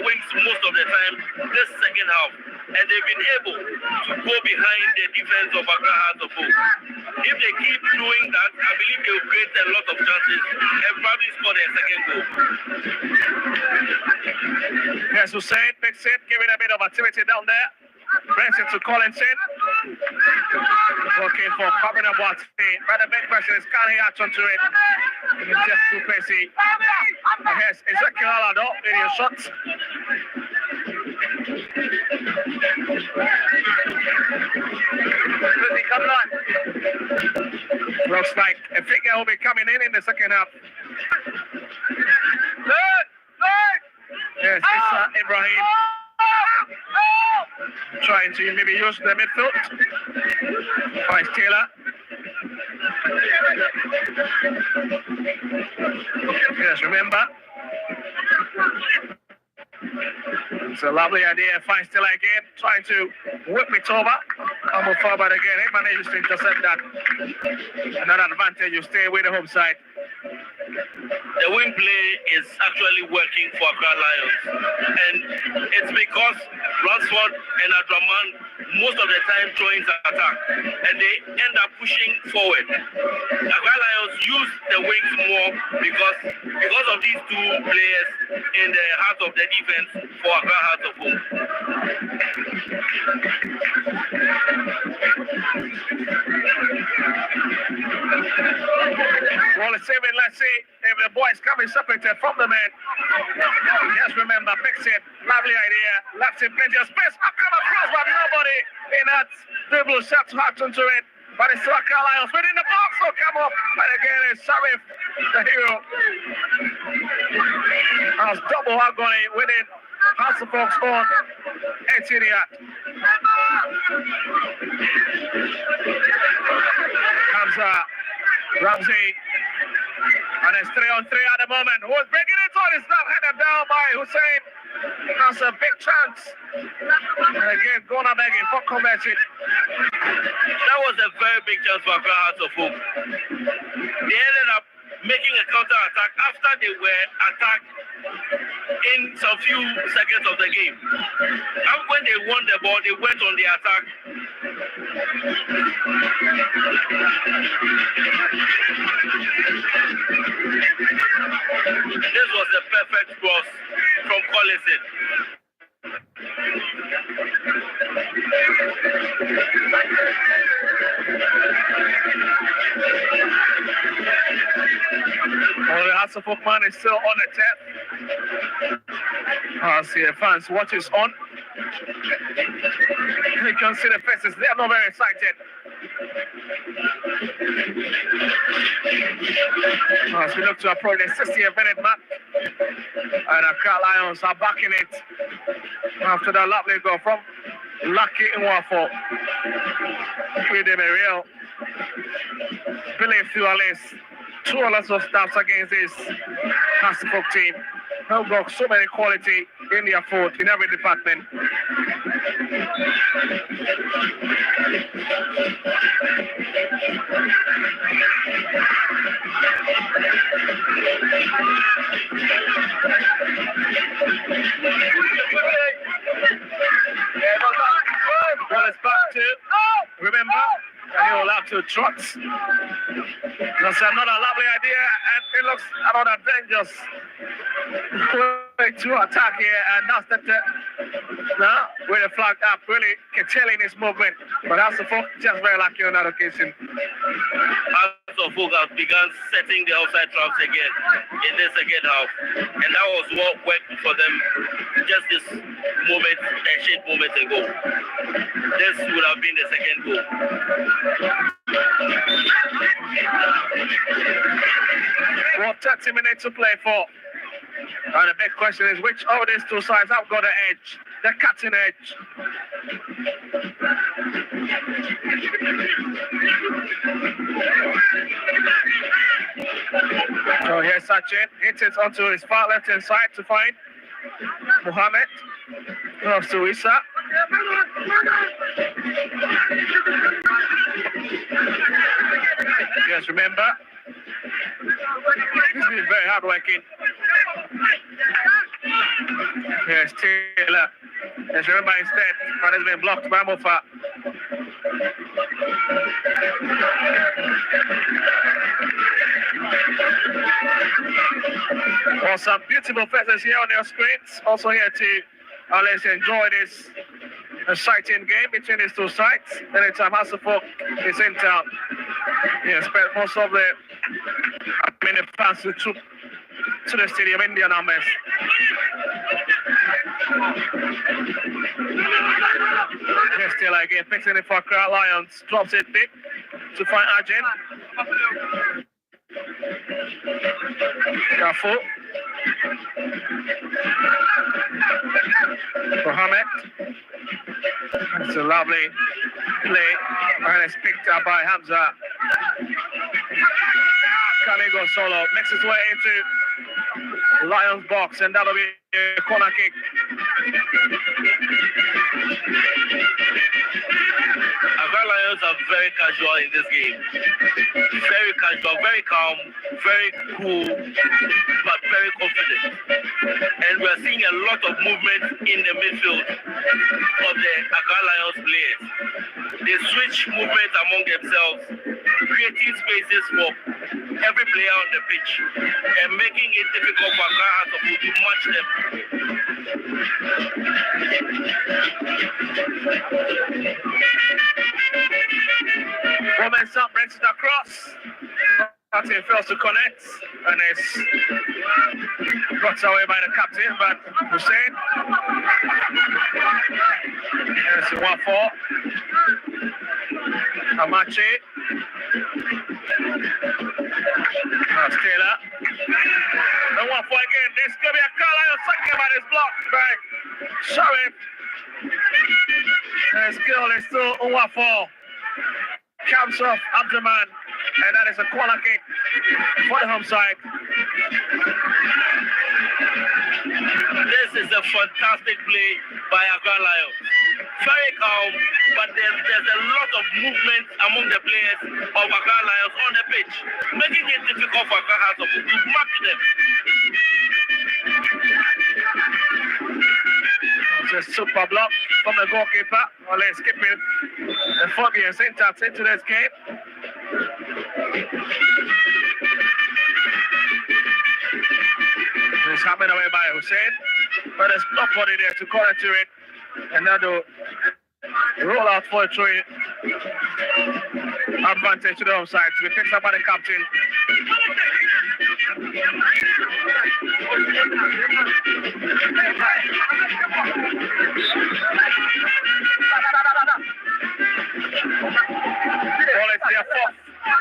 wings most of the time this second half, and they've been able to go behind the defense of Accra Hearts of Oak. If they keep doing that, I believe they will create a lot of chances and probably score their second goal. Yes, Hussein picks it, giving a bit of activity down there. Brings it to Collinson. Looking for Kabina Boateng. But the big question is, can he act onto it? It's just too crazy. Yes, Ezekiel Alado in your shots. Looks like a figure will be coming in the second half. Yes, it's Ibrahim. Trying to maybe use the midfield. Finds Taylor. Yes, remember. It's a lovely idea. Finds Taylor again. Trying to whip it over. Come forward again. He manages to intercept that. Another advantage, you stay with the home side. The wing play is actually working for Accra Lions, and it's because Ransford and Adraman most of the time joins attack, and they end up pushing forward. Accra Lions use the wings more because of these two players in the heart of the defense for Accra Hearts of Home. Well, it's saving, let's see if the boys coming separated from the man. Just remember, fix it. Lovely idea. Left in plenty of space. Up come across, but nobody in that dribble shot hard into it. But it's Accra Lions within the box. So come up. And again, it's Sharif, the hero. That's double agony within House of Fox on Etinia. Hamza, Ramsey. And it's 3-on-3 at the moment. Who's breaking it on? It's not headed down by Hussein. That's a big chance. And again, Gona begging for conversion. That was a very big chance for Accra Hearts of Home. They ended up making a counter-attack after they were attacked in some few seconds of the game. And when they won the ball, they went on the attack. This was a perfect cross from Collison. Well, the Hasselhoff man is still on the tap. I see the fans watch is on. You can see the faces, they are not very excited. As we look to approach the 60th minute mark, and the Accra Lions are backing it after that lovely goal from Lucky Nwafo. Give them a real belief to Alice. 2 lots of stats against this Hasselhoff team. They've got so many quality in their foot in every department. Well, it's back to, remember, and he will have to trot. That's another lovely idea, and it looks another dangerous way to attack here, and that's the now with the flag up, really curtailing his movement. But that's the folk just very lucky on that occasion. House of Folk have begun setting the outside traps again in the second half, and that was what worked for them just this moment, a short moment ago. This would have been the second goal. Well, 30 minutes to play for. And the big question is, which of these two sides have got the edge? The cutting edge. So here's Sachin. Hits it onto his far left hand side to find Mohammed. Goes to Issa. Yes, remember, he's been very hardworking. Yes, Taylor. Yes, remember instead, but it's been blocked by Mofa. Well, some beautiful faces here on your screens. Also here to let's enjoy this exciting game between these two sides. Anytime Hasselhoff is in town, you expect most of the fans to the stadium in their numbers. Here's still again, fixing it for Accra Lions. Drops it deep to find Arjun. Careful. Mohammed. It's a lovely play. And it's picked up by Hamza. Can he go solo? Makes his way into Lions box, and that'll be a corner kick. Lions are very casual in this game. Very casual, very calm, very cool, but very confident. And we are seeing a lot of movement in the midfield of the Accra Lions players. They switch movement among themselves, creating spaces for every player on the pitch and making it difficult for Accra to match them. Moments up, brings it across. Martin fails to connect, and it's brought away by the captain, but Hussein. There's a 1-4. Amache. That's Taylor. The 1-4 again. This could be a Carlisle second, but it's blocked by Sharif. And his goal is still 1-4. Comes off Abdurman, and that is a corner kick for the home side. This is a fantastic play by Accra Lions. Very calm, but there's a lot of movement among the players of Accra Lions on the pitch, making it difficult for Accra to match them. It's a super block from the goalkeeper. Well, they're skipping the Fabian syntax into this game. It's happening away by Hussein, but there's nobody there to corner to it. And now the roll out for a throw advantage to the offside to be picked up by the captain. Well, it's their fourth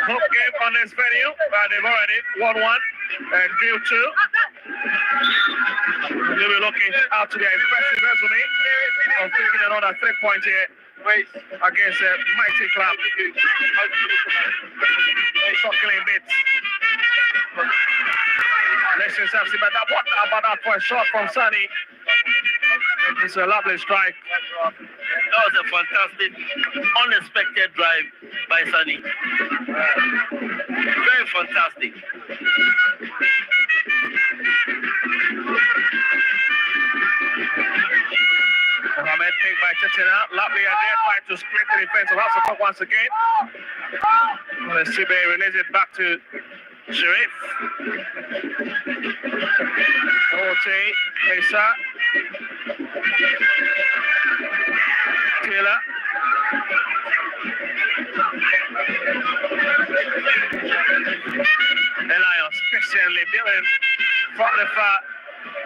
home game on this venue, but they've already won 1 and drew 2. They'll be looking out to their impressive resume of taking another 3 points here against a mighty club. Suckling bits. Let's just have to see about that for a shot from Sunny. It's a lovely strike. That was a fantastic, unexpected drive by Sunny. Very fantastic. Mohamed picked by Chetina. Lovely idea, trying to split the defense of Hasselhoff once again. Let's see, they release it back to Sharif. Orte, Esa. Taylor. The Lions patiently building from the far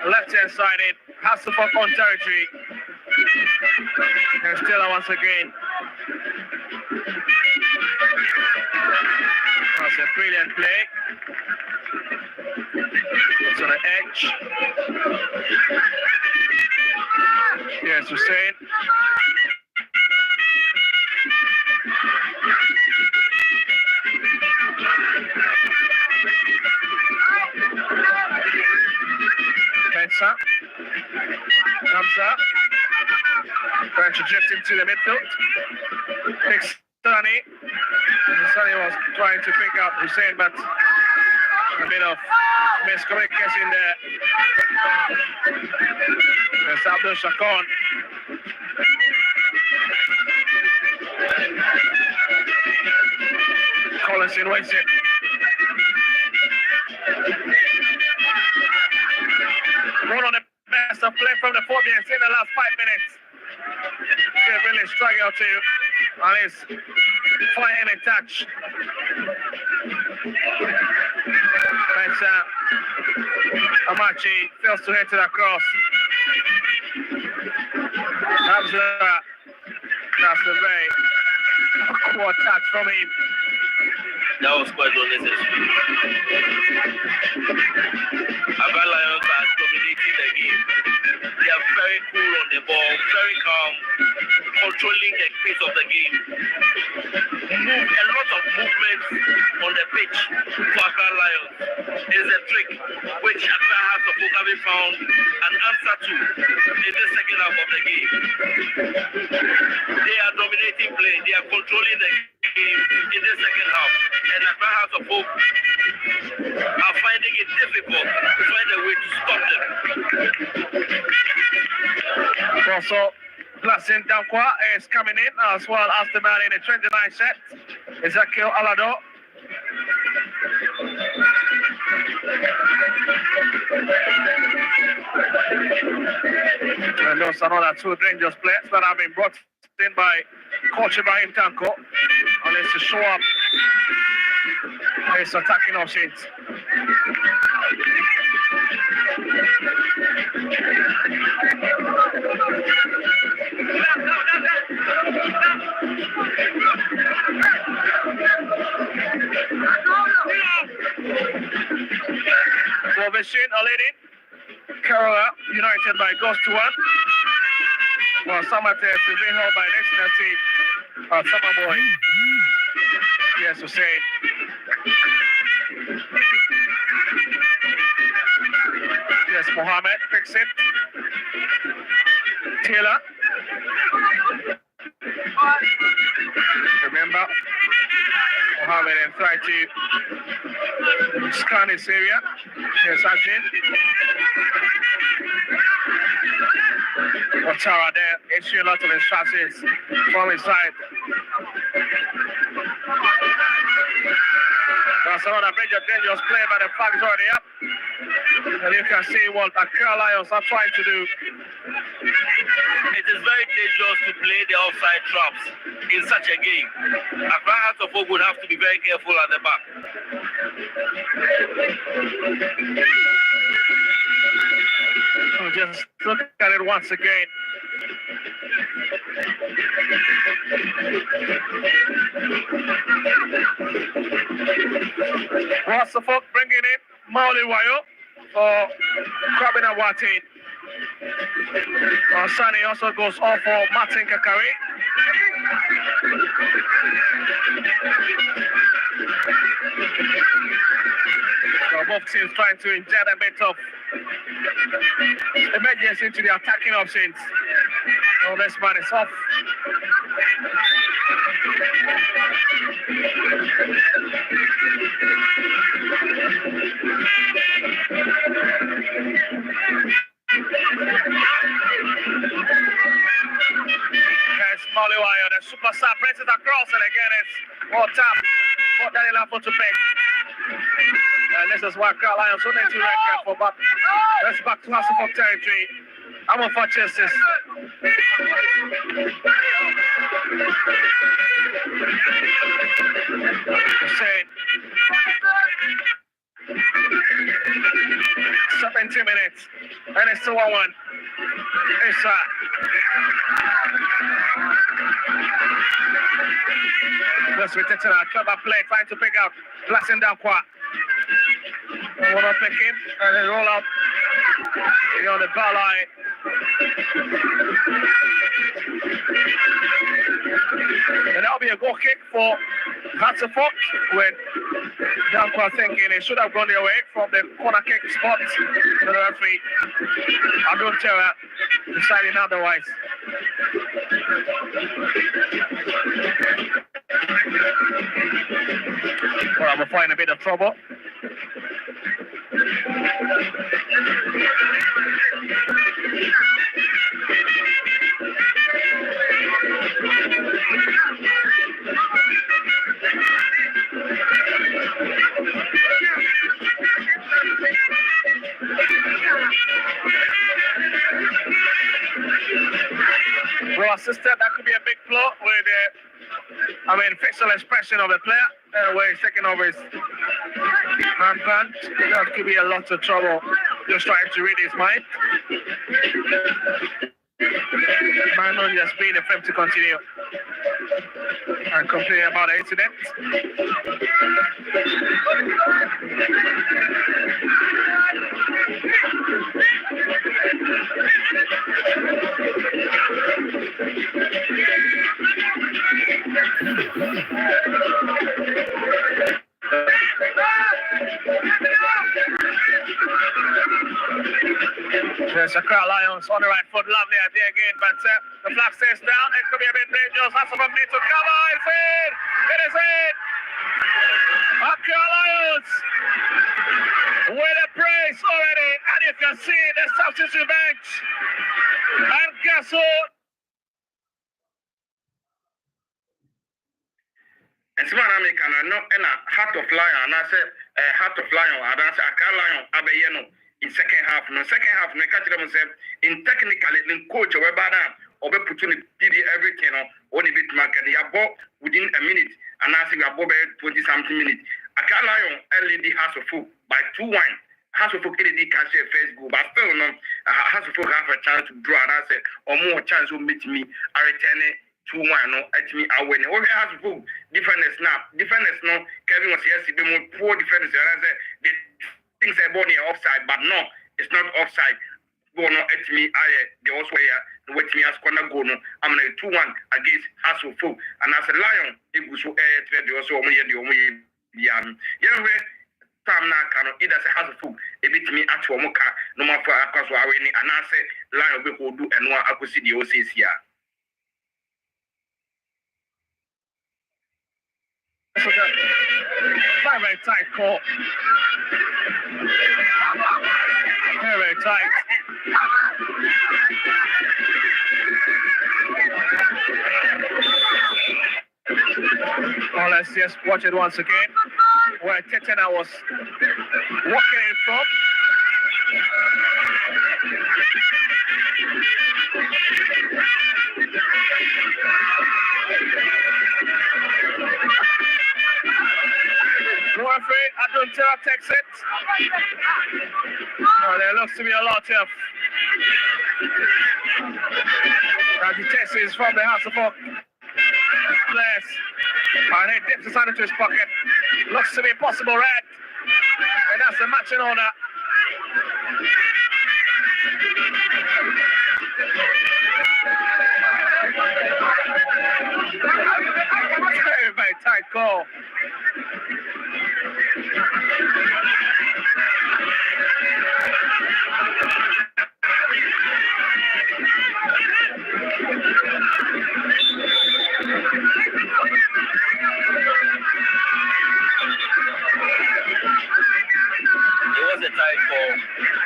left-hand side. It has to fuck on territory. And Taylor once again. That's a brilliant play. It's on the edge. Yes, Hussein. Bensa. Comes up. Trying to drift into the midfield. Picks Sunny. Sunny was trying to pick up Hussein, but a bit of miscommunication there. There's Abdul Shakon. Collinson waits it. One of the best of play from the Phobians in the last 5 minutes. They really struggle to at least find any touch. But Amachi fails to hit it across. That's a very awkward touch from him. That was quite unnecessary. Accra Lions are dominating the game. They are very cool on the ball, very calm, controlling the pace of the game. A lot of movement on the pitch for Accra Lions is a trick which Accra has to actually found an answer to in the second half of the game. They are dominating play. They are controlling the game in the second half. And Accra House of Hope are finding it difficult to find a way to stop them. Also, Blessing Dankwa is coming in as well as the man in the 29 set, Ezekiel Alado. And those are another two dangerous players that have been brought in by Coach Ibrahim Tanko. And it's to show up his attacking options. Provision are leading Kerala United by goals to 1. While Samates is being held by National Team Summer Boy. Yes, Hussein. Yes, Mohammed picks it. Taylor. Remember, Mohammed and try to scan this area. Yes, Ajin. Watara there, issuing a lot of instructions from his side. That's another major dangerous play, but the flag is already up. And you can see what Accra Lions are trying to do. It is very dangerous to play the offside traps in such a game. Accra House of Hope would have to be very careful at the back. So just look at it once again. What's the folk bringing in Mauli Wayo for Krabina Watin. Sani also goes off for Martin Kakari. So both teams trying to inject a bit of emergency into the attacking options. So this man is off. Here's Moliwayo, the super sub brings it across, and again it's more tap for Daniel Apple to pick. And this is why Accra Lions only to red card for back. Let's back to Hasselhoff territory. I'm on for justice. Hussein. 17 minutes. And it's 2-1. It's let's return to that clever play, trying to pick out Blessing Dankwa. Wanna pick him and then roll out on the ball line. And that'll be a goal kick for Hatterford with Dankwa thinking it should have gone the way from the corner kick spot. The referee, I don't tell that, deciding otherwise. Well, I'm finding a bit of trouble. Well, assisted, that could be a big blow with facial expression of the player, where he's taking over his handband. That could be a lot of trouble. Just trying to read his mind. Might not just be the film to continue and complain about the incident. There's Accra Lions on the right foot, lovely idea again, but the flag stays down. It could be a bit dangerous. That's from me to cover. It's in. It is in. Accra Lions with a brace already, and you can see the substitute bench. And guess what? And so I'm making no and a Heart of Lion, and I said Heart of Lion, and I said Accra Lion, Abeyeno. In second half, me catch them say in technically in coach or bada or be put in everything on a bit market. They are bought within a minute, and I think we are bought 20 something minutes. Accra Lion LED House of Folk by 2-1. House of Folk LED catch their first goal, but still no House of Folk have a chance to draw, and I say or more chance will meet me. I return it 2-1 no at me. I win. Okay, House of Folk defenders now. Defenders no. Kevin was yesterday more poor defenders. And I said they. Things are born here offside, but no, it's not offside. Go no at me, they also wait me as corner go no. I'm like 2-1 against Hasselhoff, and as a Lion, it was so they also time now can either say Hasselhoff, a bit me at Womoka, no more for across Warren, and I say Lion be who do and one I could see the OCs here. Very tight call. Very tight. Well, let's just watch it once again. Where Tetena was walking in from. Referee, Adunta takes it. Oh, there looks to be a lot of agitations from the House of Folk players. And he dips his hand into his pocket. Looks to be possible red. And that's the match in order. Very, very tight call.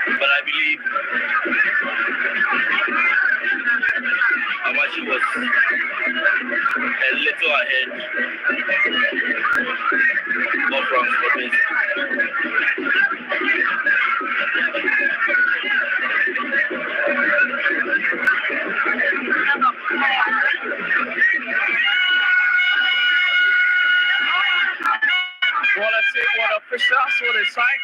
But I believe Amachi was a little ahead of France for this. Well, let's see what officials will decide.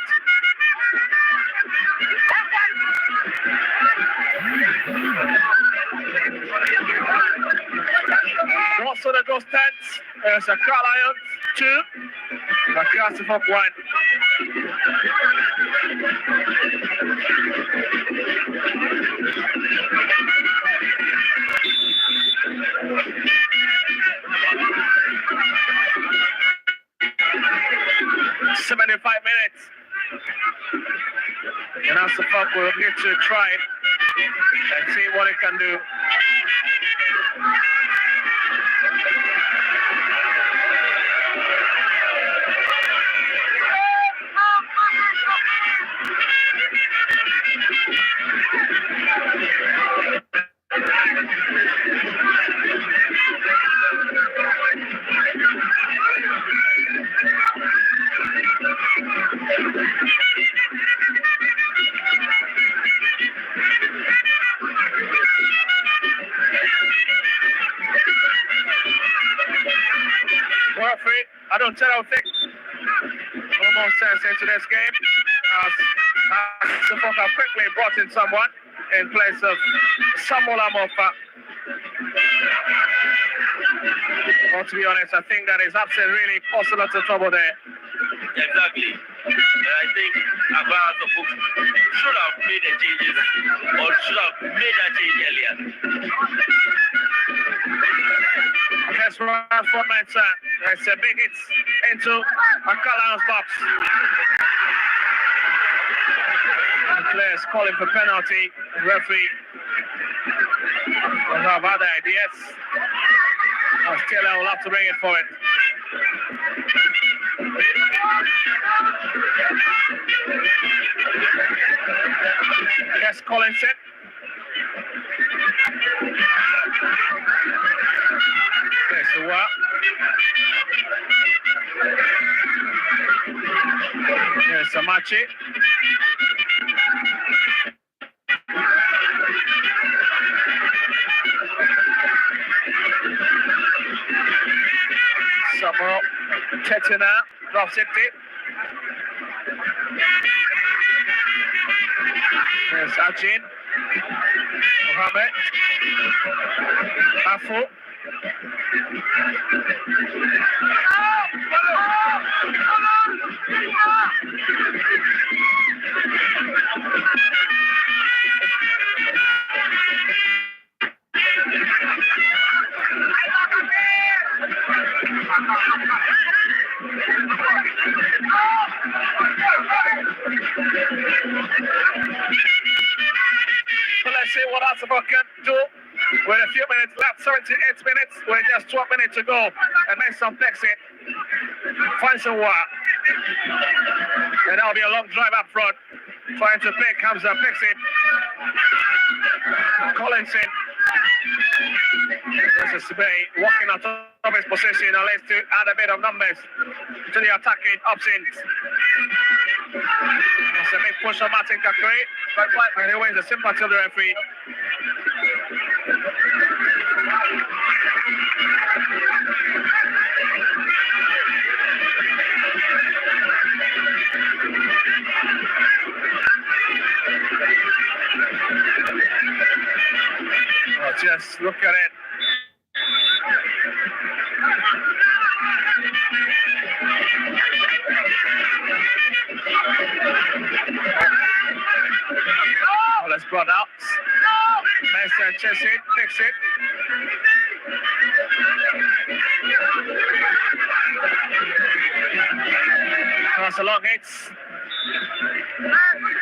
Also the goal stands. There's a Accra Lions 2. Accra 1. Minutes. And Hasselhoff will need to try it and see what it can do. I don't think no more sense into this game. Hasselhoff have quickly brought in someone in place of Samuel Amofa. Well, to be honest, I think that is absolutely really caused a lot of trouble there. Exactly. And I think Accra should have made the changes or should have made that change earlier. That's right for Mensa. That's a big hit into Accra Lions box. players calling for penalty. Referee will have other ideas. Taylor will have to bring it for it. Yes, Collinson. There's the work. There's Samachi. Samuro Tetina drops it deep. There's Ajin. Mohamed. Afu. So let's see what Asafo can do with a few minutes left, 78 minutes, with just 12 minutes to go. And then some flexing. Finds a war. And that'll be a long drive up front. Trying to play comes up, flexing. Collinson. This is Bay walking out of his position and let's to add a bit of numbers to the attacking options. It's a big push on Martin Kakuri, and he wins the sympathy to the referee. Oh, just look at it. Oh, let's brought out. Mason chase it, fix it. That's a long hit.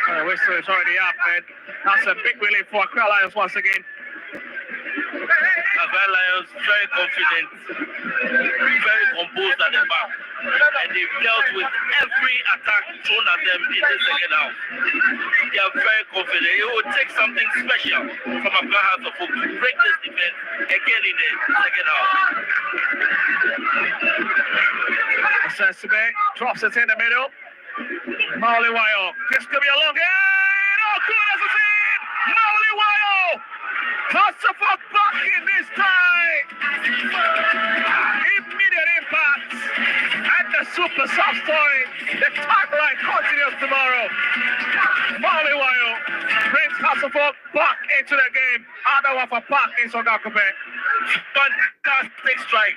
The whistle is already up, and that's a big relief for Accra Lions once again. Accra Lions very confident, very composed at the back, and they've dealt with every attack thrown at them in the second half. They are very confident. It will take something special from Accra House of Folk to break this defense again in the second half. Sensibé drops it in the middle. Mauliwayo, this could be a long game. Oh, goodness, it's in! Mauliwayo! Hasafok back in this time! Immediate impact at the super soft point. The tagline continues tomorrow. Mauliwayo brings Hasafok back into the game. Adawafa Park in Sogakope. Fantastic strike.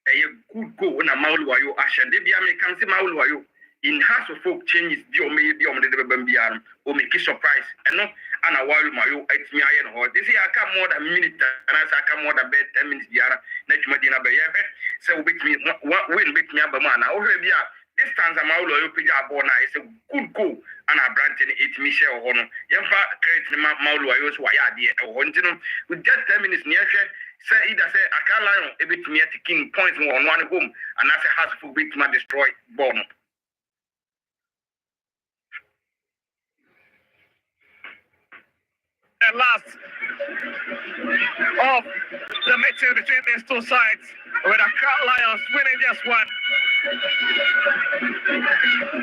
A good goal na Mauluwayo Asha. They be American see Mauluwayo. In House of Folk changes the the Bambian or make a surprise. And no, and a while Mayo, it's me iron hot. This year I come more than a minute, and I come more than 10 minutes. Diana, next Medina Bay. So with me, what will make me a man? Over here, this time's a Maulo, you pick up on is a good goal, and I branded it Michelle Honor. Yampa creates the Maulo, I was why I did a hunting with just 10 minutes near. Say either say I can't lie on a bit me at the king points on one home, and I say has to beat my destroy bomb. And last of the meeting between these two sides, with Accra Lions winning just one.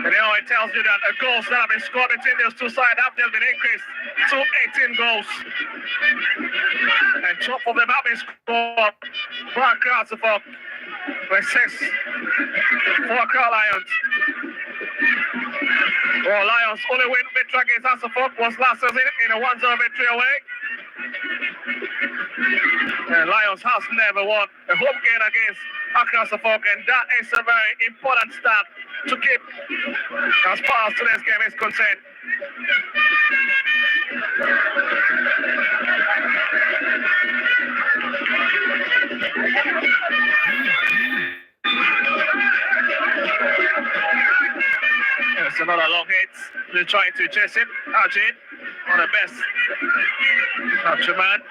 And it tells you that the goals that have been scored between those two sides have just been increased to 18 goals. And 12 of them have been scored for Accra Support, with 6 for Accra Lions. Well, Lions' only win victory against Asafok was last season in a 1-0 victory away. And Lions has never won a home game against Accra Asafok, and that is a very important start to keep as far as today's game is concerned. There's another long hit. They're trying to chase it. Arjun on the best. Archuman.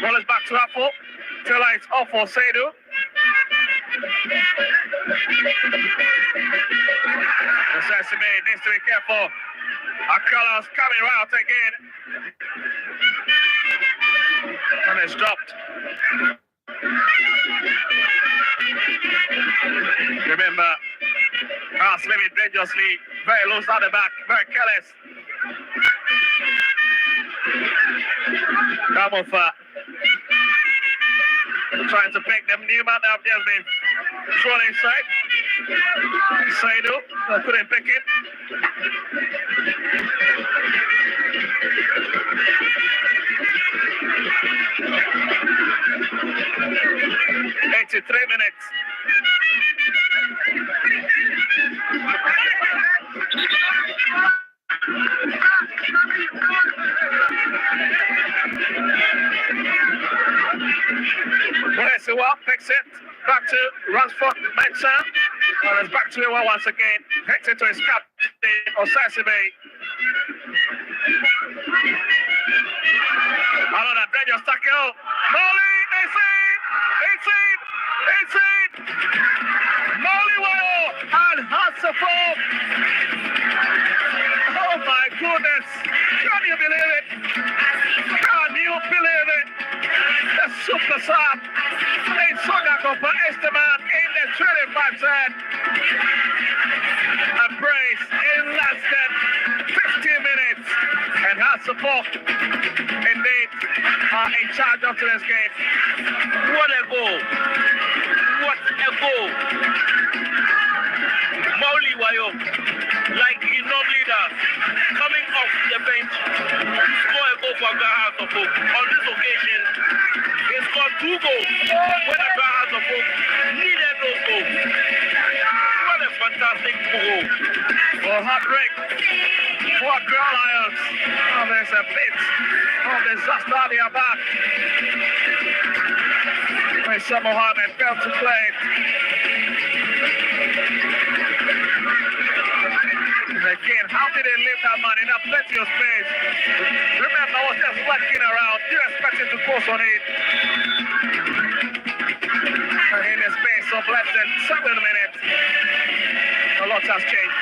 Ball is back to Apple. Tella is off for Seidu. Sesame needs to be careful. Akala's coming out again. And it's dropped. Remember, slimming dangerously, very loose at the back, very careless. Kamofa trying to pick them. Newman have just been thrown inside. Saidu couldn't pick it. Three minutes. Well, picks it back to Ransford Mensa. And it's back to Iwa once again. Hits it to his captain, Osasime. Another dangerous tackle. Molly, it's in! Molly Wayo and Hassafov. Oh my goodness. Can you believe it? The super sub in Sogako for Esteban in the 25 set. A brace in less than 15 minutes. And Hassafov indeed are in charge of today's game. What a goal! What a goal! Mauli Wayo, like he normally does, coming off the bench, score a goal for Accra House of Hope. On this occasion, he scored 2 goals when Accra House of Hope needed those goals. What a fantastic goal! Well, heartbreak for Accra Lions. Oh, there's a bit of disaster at their back. Mr. Mohammed failed to play. Again, how did they leave that man in a plenty of space? Remember, I was just looking around. You expected to cross on it. And in a space of less than 7 minutes, a lot has changed.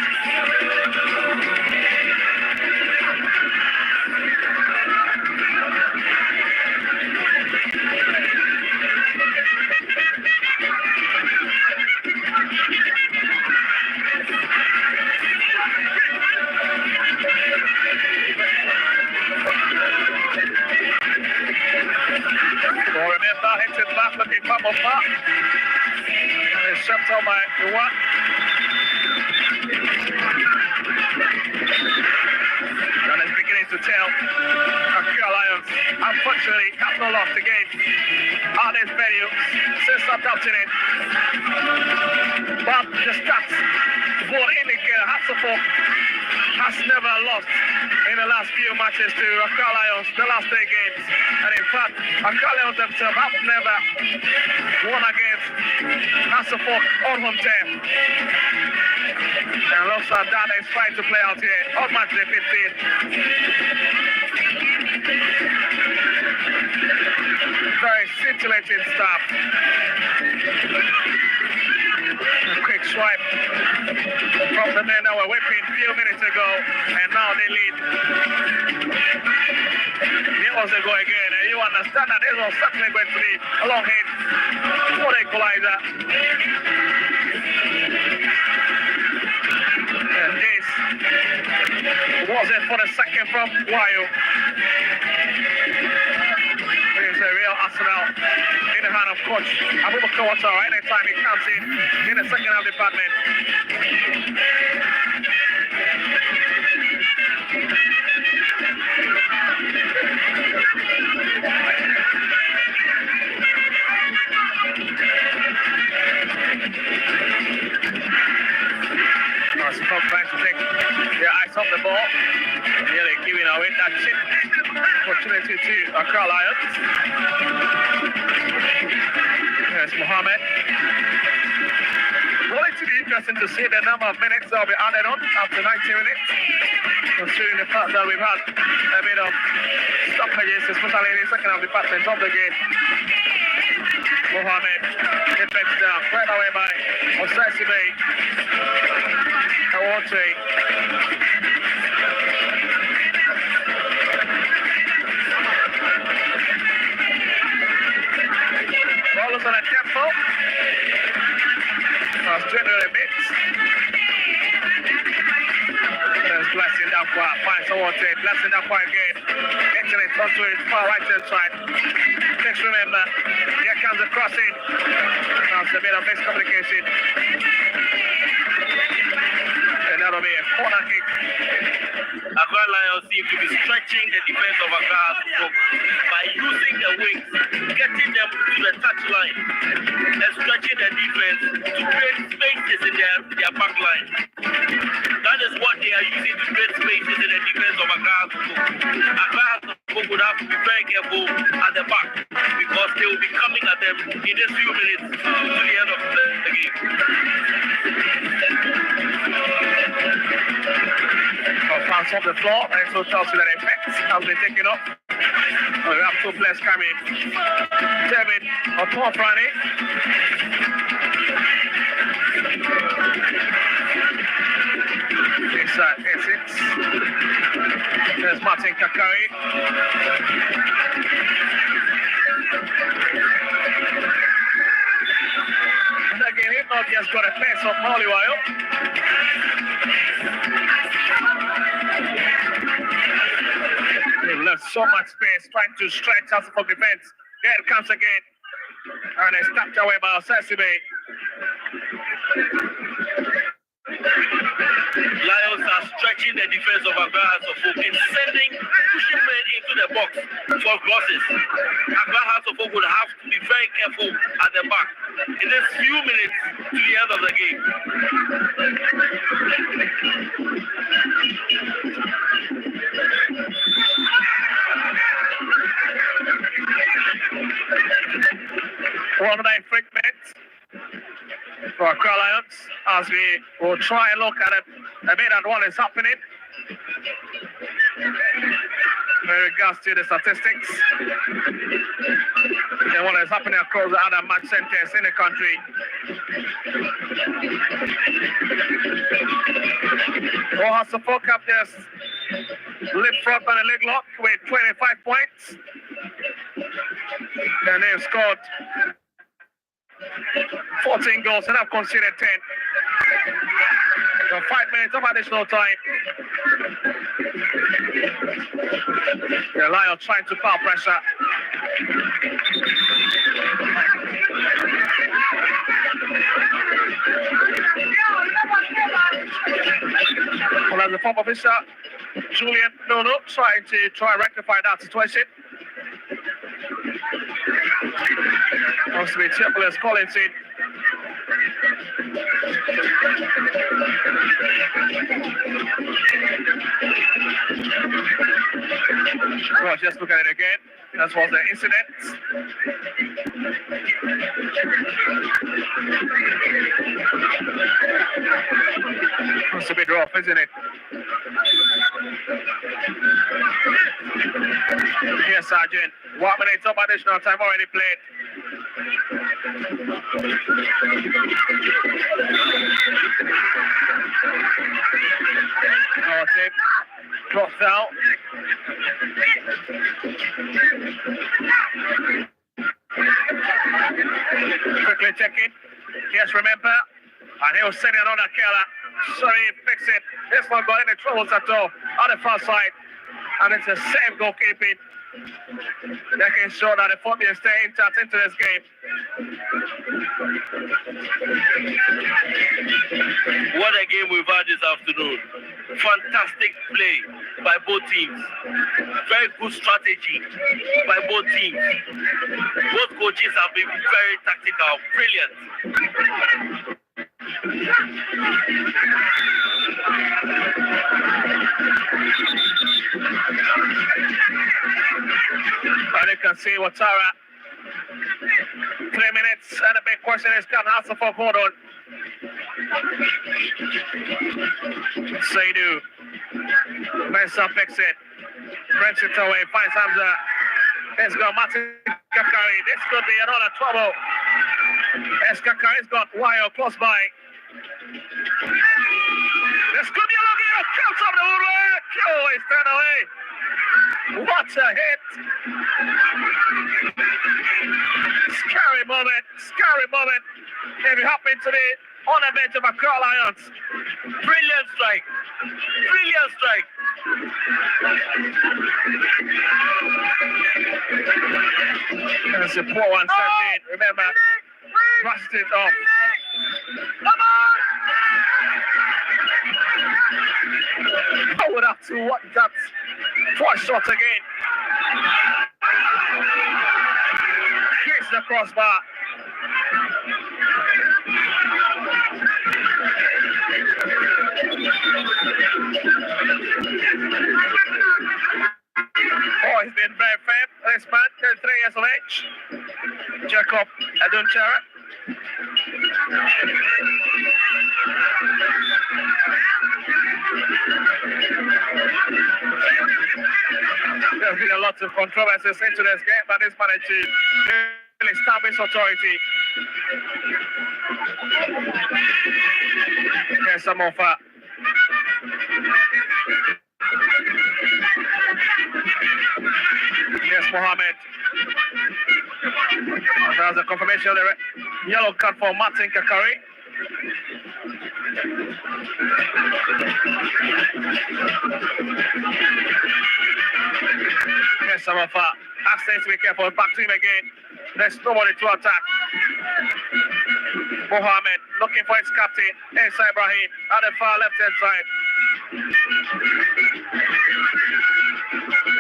Looking for Mofa. It's swept on by Iwa. And it's beginning to tell Accra Lions, unfortunately, have not lost the game at this venue since adopting it. But the stats will indicate Hassafov has never lost in the last few matches to Accra Lions, the last 3 games. And in fact, Accra Lions themselves have never won against Hassafov on home turf. And Losa Dana is trying to play out here on match day 15. Very scintillating stuff. A quick swipe from the men that were whipping a few minutes ago, and now they lead. There was a go again, and you understand that this was certainly going to be a long hit for the equalizer. And this was it for the second from Wayo. It's a real arsenal in the hand of coach Abubakar Watara anytime he comes in the second half department. Trying to take their eyes off the ball, nearly giving away that chip for opportunity to Accra Lions. There's Mohammed. Well, it will be interesting to see the number of minutes that will be added on after 90 minutes. Considering the fact that we've had a bit of stoppages, especially in the second half department of the game. Mohammed gets down, right away by Osasibe. Awate. Ball is on a tempo. That's generally mixed. There's Blessing Dakwa, finds Awate, Blessing Dakwa again. Excellent, onto his far right hand side. Let's remember, here comes the crossing. That's a bit of miscommunication. And that'll be a corner kick. Accra Lions seem to be stretching the defense of Accra by using the wings, getting them to the touchline, and stretching the defense to create spaces in their back line. That is what they are using to create spaces in the defense of Accra. Accra would have to be very careful at the back because they will be coming at them in a few minutes to the end of the game. Bounce off the floor, and so Chelsea that effect has been taken up. We have two players coming. David or Paul Friday. Inside Essex. There's Martin Kakari. And again, if not, he has got a pace of Moliwayo. They've left so much space trying to stretch us for defense. There it comes again. And it's tapped away by Osasibe. Lions are stretching the defense of Accra House of Folk and pushing men into the box for crosses. Accra House of Folk would have to be very careful at the back in this few minutes to the end of the game. One of the infringements for Accra Lions as we will try and look at it a bit at what is happening in regards to the statistics and what is happening across the other match centers in the country. Well, Suffolk have just leapfrogged on the leg lock with 25 points. And they've scored 14 goals and have conceded 10. So 5 minutes of additional time. The Lions trying to power pressure. Well, as the former officer, Julian Nono trying to rectify that situation. Wants to be careful as Collins in. Well, just look at it again. That was the incident. It's a bit rough, isn't it? Yes, Sergeant. 1 minute of additional time already played. Oh, tip. Drops out. Quickly checking. Yes, remember. And he'll send another killer. Sorry, fix it. This one got any troubles at all. On the far side. And it's the same goalkeeping. Making sure that the Phobia stay intact into this game. What a game we've had this afternoon. Fantastic play by both teams. Very good strategy by both teams. Both coaches have been very tactical. Brilliant. And you can see Watara. 3 minutes, and the big question is, can Hasselhoff hold on? Saidu. Mensah picks it. Brings it away. Finds Hamza. Let's go, Martin Kakari. This could be another trouble. Kakari's got Wire close by. This could be a look at comes up the woodwork. Oh, he's turned away. What a hit. Scary moment. Scary moment. If it happened to the on the bench of Accra Lions. Brilliant strike. Brilliant strike. That's a poor one set in. Remember, brushed it off. I would have to watch that twice shot again. Hits the crossbar. Oh, he's been very fair. This man, 33 years of age. Jacob Adunchara. There's been a lot of controversies into this game, but this managed to really establish authority. Here's some of Yes, Mohammed. There's a confirmation of the yellow card for Martin Kakari. Yes, some of accents, be careful. Back to him again. There's nobody to attack. Mohammed looking for his captain. Inside Ibrahim at the far left hand side.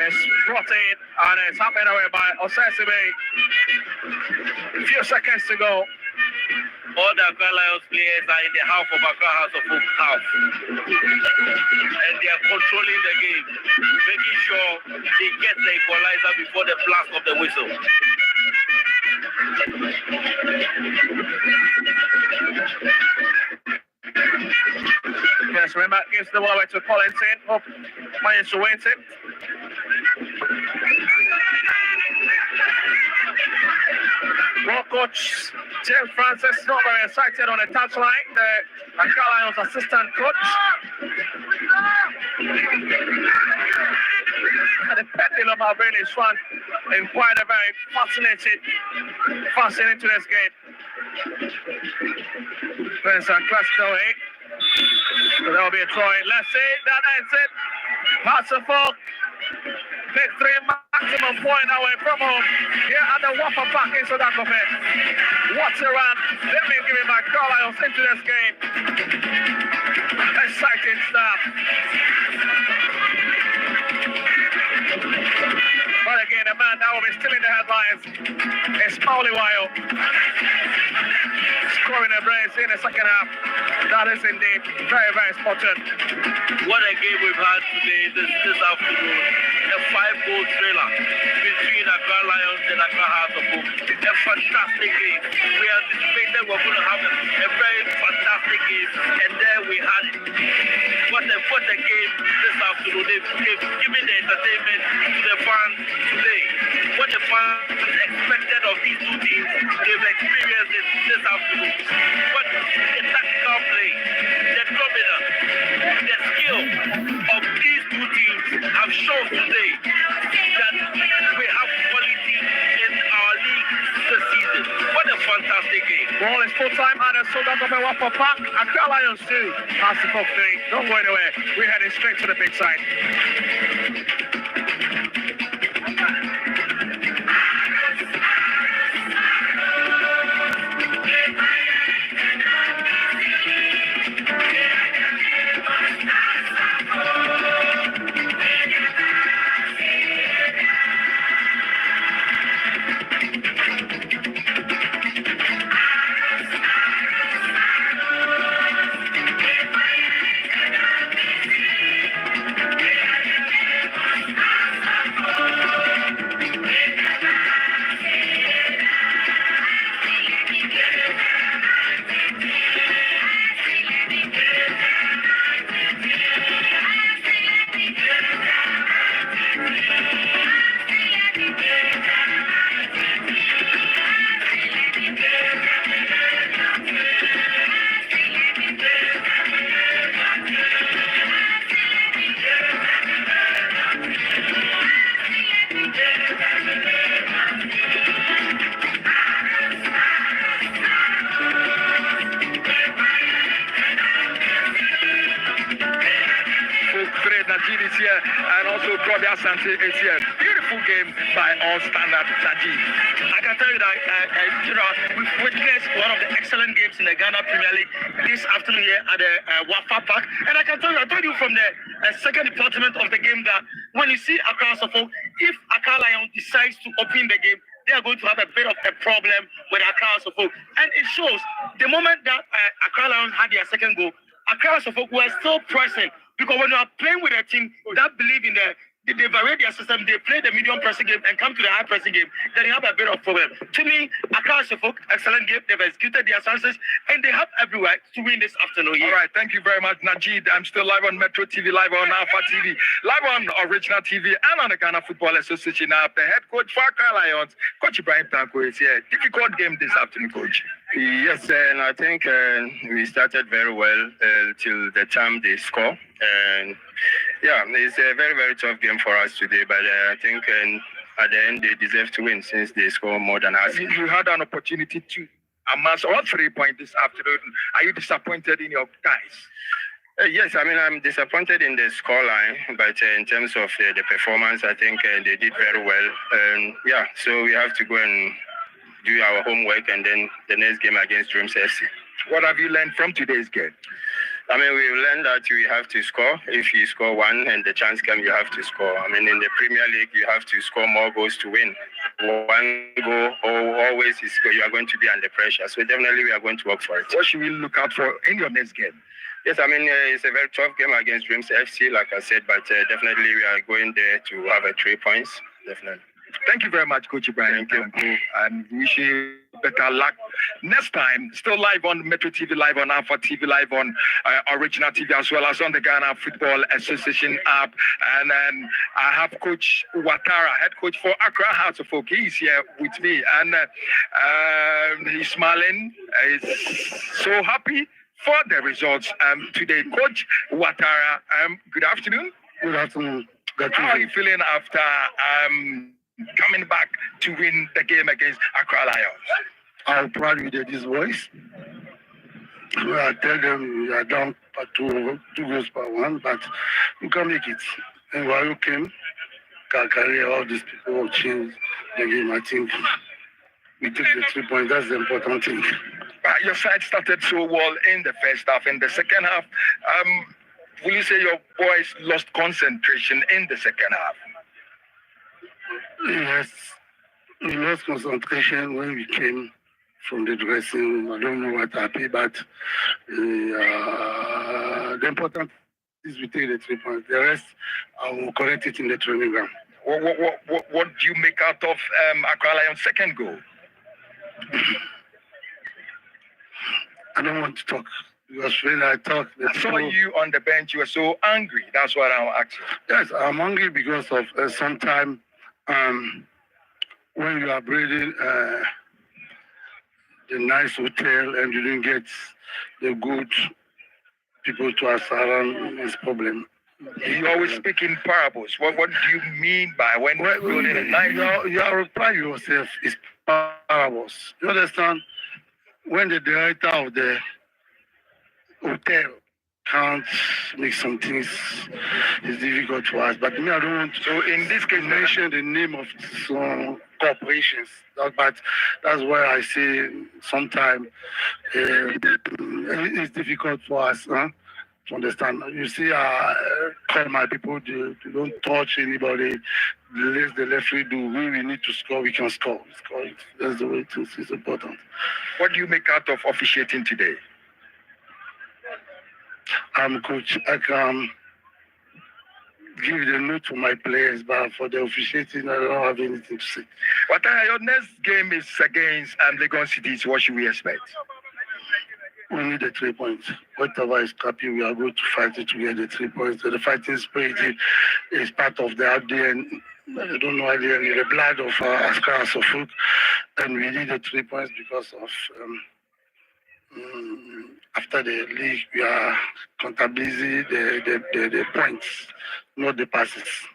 It's brought in and it's happened away by Osesibe. A few seconds to go. All the Accra Lions players are in the half of Accra House of Folk half. And they are controlling the game, making sure they get the equalizer before the blast of the whistle. Yes, remember, gives the ball away to Collinson. Hope managed to win it. Well, coach James Francis not very excited on the touchline. The Accra Lions assistant coach. And the pendulum have really swung in quite a very fascinating to this game. Vincent Clutched away. So there will be a try. Let's see, that ends it. Hasselhoff. Big 3 maximum point away from home. Here at the Wafa Park in South Africa. What's around? Let me give it back. Accra Lions into this game. Exciting stuff. But again, the man that will be still in the headlines is Pauli Wayo. Scoring a brace in the second half. That is indeed very, very important. What a game we've had today, this afternoon. A 5-goal thriller between Accra Lions and Accra House of Folk. A fantastic game. We anticipated we were going to have a very fantastic game, and there we had it. What a game this afternoon. They've given the entertainment to the fans today. What the fans expected of these two teams, they've experienced it this afternoon. But the tactical play, the dominance, the skill of these two teams have shown today that we have quality in our league this season. What a fantastic game. Ball is full time and a sold out of a Wafa Park. Accra Lions 2. Hasselhoff 3. Don't go anywhere. We're heading straight to the big side. for the Asante ATM. Beautiful game by all standard Taji. I can tell you that we've witnessed one of the excellent games in the Ghana Premier League this afternoon here at the Wafa Park. And I can tell you, I told you from the second department of the game that when you see Accra Suffolk, if Accra Lion decides to open the game, they are going to have a bit of a problem with Accra Suffolk. And it shows the moment that Accra Lion had their second goal, Accra Suffolk were still pressing. Because when you are playing with a team that believe in they vary their system, they play the medium pressing game and come to the high pressing game, then you have a bit of problem. To me, Accra Suffolk, excellent game. They've executed their chances and they have every right to win this afternoon. All right, thank you very much, Najid. I'm still live on Metro TV, live on Alpha TV, live on Original TV, and on the Ghana Football Association app. The head coach for Accra Lions, Coach Ibrahim Tanko, is here. Difficult game this afternoon, Coach. Yes, and I think we started very well till the time they score. And yeah, it's a very, very tough game for us today, but I think at the end they deserve to win since they score more than us. You had an opportunity to amass all 3 points this afternoon. Are you disappointed in your guys? Yes, I mean, I'm disappointed in the scoreline, but in terms of the performance, I think they did very well. Yeah, so we have to go and do our homework and then the next game against Dreams FC. What have you learned from today's game? I mean, we've learned that we have to score. If you score one and the chance comes, you have to score. I mean, in the Premier League, you have to score more goals to win. One goal always is you are going to be under pressure. So definitely we are going to work for it. What should we look out for in your next game? Yes, I mean, it's a very tough game against Dreams FC, like I said, but definitely we are going there to have 3 points, definitely. Thank you very much, Coach Ibrahim. Thank you. And wish you better luck next time. Still live on Metro TV, live on Alpha TV, live on Original TV, as well as on the Ghana Football Association app. And then I have Coach Ouattara, head coach for Accra Hearts of Oak. He's here with me. And he's smiling. He's so happy for the results today. Coach Ouattara, good afternoon. Good afternoon. How are you feeling after coming back to win the game against Accra Lions? I'm proud with this voice. I tell them we are down by two goals per one, but we can make it. And while you came, carry all these people will change the game. I think we took the 3 points. That's the important thing. Your side started so well in the first half. In the second half, will you say your boys lost concentration in the second half? Yes, we lost concentration when we came from the dressing room. I don't know what happened, but the important is we take the 3 points. The rest, I will correct it in the training ground. What do you make out of Accra Lions' second goal? I don't want to talk. Because when I talk, I saw you on the bench. You were so angry. That's what I'm asking. Yes, I'm angry because of sometimes when you are breathing the nice hotel and you didn't get the good people to us around, is problem. You always speak in parables. What do you mean by when you're building a nice? Your reply yourself is parables. You understand? When the director of the hotel can't make some things, it's difficult for us. But me, I don't want to. So in this case, mention the name of some corporations. But that's why I say sometimes it's difficult for us to understand. You see, I call my people, they don't touch anybody. Let the referee do. We need to score, we can score. Score it. That's the way it is. It's important. What do you make out of officiating today? I'm coach. I can give the note to my players, but for the officiating, I don't have anything to say. What your next game is against Legon City. What should we expect? We need the 3 points. Whatever is happening, we are going to fight it to get the 3 points. So the fighting spirit is part of the ADN. I don't know ADN, the blood of Accra Suffolk, and we need the 3 points because of. After the league, we are contabilizing the points, not the passes.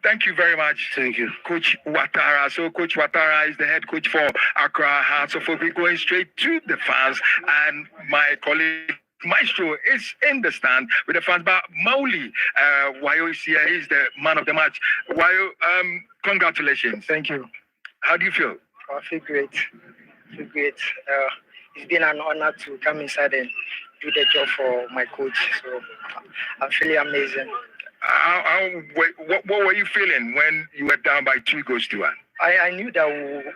Thank you very much. Thank you. Coach Ouattara. So Coach Ouattara is the head coach for Accra Hearts of Oak. We're going straight to the fans. And my colleague Maestro is in the stand with the fans, but Mauli, Wayo is here. He's the man of the match. Wayo, congratulations. Thank you. How do you feel? I feel great. It's been an honor to come inside and do the job for my coach. So I'm feeling amazing. What were you feeling when you were down by 2-1? I knew that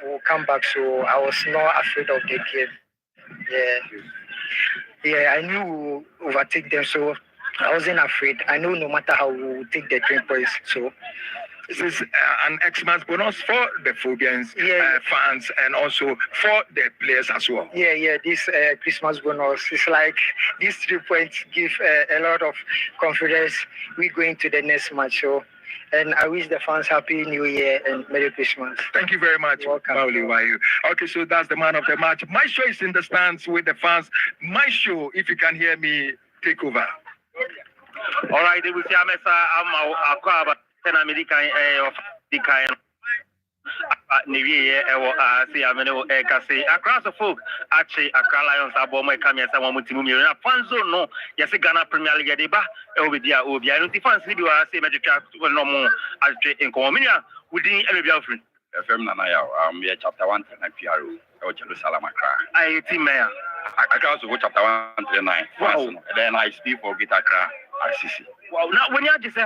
we'll come back, so I was not afraid of the game. Yeah, I knew we'll overtake them, so I wasn't afraid. I know no matter how we'll take the 3 points. So this is an Xmas bonus for the Phobians fans and also for the players as well. Yeah, this Christmas bonus is like these 3 points give a lot of confidence. We going to the next match. So, and I wish the fans Happy New Year and Merry Christmas. Thank you very much, Mauli Wayo. Okay, so that's the man of the match. My show is in the stands with the fans. My show, if you can hear me, take over. All right, we see I'm American of the kind New Year see across the folk actually Accra Lions are born my come yes I want to move fans no yes Ghana Premier League deba over there obi I don't fans need to say medical no more actually in Commonia within any of friend FM Nana we chapter 1 and PRO Jerusalem Accra I team mayor I can also go chapter 139 then I speak for Accra RCC wow now when you just say